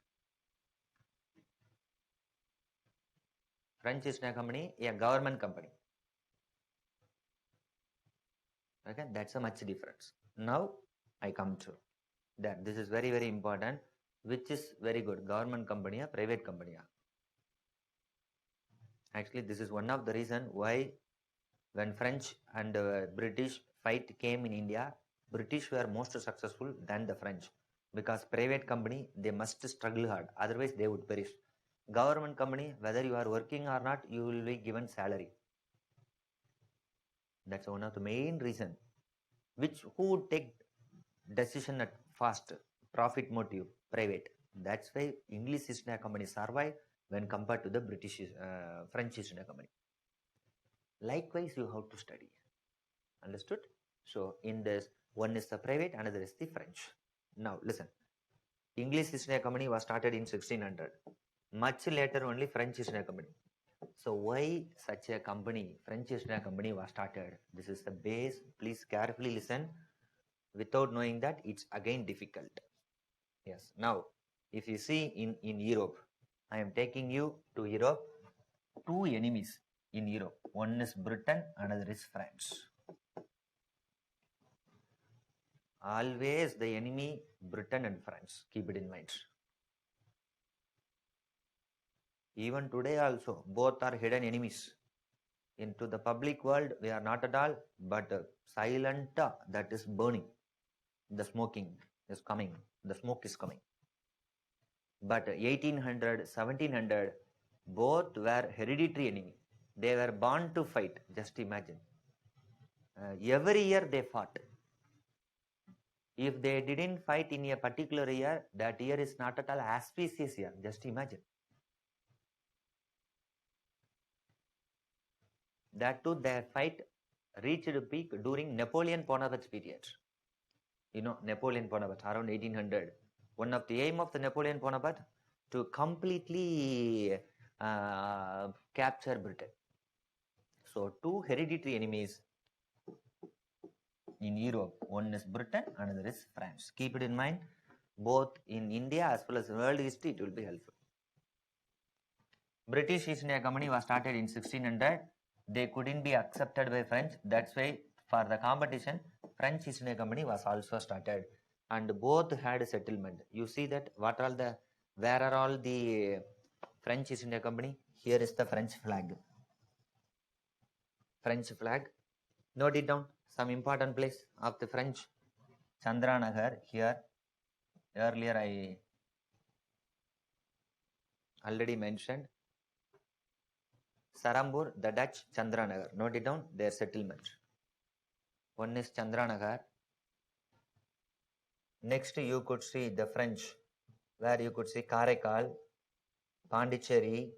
French East India Company, a government company. Okay, that's a much difference. Now I come to that. This is very, very important. Which is very good, government company or private company? Actually, this is one of the reason why when French and British fight came in India, British were most successful than the French. Because private company, they must struggle hard, otherwise they would perish. Government company, whether you are working or not, you will be given salary. That's one of the main reason. Who would take decision at fast? Profit motive, private. That's why English East India Company survive when compared to the French East India Company. Likewise, you have to study. Understood? So in this, one is the private, another is the French. Now listen. English East India Company was started in 1600. Much later only French East India Company. So why such a company, French East India Company was started? This is the base. Please carefully listen. Without knowing that, it's again difficult. Yes. Now, if you see in Europe, I am taking you to Europe. Two enemies in Europe. One is Britain, another is France. Always the enemy, Britain and France. Keep it in mind. Even today also, both are hidden enemies. Into the public world, we are not at all, but silent, that is burning. The smoking is coming. The smoke is coming. But 1800, 1700, both were hereditary enemy. They were born to fight. Just imagine. Every year they fought. If they didn't fight in a particular year, that year is not at all auspicious year. Just imagine. That too, their fight reached a peak during Napoleon Bonaparte's period. You know, Napoleon Bonaparte, around 1800. One of the aim of the Napoleon Bonaparte to completely capture Britain. So two hereditary enemies in Europe. One is Britain, another is France. Keep it in mind. Both in India as well as world history, it will be helpful. British East India Company was started in 1600. They couldn't be accepted by French. That's why for the competition, French East India Company was also started. And both had a settlement. You see that where are all the French East India Company? Here is the French flag. French flag. Note it down. Some important place of the French. Chandranagar here. Earlier I already mentioned. Sarambur, the Dutch, Chandranagar. Note it down, their settlement. One is Chandranagar. Next, you could see the French, where you could see Karaikal, Pondicherry,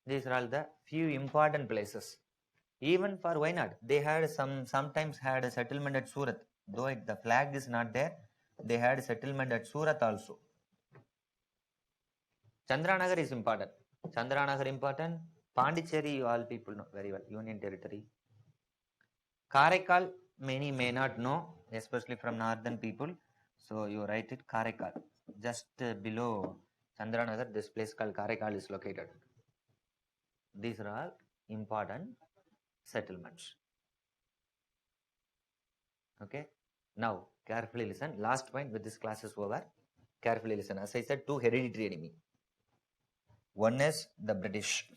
These are all the few important places. Even for Wayanad, they had sometimes had a settlement at Surat. Though the flag is not there, they had a settlement at Surat also. Chandranagar is important. Pondicherry, you all people know very well, Union Territory. Karaikal, many may not know, especially from northern people. So you write it Karaikal. Just below Chandranagar, this place called Karaikal is located. These are all important settlements. Okay. Now, carefully listen. Last point with this class is over. Carefully listen. As I said, two hereditary enemy. One is the British.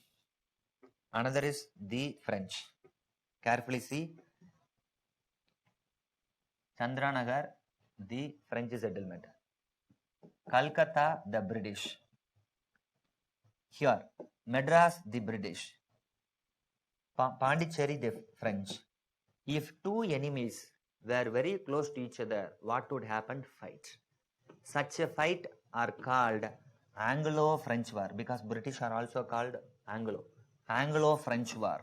Another is the French. Carefully see. Chandranagar, the French settlement. Calcutta, the British. Here, Madras, the British. Pondicherry, the French. If two enemies were very close to each other, what would happen? Fight. Such a fight are called Anglo-French War, because British are also called Anglo-French War.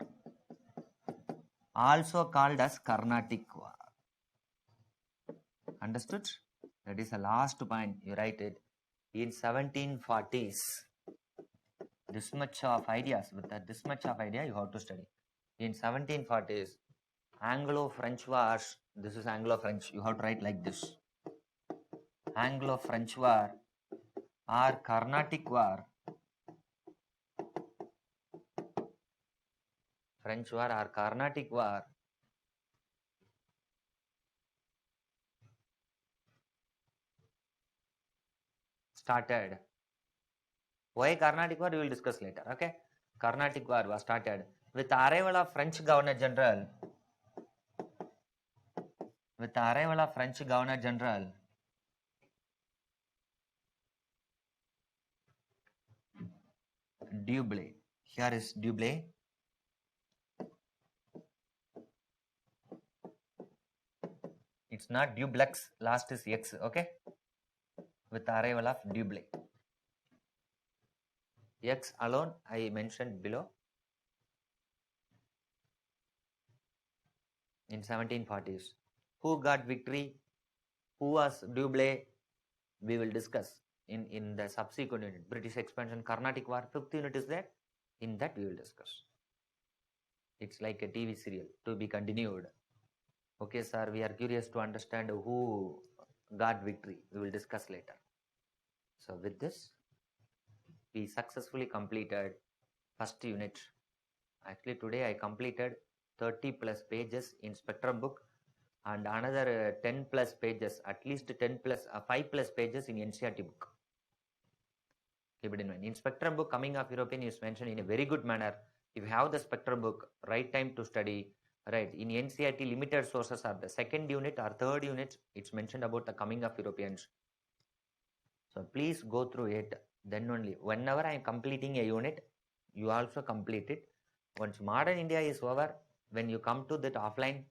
Also called as Carnatic War. Understood? That is the last point. You write it. In 1740s, this much of ideas, with this much of idea you have to study. In 1740s, Anglo-French Wars, this is Anglo-French, you have to write like this. Anglo-French War or Carnatic War. French War or Carnatic War started. Why Carnatic War? We will discuss later. Okay. Carnatic War was started with the arrival of French Governor General With the arrival of French Governor General, Dublé. Here is Dublé. It's not Dublex, last is X, okay? With the arrival of Dublé. X alone I mentioned below. In 1740s. Who got victory? Who was Dublé? We will discuss in the subsequent unit. British expansion, Carnatic War, 5th unit is there. In that we will discuss. It's like a TV serial to be continued. Okay, sir, we are curious to understand who got victory. We will discuss later. So with this, we successfully completed first unit. Actually, today I completed 30 plus pages in Spectrum book and another 10 plus pages, at least 10 plus 5 plus pages in NCERT book. Keep it in mind. In Spectrum book, coming of European is mentioned in a very good manner. If you have the Spectrum book, right time to study. Right, in NCERT, limited sources are the second unit or third unit. It's mentioned about the coming of Europeans. So please go through it. Then only, whenever I am completing a unit, you also complete it. Once modern India is over, when you come to that offline,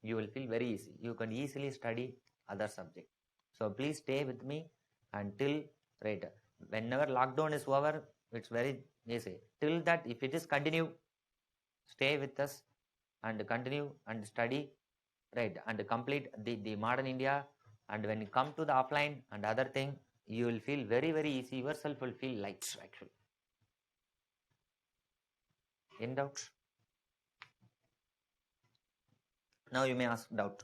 you will feel very easy. You can easily study other subject. So please stay with me until right. Whenever lockdown is over, it's very easy. Till that, if it is continue, stay with us and continue and study, right, and complete the modern India. And when you come to the offline and other thing, you will feel very, very easy. Yourself will feel light, actually. In doubt? Now you may ask doubt.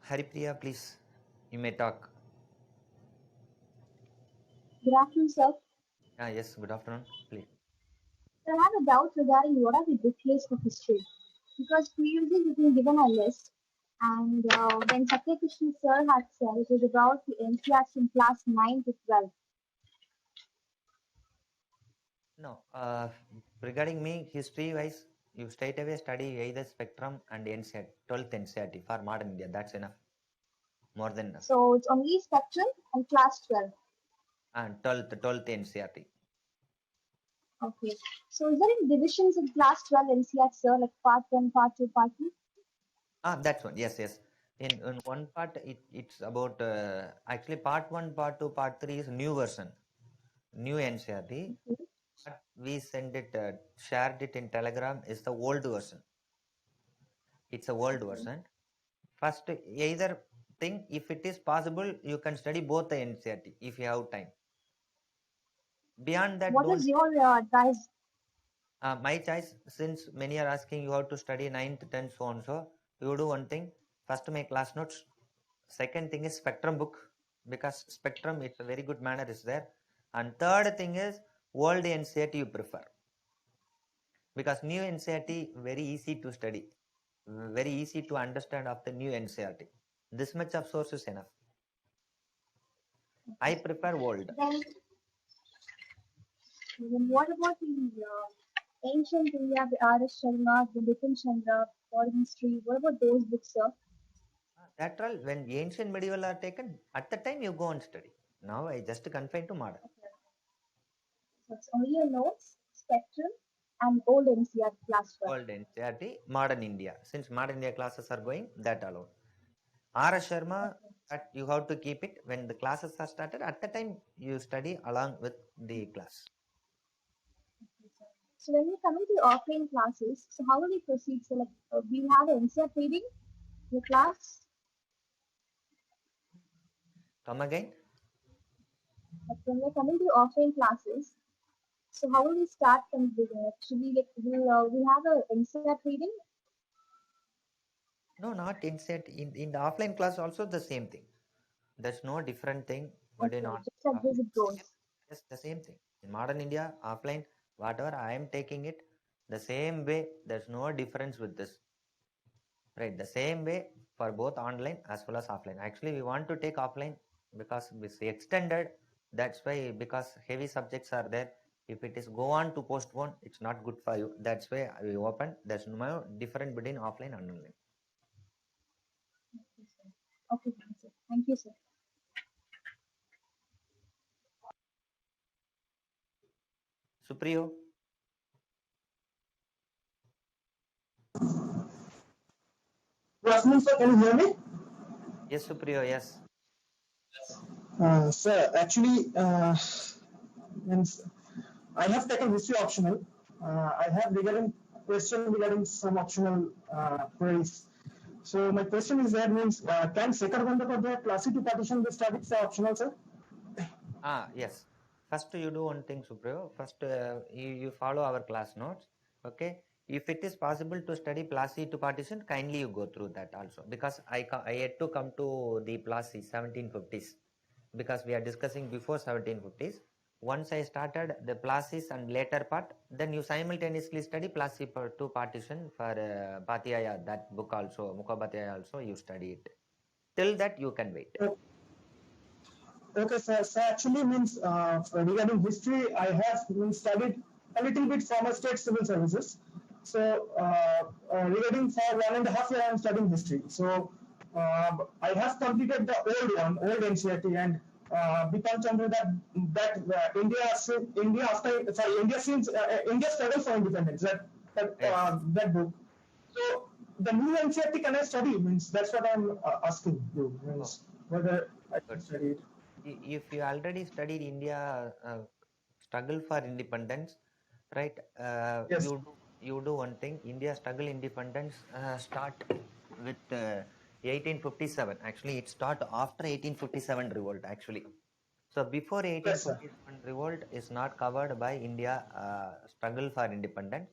Haripriya, please, you may talk. Good afternoon, sir. Yes, good afternoon, please. I have a doubt regarding what are the decades of history. Because previously we've been given a list, and when Satyakrishnan sir had said it was about the NCRs from class 9 to 12. No, regarding me, history-wise, you straight away study either Spectrum and NCERT, 12th NCERT for modern India. That's enough. More than enough. So it's only Spectrum and class 12. And 12th NCERT. Okay. So is there any divisions in class 12 NCR, sir, like part 1, part 2, part 3? That's one. Yes, yes. In one part, it's about actually part 1, part 2, part 3 is new version, new NCERT. Okay. But we send it, shared it in Telegram is the old version. It's a old version. First, either thing, if it is possible, you can study both the NCERT if you have time. Beyond that, What don't. is your advice? My choice, since many are asking you how to study 9th, 10th, so on, so you do one thing. First, make class notes. Second thing is Spectrum book, because Spectrum, it's a very good manner is there. And third thing is old NCERT you prefer, because new NCERT very easy to study, very easy to understand of the new NCERT. This much of source is enough. I prefer old. Then what about the ancient India, the R.S. Sharma, the Bipin Chandra, foreign history? What about those books, sir? That all, when ancient medieval are taken, at the time you go and study. Now I just confine to modern. Okay. So it's only your notes, Spectrum, and old NCR class 12. Old NCERT, modern India. Since modern India classes are going, that alone. R.S. Sharma, Okay. that you have to keep it when the classes are started. At the time you study along with the class. Okay, sir. So when we come into offline classes, so how will we proceed? So like we have an NCR reading in the class. Come again? But when we're coming to offline classes, So how will we start from the beginning? Should we like we'll have a NCERT reading? No, not inset. In the offline class also the same thing. There's no different thing between Okay, on just like this offline. it goes. Yes, the same thing. In modern India, offline, whatever I am taking it, the same way. There's no difference with this. Right, the same way for both online as well as offline. Actually, we want to take offline because it's extended. That's why, because heavy subjects are there. If it is go on to postpone, it's not good for you. That's why we open. There's no difference between offline and online. Okay, sir. Okay, fine, sir. Thank you, sir. Supriyo, Good afternoon, sir. Can you hear me? yes, Supriyo, yes. Sir, actually, means I have taken history optional. I have regarding question regarding some optional queries. So my question is that means can second one of the classic to partition the studies for optional, sir? Yes. First, you do one thing, Supriyo. First, you follow our class notes. Okay. If it is possible to study Plasi to partition, kindly you go through that also. Because I had to come to the Plasi 1750s. Because we are discussing before 1750s. Once I started the Plasis and later part, then you simultaneously study Plasi to partition for Bhatyaya, that book also, Mukhabhatyaya also, you study it. Till that, you can wait. Okay, sir. So actually means regarding history, I have studied a little bit former state civil services. So regarding for 1.5 years, I am studying history. So I have completed the old one, old NCERT, and because under India after sorry India since India struggle for independence Yes. that book. So the new NCERT can I study? Means that's what I'm asking you. Means whether I can Good. study it. If you already studied India struggle for independence, right? Yes. You do one thing. India struggle independence start with 1857. Actually, it start after 1857 revolt. Actually, so before Yes, sir. 1857 revolt is not covered by India struggle for independence.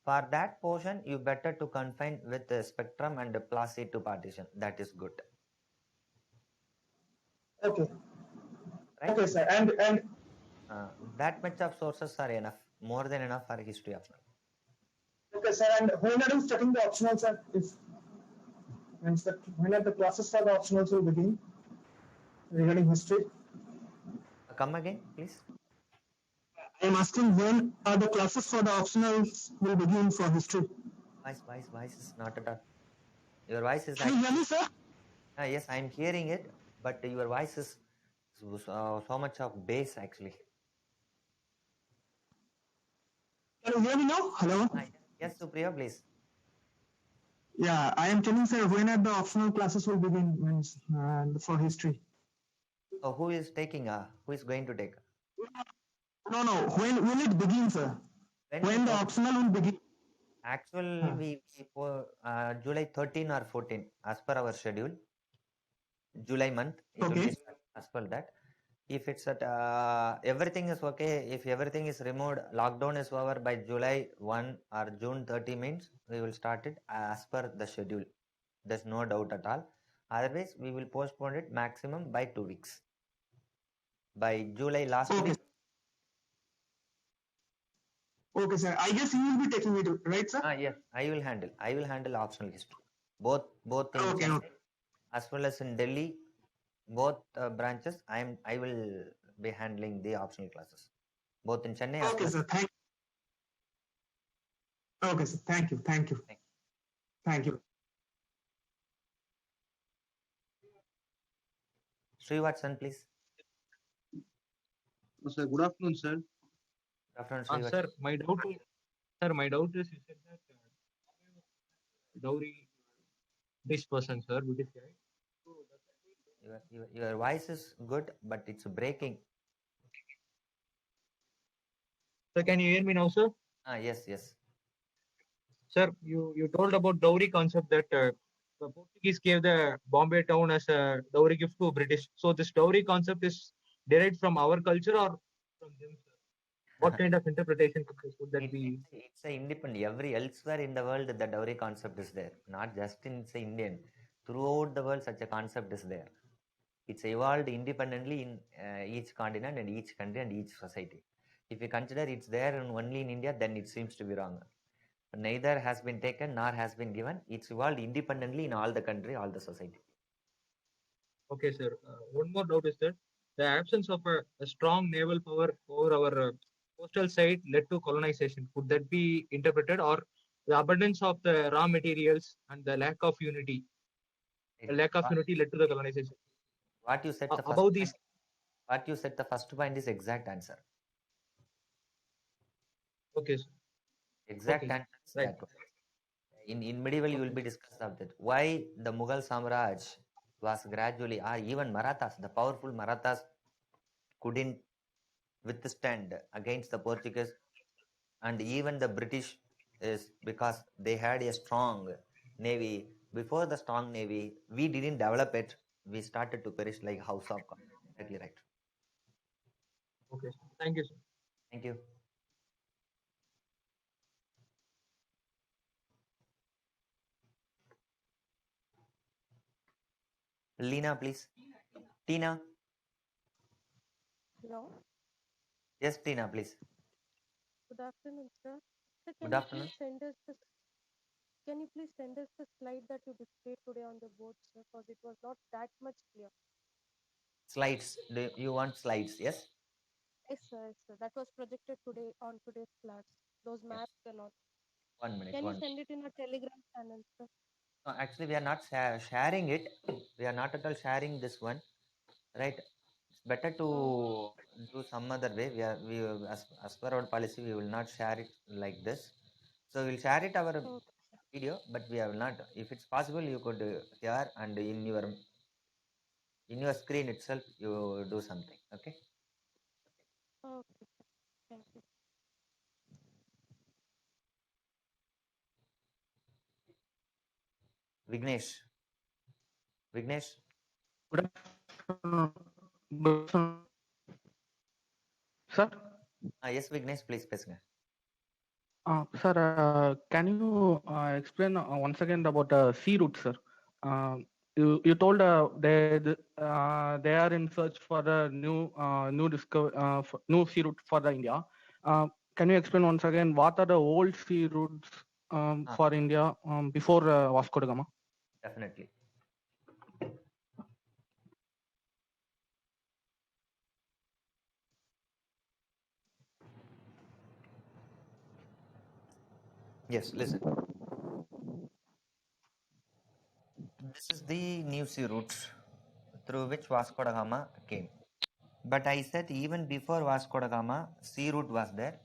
For that portion, you better to confine with the spectrum and the Placi to partition. That is good, Okay. right? Okay, sir. And That much of sources are enough, more than enough for history optional. okay, sir. And when are you studying the optional, sir? If means that when are the classes for the optionals will begin regarding history? Come again, please. I am asking when are the classes for the optionals will begin for history? Voice is not at all. Your voice is Can you hear actually. me, sir? Yes, I'm hearing it, but your voice is so much of bass actually. Can you hear me now? Hello. Yes, Supriya, please. Yeah, I am telling, sir, when are the optional classes will begin means for history? So who is taking? Who is going to take? No, no. When will it begin, sir? When the optional will begin? Actual we for July 13 or 14 as per our schedule. July month it will Okay. be as per that. If it's at everything is okay, if everything is removed, lockdown is over by July 1 or June 30 means we will start it as per the schedule. There's no doubt at all. Otherwise, we will postpone it maximum by 2 weeks. By July last Okay. week. Okay, sir. I guess you will be taking it, right, sir? Yes, I will handle. I will handle optional history. Both in Okay. Chennai as well as in Delhi, both branches. I will be handling the optional classes, both in Chennai as Okay, well. sir. Okay, sir. Thank you. Thank you. Thank you. Srivatsan, please. Sir, good afternoon, sir. Good afternoon, Srivatsan. Sir, my doubt is you said that dowry this person, sir, with this guy. Your voice is good, but it's breaking. Sir, can you hear me now, sir? Yes. Sir, you told about dowry concept that the Portuguese gave the Bombay town as a dowry gift to British. So this dowry concept is derived from our culture or from them, sir? what kind of interpretation could that be? It's a independent. Every elsewhere in the world, the dowry concept is there. Not just in say Indian. Throughout the world, such a concept is there. It's evolved independently in each continent and each country and each society. If you consider it's there only in India, then it seems to be wrong. Neither has been taken nor has been given. It's evolved independently in all the country, all the society. Okay, sir. One more doubt is that the absence of a strong naval power over our coastal side led to colonization. Could that be interpreted, or the abundance of the raw materials and the lack of unity? The lack of unity led to the colonization. What you said the first About point, these, what you said the first point is exact answer. okay, sir. Exact Okay, answer is right. that one. In medieval, you will be discussed of that. Why the Mughal Samraj was gradually, or even Marathas, the powerful Marathas couldn't withstand against the Portuguese, and even the British is because they had a strong navy. Before the strong navy, we didn't develop it. We started to perish like house of cards. Exactly right. Okay, sir. Thank you, sir. Thank you. Lena, please. Tina. Hello. Yes, Tina, please. Good afternoon, sir. Sir, Good afternoon. can you please send us the slide that you displayed today on the board, sir, because it was not that much clear. Slides. Do you want slides? Yes. Yes, sir. Yes, sir. That was projected today on today's class. Those Yes. maps are not. 1 minute. Can you 1 send it in a Telegram channel, sir? No, actually, we are not sharing it. We are not at all sharing this one, right? It's better to do some other way. As per our policy, we will not share it like this. So we'll share it our Okay, sir. video, but we will not. If it's possible, you could here and in your screen itself, you do something. Okay. Okay, sir. Thank you. Vignesh. Vignesh. Good afternoon. Good afternoon. Sir, Yes, Vignesh, please, பேசுங்க. sir, can you explain once again about sea route, sir? You told they are in search for a new sea route for the India. Can you explain once again what are the old sea routes for India before Vasco da Gama? Definitely. Yes, listen. This is the new sea route through which Vasco da Gama came. But I said even before Vasco da Gama, sea route was there.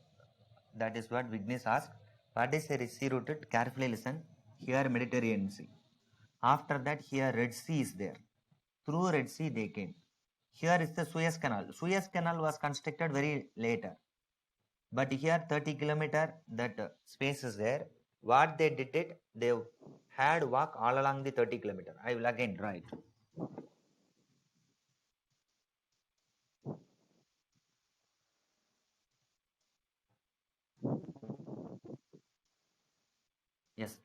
That is what Vignesh asked. What is a sea route? Carefully listen. Here Mediterranean Sea. After that, here Red Sea is there. Through Red Sea they came. Here is the Suez Canal. Suez Canal was constructed very later. But here 30 kilometer that space is there. What they did it, they had walk all along the 30 kilometer. I will again draw it. Yes.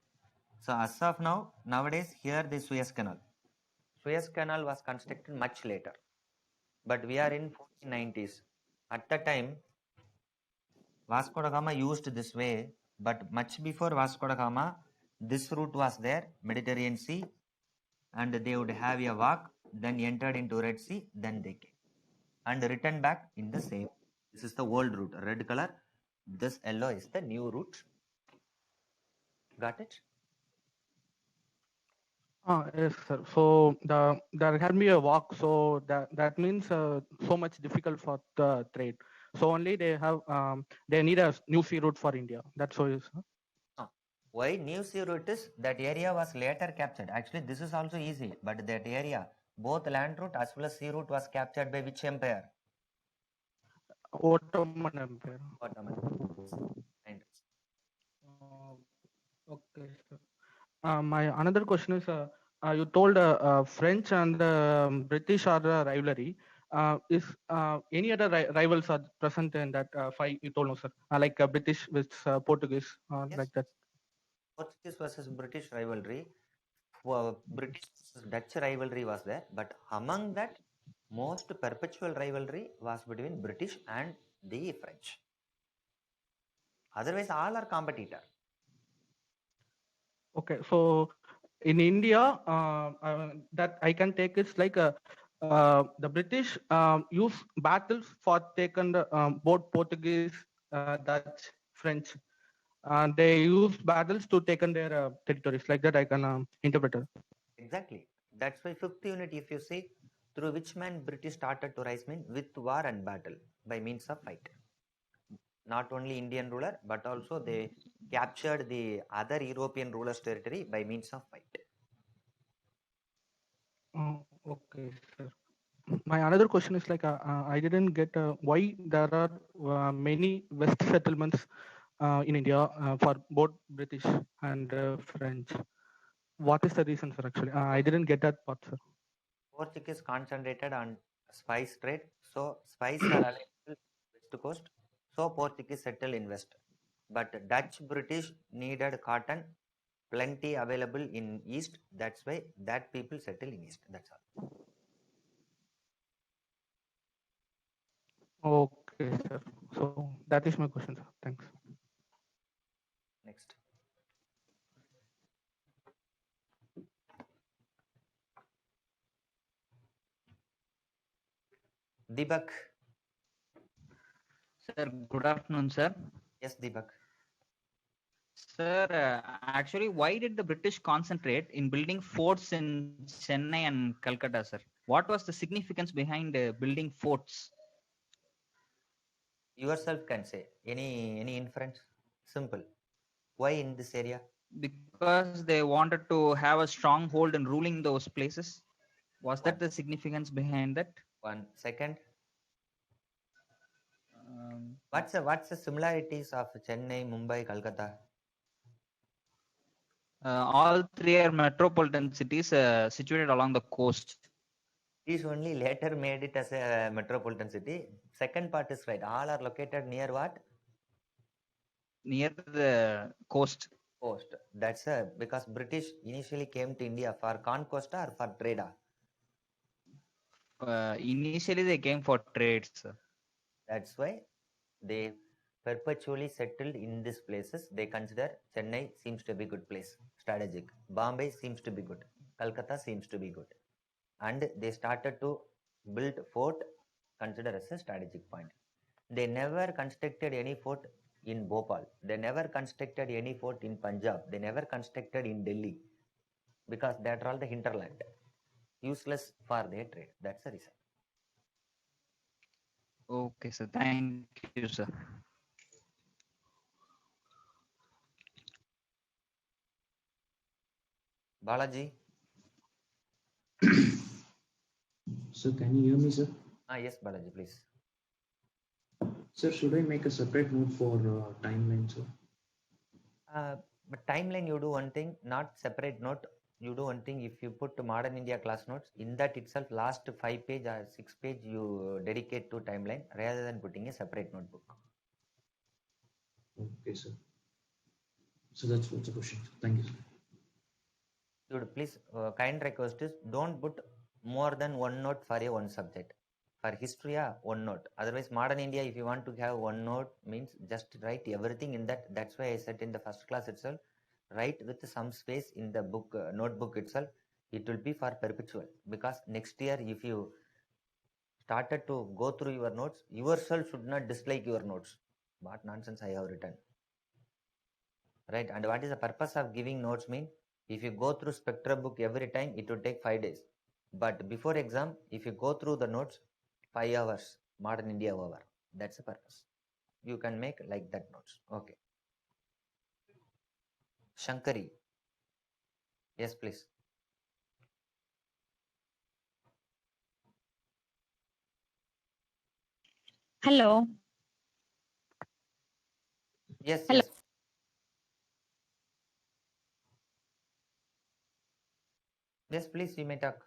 So as of now, nowadays here the Suez Canal. Suez Canal was constructed much later. But we are in 1490s. At the time, Vasco da Gama used this way, but much before Vasco da Gama, this route was there, Mediterranean Sea, and they would have a walk, then entered into Red Sea, then they came. And returned back in the same. This is the old route, red color. This yellow is the new route. Got it? Yes, sir. So there can be a walk, so that means so much difficult for the trade. So only they need a new sea route for India. That's why, sir. Why new sea route is that area was later captured. Actually, this is also easy, but that area, both land route as well as sea route was captured by which empire? Ottoman Empire. Ottoman. Okay, sir. My another question is, you told French and British are the rivalry. is any other rivals are present in that fight you told, no, sir? Like British with Portuguese, Yes, like that. Portuguese versus British rivalry, British versus Dutch rivalry was there, but among that, most perpetual rivalry was between British and the French. Otherwise, all are competitor. Okay, so in India, that I can take it's like the British use battles for taken the, both Portuguese, Dutch, French, and they use battles to taken their territories. Like that, I can interpret it. Exactly. That's why fifth unit, if you see, through which man British started to rise mean with war and battle by means of fight. Not only Indian ruler, but also they captured the other European rulers' territory by means of fight. Okay, sir. My another question is like I didn't get why there are many West settlements in India for both British and French. What is the reason, sir? Actually, I didn't get that part, sir. Portuguese concentrated on spice trade, so spice were available west coast, so Portuguese settled in west. But Dutch British needed cotton, plenty available in east. That's why that people settle in east. That's all. Okay, sir. So that is my question, sir. Thanks. Next. Deepak. Sir, good afternoon, sir. Yes, Deepak. Sir, actually, why did the British concentrate in building forts in Chennai and Calcutta, sir? What was the significance behind building forts? Yourself can say any inference. Simple. Why in this area? Because they wanted to have a stronghold in ruling those places. Was One. that the significance behind that? 1 second. Um, What's the similarities of Chennai, Mumbai, Kolkata? all three are metropolitan cities situated along the coast. These only later made it as a metropolitan city. Second part is right. All are located near what? Near the coast. Coast. That's because British initially came to India for conquest or for trade. Initially, they came for trade, sir. That's why they perpetually settled in these places. They consider Chennai seems to be good place, strategic. Bombay seems to be good. Calcutta seems to be good. And they started to build fort considered as a strategic point. They never constructed any fort in Bhopal. They never constructed any fort in Punjab. They never constructed in Delhi because that are all the hinterland, useless for their trade. That's the reason. Okay, sir. Thank you, sir. Balaji. So can you hear me, sir? Yes, Balaji, please. Sir, should I make a separate note for timeline, sir? But timeline, you do one thing, not separate note. You do one thing. If you put modern India class notes, in that itself, last 5 page or 6 page, you dedicate to timeline rather than putting a separate notebook. Okay, sir. So that's what's the question. Thank you, sir. Dude, please, kind request is don't put more than one note for a one subject. For history, one note. Otherwise, modern India, if you want to have one note, means just write everything in that. That's why I said in the first class itself, write with some space in the book notebook itself. It will be for perpetual because next year, if you started to go through your notes, yourself should not dislike your notes. What nonsense I have written. Right? And what is the purpose of giving notes mean? If you go through Spectra book every time, it will take 5 days. But before exam, if you go through the notes, 5 hours, modern India over. That's the purpose. You can make like that notes. Okay. Shankari. Yes, please. Hello. Yes, Hello. yes. Yes, please, you may talk.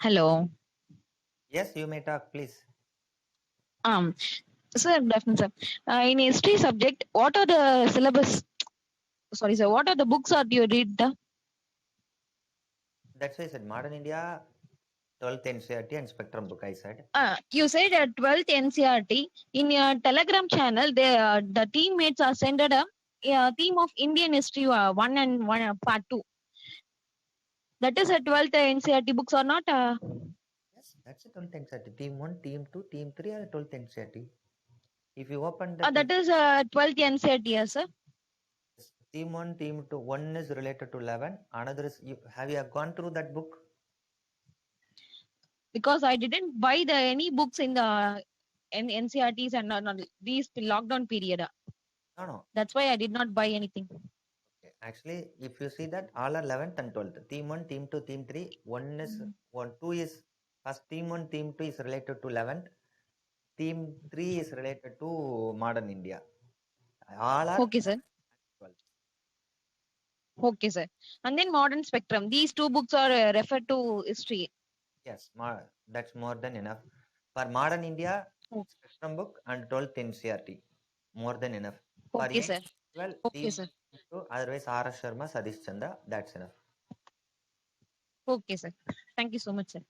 Hello. Yes, you may talk, please. Sir, definitely, sir. In history subject, what are the syllabus? Sorry, sir. What are the books that you read? That's why I said modern India, 12th NCERT and Spectrum book, I said. You said 12th NCRT. In your Telegram channel, the teammates are sent a theme of Indian history 1 and 1 part 2. That is a 12th NCRT books or not? Yes, that's a 12th NCERT. Team 1, Team 2, Team 3 are 12th NCERT. If you open the That is 12th NCRT, yes, sir. Team 1, Team 2, one is related to 11, another is, have you gone through that book? Because I didn't buy any books in the NCRTs and these lockdown period. No. That's why I did not buy anything. Okay. Actually, if you see that all are 11th and 12th. Team 1, Team 2, Team 3, 2 is, first Team 1, Team 2 is related to 11th. Team 3 is related to modern India. All are okay, sir. 12th. Okay, sir. And then modern spectrum. These two books are referred to history. Yes, that's more than enough. For modern India, spectrum book and 12th NCERT. More than enough. Okay, sir. Well, Okay, sir. Otherwise, R.S. Sharma, Sadish Chanda, that's enough. Okay, sir. Thank you so much, sir.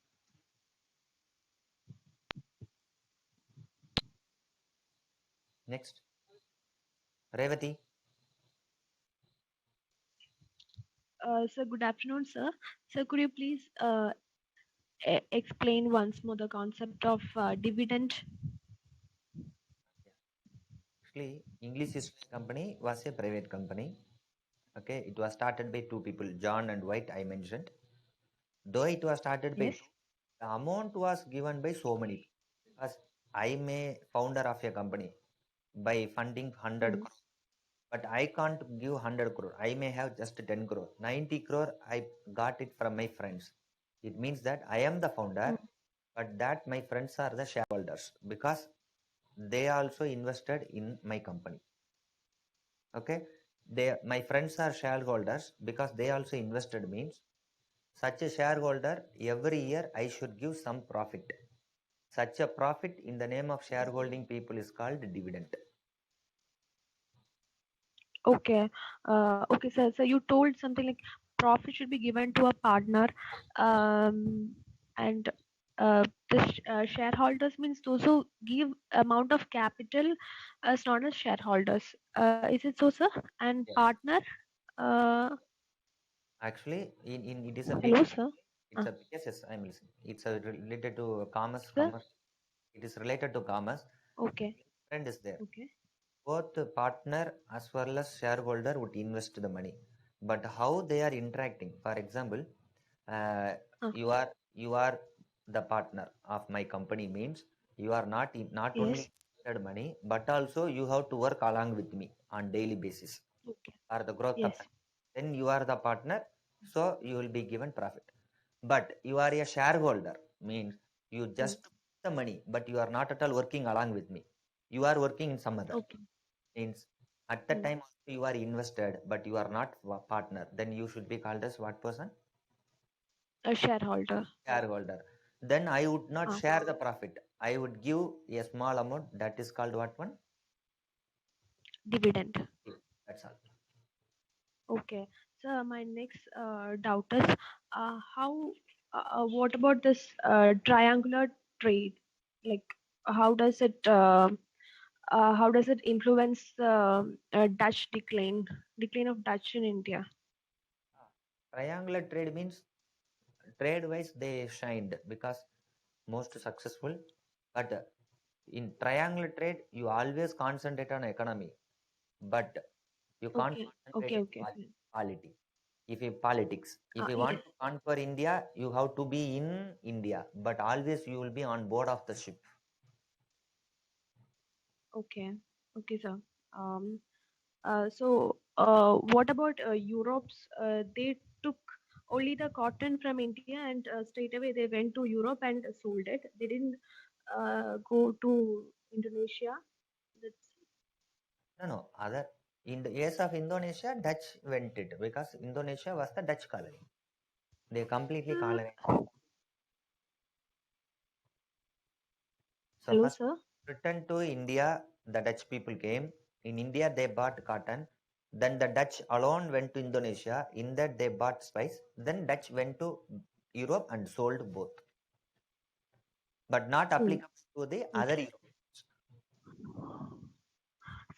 Next. Revati. Sir, good afternoon, sir. Sir, could you please explain once more the concept of dividend? Actually, English East India Company was a private company. Okay, it was started by two people, John and White, I mentioned. Though it was started by two, the amount was given by so many people. Because I am a founder of a company by funding 100 crore. But I can't give 100 crore. I may have just 10 crore. 90 crore, I got it from my friends. It means that I am the founder, but that my friends are the shareholders because they also invested in my company. Okay, my friends are shareholders because they also invested, means such a shareholder every year I should give some profit. Such a profit in the name of shareholding people is called dividend. Okay. Okay, sir. So you told something like profit should be given to a partner, and the shareholders means those who give amount of capital as not as shareholders. Is it so, sir? And partner? Actually, it is a Hello, big. sir. It's a yes, I'm listening. It's related to commerce. Commerce. It is related to commerce. Okay. Friend is there. Okay. Both partner as well as shareholder would invest the money, but how they are interacting? For example, you are the partner of my company, means you are not only invested money, but also you have to work along with me on daily basis for the growth of. Then you are the partner, so you will be given profit. But you are a shareholder, means you just the money, but you are not at all working along with me. You are working in some other. Means at the time you are invested, but you are not partner. Then you should be called as what person? A shareholder. Shareholder. Then I would not share the profit. I would give a small amount. That is called what one? Dividend. That's all. Okay. So my next doubt is how what about this triangular trade? Like how does it influence Dutch decline of Dutch in India? Triangular trade means trade wise they shined because most successful. But in triangular trade you always concentrate on economy, but you can't concentrate on quality. If you politics, if you want to conquer India, you have to be in India, but always you will be on board of the ship. Okay. Okay, sir. So what about Europe's? They took only the cotton from India and straight away they went to Europe and sold it. They didn't go to Indonesia. No. Other in the case of Indonesia, Dutch went it because Indonesia was the Dutch colony. They completely colonized. So Hello, first sir. returned to India, the Dutch people came. In India, they bought cotton. Then the Dutch alone went to Indonesia. In that, they bought spice. Then Dutch went to Europe and sold both, but not Hmm. applicable to the other Okay. Europeans.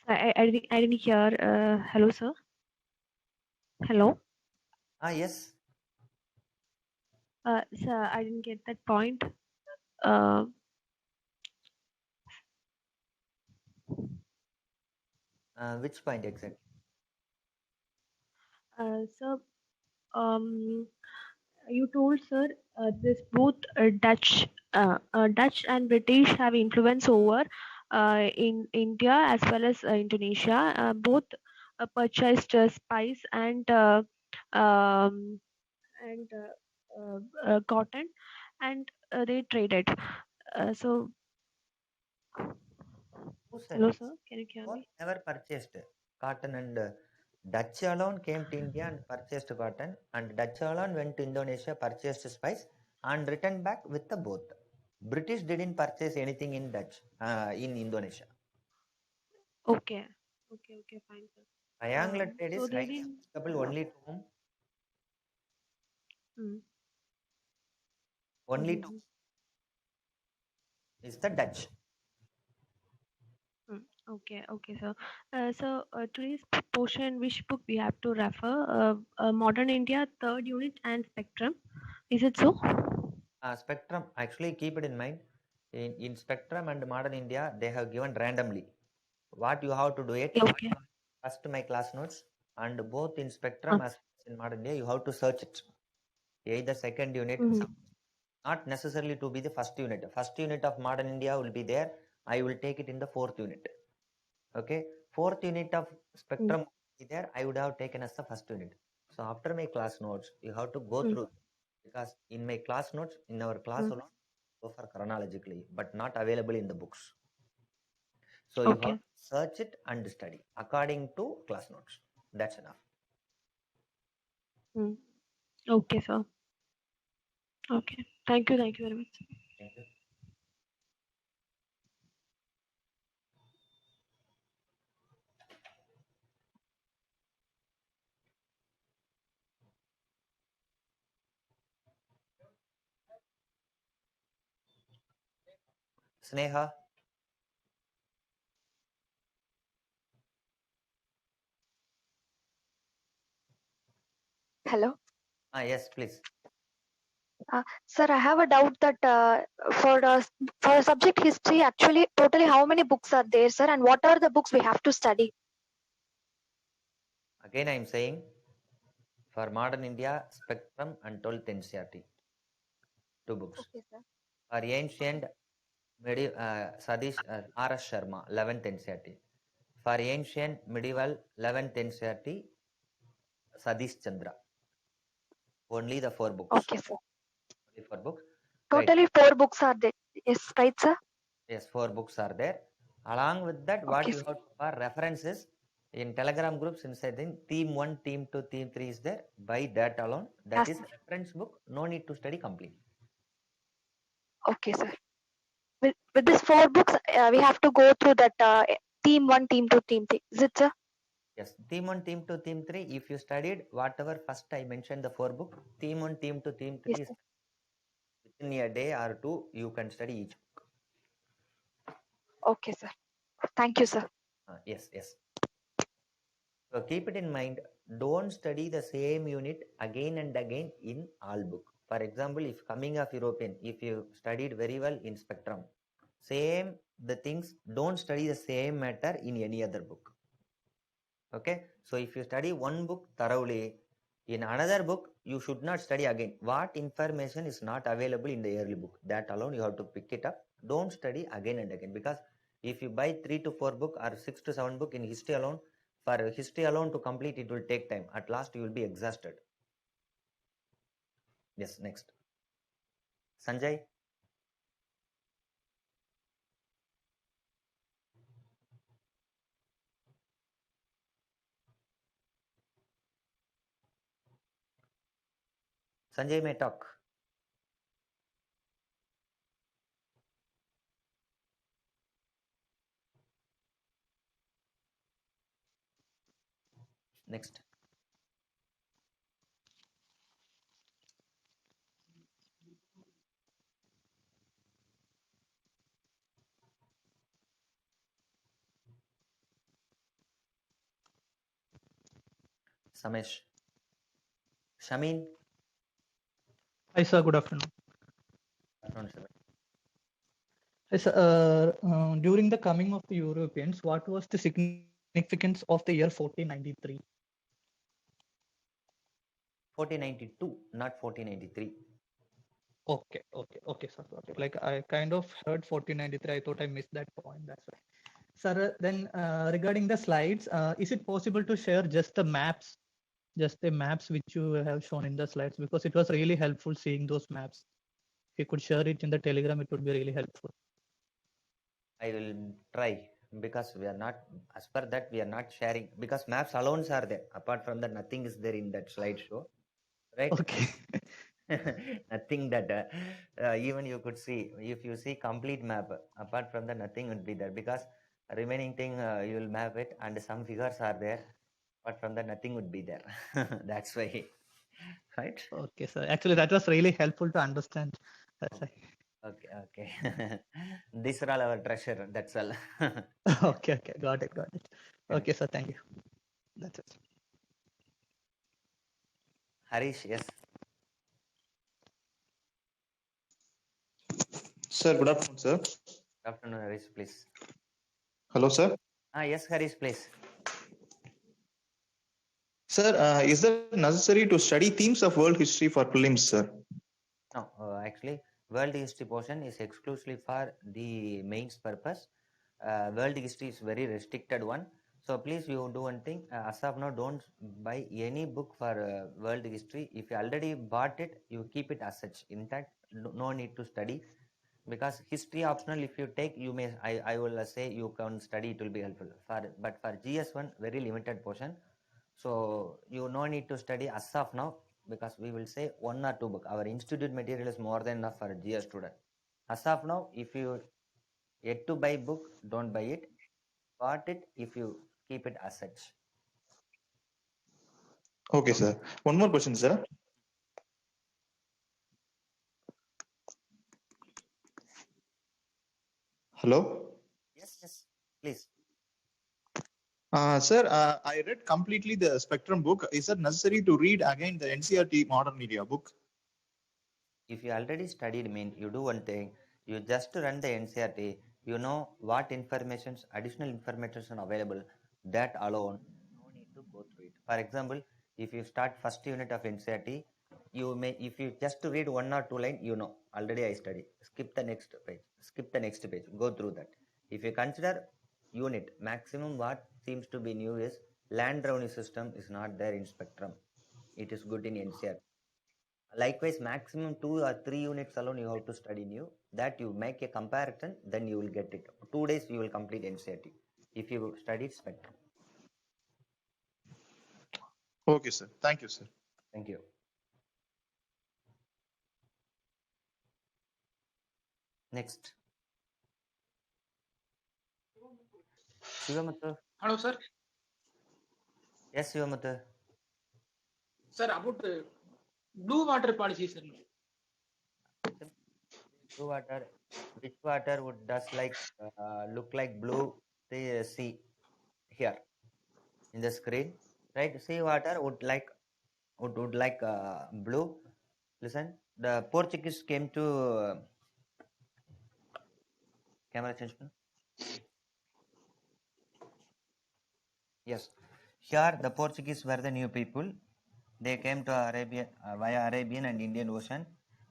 I didn't hear. Hello, sir. Hello. Yes. Sir, I didn't get that point. Uh, Which point exactly? Sir, you told, sir, this both Dutch and British have influence over in India as well as Indonesia. Both purchased spice um, and cotton, and they traded. So, Who said hello, this? sir. Can you hear Both me? never purchased cotton, and Dutch alone came to India and purchased cotton, and Dutch alone went to Indonesia, purchased spice, and returned back with the both. British didn't purchase anything in Dutch, in Indonesia. Okay. Okay, fine, sir. Triangular trade So is they highly didn't. applicable only to whom? Mm, Only to mhm, is the Dutch. Okay, sir. Today's portion, which book we have to refer? Modern India, third unit, and Spectrum. Is it so? Spectrum, actually keep it in mind, in Spectrum and Modern India, they have given randomly. What you have to do it, Okay. first my class notes, and both in Spectrum as in Modern India, you have to search it. Either second unit, Mhm. not necessarily to be the first unit. First unit of Modern India will be there. I will take it in the fourth unit. Okay, fourth unit of Spectrum will be there. I would have taken as the first unit. So after my class notes, you have to go through, because in my class notes, in our class alone, go for chronologically, but not available in the books. So you have Okay. to search it and study according to class notes. That's enough. Mm. Okay, sir. Okay. Thank you very much. Thank you. Sneha. Hello. Yes, please. Sir, I have a doubt that for subject history, actually, totally how many books are there, sir, and what are the books we have to study? Again, I am saying for Modern India, Spectrum and 12th NCRT, two books. Okay, sir. For Ancient, Sadish R.S. Sharma, 11th NCRT. For Ancient Medieval, 11th NCRT, Sadish Chandra. Only the 4 books. Okay, sir. Only 4 books. Totally Right. 4 books are there. Yes, right, sir. Yes, 4 books are there. Along with that, what Okay, you sir. have for references in Telegram groups inside the theme 1, theme 2, theme 3 is there. By that alone, that Yes, is reference book. No need to study completely. Okay, sir. With these 4 books, we have to go through that theme 1, theme 2, theme 3. Is it, sir? Yes, theme 1, theme 2, theme 3. If you studied whatever first I mentioned the 4 book, theme 1, theme 2, theme 3 Yes, is sir. within a day or two, you can study each book. Okay, sir. Thank you, sir. Yes. So keep it in mind, don't study the same unit again and again in all book. For example, if coming of European, if you studied very well in Spectrum, same the things, don't study the same matter in any other book. Okay, so if you study one book thoroughly, in another book you should not study again. What information is not available in the early book, that alone you have to pick it up. Don't study again and again, because if you buy 3 to 4 book or 6 to 7 book in history alone, for history alone to complete it will take time. At last you will be exhausted. Yes, next. Sanjay. Sanjay may talk. Next. Samesh. Shamin. Hi, sir. Good afternoon. Afternoon, Shamin. Hi, sir. During the coming of the Europeans, what was the significance of the year 1493? 1492, not 1493. Okay, sir. Okay. Like I kind of heard 1493. I thought I missed that point. That's why. Sir, then regarding the slides, is it possible to share just the maps which you have shown in the slides? Because it was really helpful seeing those maps. If you could share it in the Telegram, it would be really helpful. I will try, because we are not, as per that, we are not sharing, because maps alone are there. Apart from that, nothing is there in that slideshow, right? Okay. Nothing that even you could see. If you see complete map, apart from that, nothing would be there, because remaining thing you will map it, and some figures are there. Apart from that, nothing would be there. That's why, right? Okay, sir. Actually, that was really helpful to understand. That's why. Okay. These are all our treasure. That's all. Okay. Got it. Okay, sir. Thank you. That's it. Harish, yes. Sir, good afternoon, sir. Good afternoon, Harish, please. Hello, sir. Yes, Harish, please. Sir, is it necessary to study themes of world history for prelims, sir? No, actually, world history portion is exclusively for the mains purpose. World history is very restricted one. So please, you do one thing. As of now, don't buy any book for world history. If you already bought it, you keep it as such. In fact, no need to study, because history optional. If you take, you may. I will say you can study. It will be helpful. But for GS1, very limited portion. So you no need to study as of now, because we will say 1 or 2 book. Our institute material is more than enough for a GS student. As of now, if you yet to buy book, don't buy it. Bought it if you keep it as such. Okay, sir. One more question, sir. Hello? Yes, please. Sir, I read completely the Spectrum book. Is it necessary to read again the NCERT Modern Media book? If you already studied, you do one thing. You just run the NCERT. You know what informations, additional information available. That alone, no need to go through it. For example, if you start first unit of NCERT, you may, if you just read 1 or 2 line, you know already I studied. Skip the next page. Go through that. If you consider unit, maximum what seems to be new is land revenue system is not there in Spectrum. It is good in NCERT. Likewise, maximum 2 or 3 units alone you have to study new. That you make a comparison, then you will get it. 2 days you will complete NCERT if you studied Spectrum. Okay, sir. Thank you, sir. Thank you. Next. Shivamathu. Hello, sir. Yes, Shivamathu. Sir, about the blue water policy, sir. Blue water. Which water would look like blue? See here in the screen, right? Sea water would like blue. Listen, the Portuguese came to camera change. Yes, here the Portuguese were the new people. They came to Arabia via Arabian and Indian Ocean.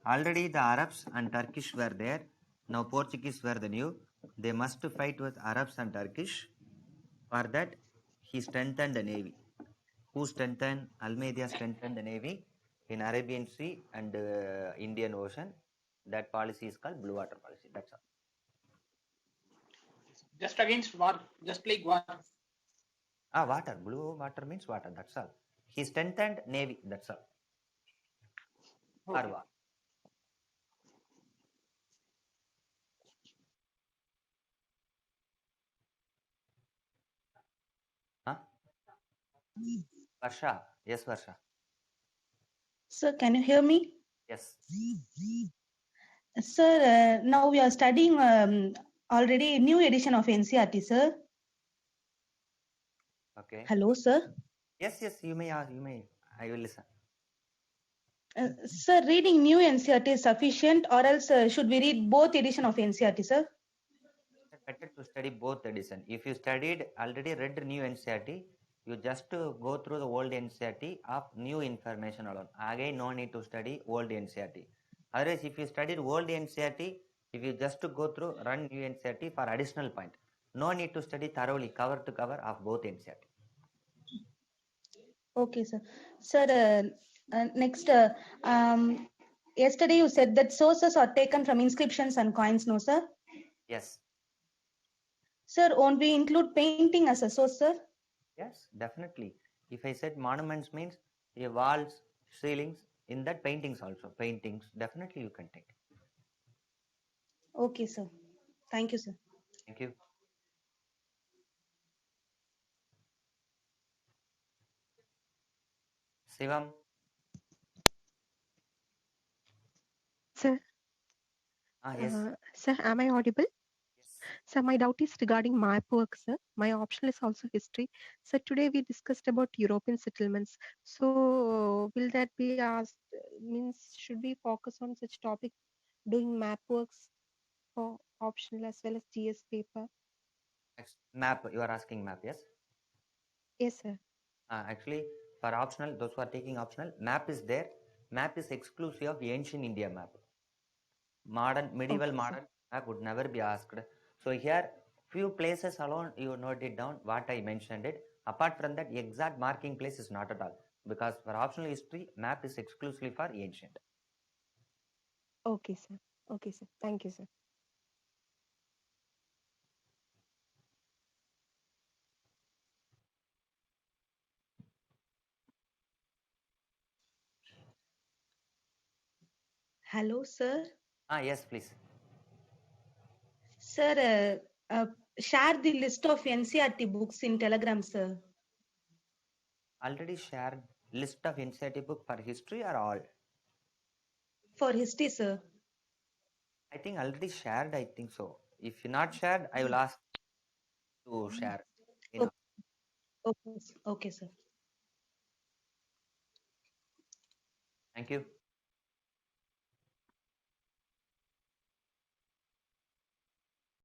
Already the Arabs and Turkish were there. Now Portuguese were the new. They must fight with Arabs and Turkish. For that, he strengthened the navy. Who strengthened? Almeida strengthened the navy in Arabian Sea and Indian Ocean. That policy is called Blue Water Policy. That's all. Just against war, just like war. Water. Blue water means water. That's all. He strengthened navy. That's all. Okay. For war. Huh? Varsha. Yes, Varsha. Sir, can you hear me? Yes. Sir, now we are studying already new edition of NCRT, sir. Okay. Hello, sir. Yes, yes, you may ask, you may. I will listen. Sir, reading new NCRT is sufficient, or else should we read both edition of NCRT, sir? Better to study both edition. If you studied already read new NCRT, you just go through the old NCRT of new information alone. Again, no need to study old NCRT. Otherwise, if you studied old NCRT, if you just go through run new NCRT for additional point, no need to study thoroughly cover to cover of both NCRT. Okay, sir. Sir, next, yesterday you said that sources are taken from inscriptions and coins, no, sir? Yes. Sir, won't we include painting as a source, sir? Yes, definitely. If I said monuments means a walls, ceilings, in that paintings also. Paintings, definitely you can take. Okay, sir. Thank you, sir. Thank you. Shivam. Sir, Yes. sir, am I audible? Sir, my doubt is regarding map work, sir. My optional is also history. So today we discussed about European settlements. So will that be asked? Means should we focus on such topic, doing map works for optional as well as GS paper? Map, you are asking map, yes? Yes, sir. Actually, for optional, those who are taking optional, map is there. Map is exclusive of ancient India map. Modern, medieval Okay, modern map would never be asked. So here, few places alone, you note it down, what I mentioned it. Apart from that, exact marking place is not at all. Because for optional history, map is exclusively for ancient. Okay, sir. Okay, sir. Thank you, sir. Hello, sir. Yes, please. Sir, share the list of NCRT books in Telegram, sir. Already shared list of NCRT book for history or all? For history, sir. I think already shared, I think so. If you not shared, I will ask to share. Okay, okay, sir. Thank you.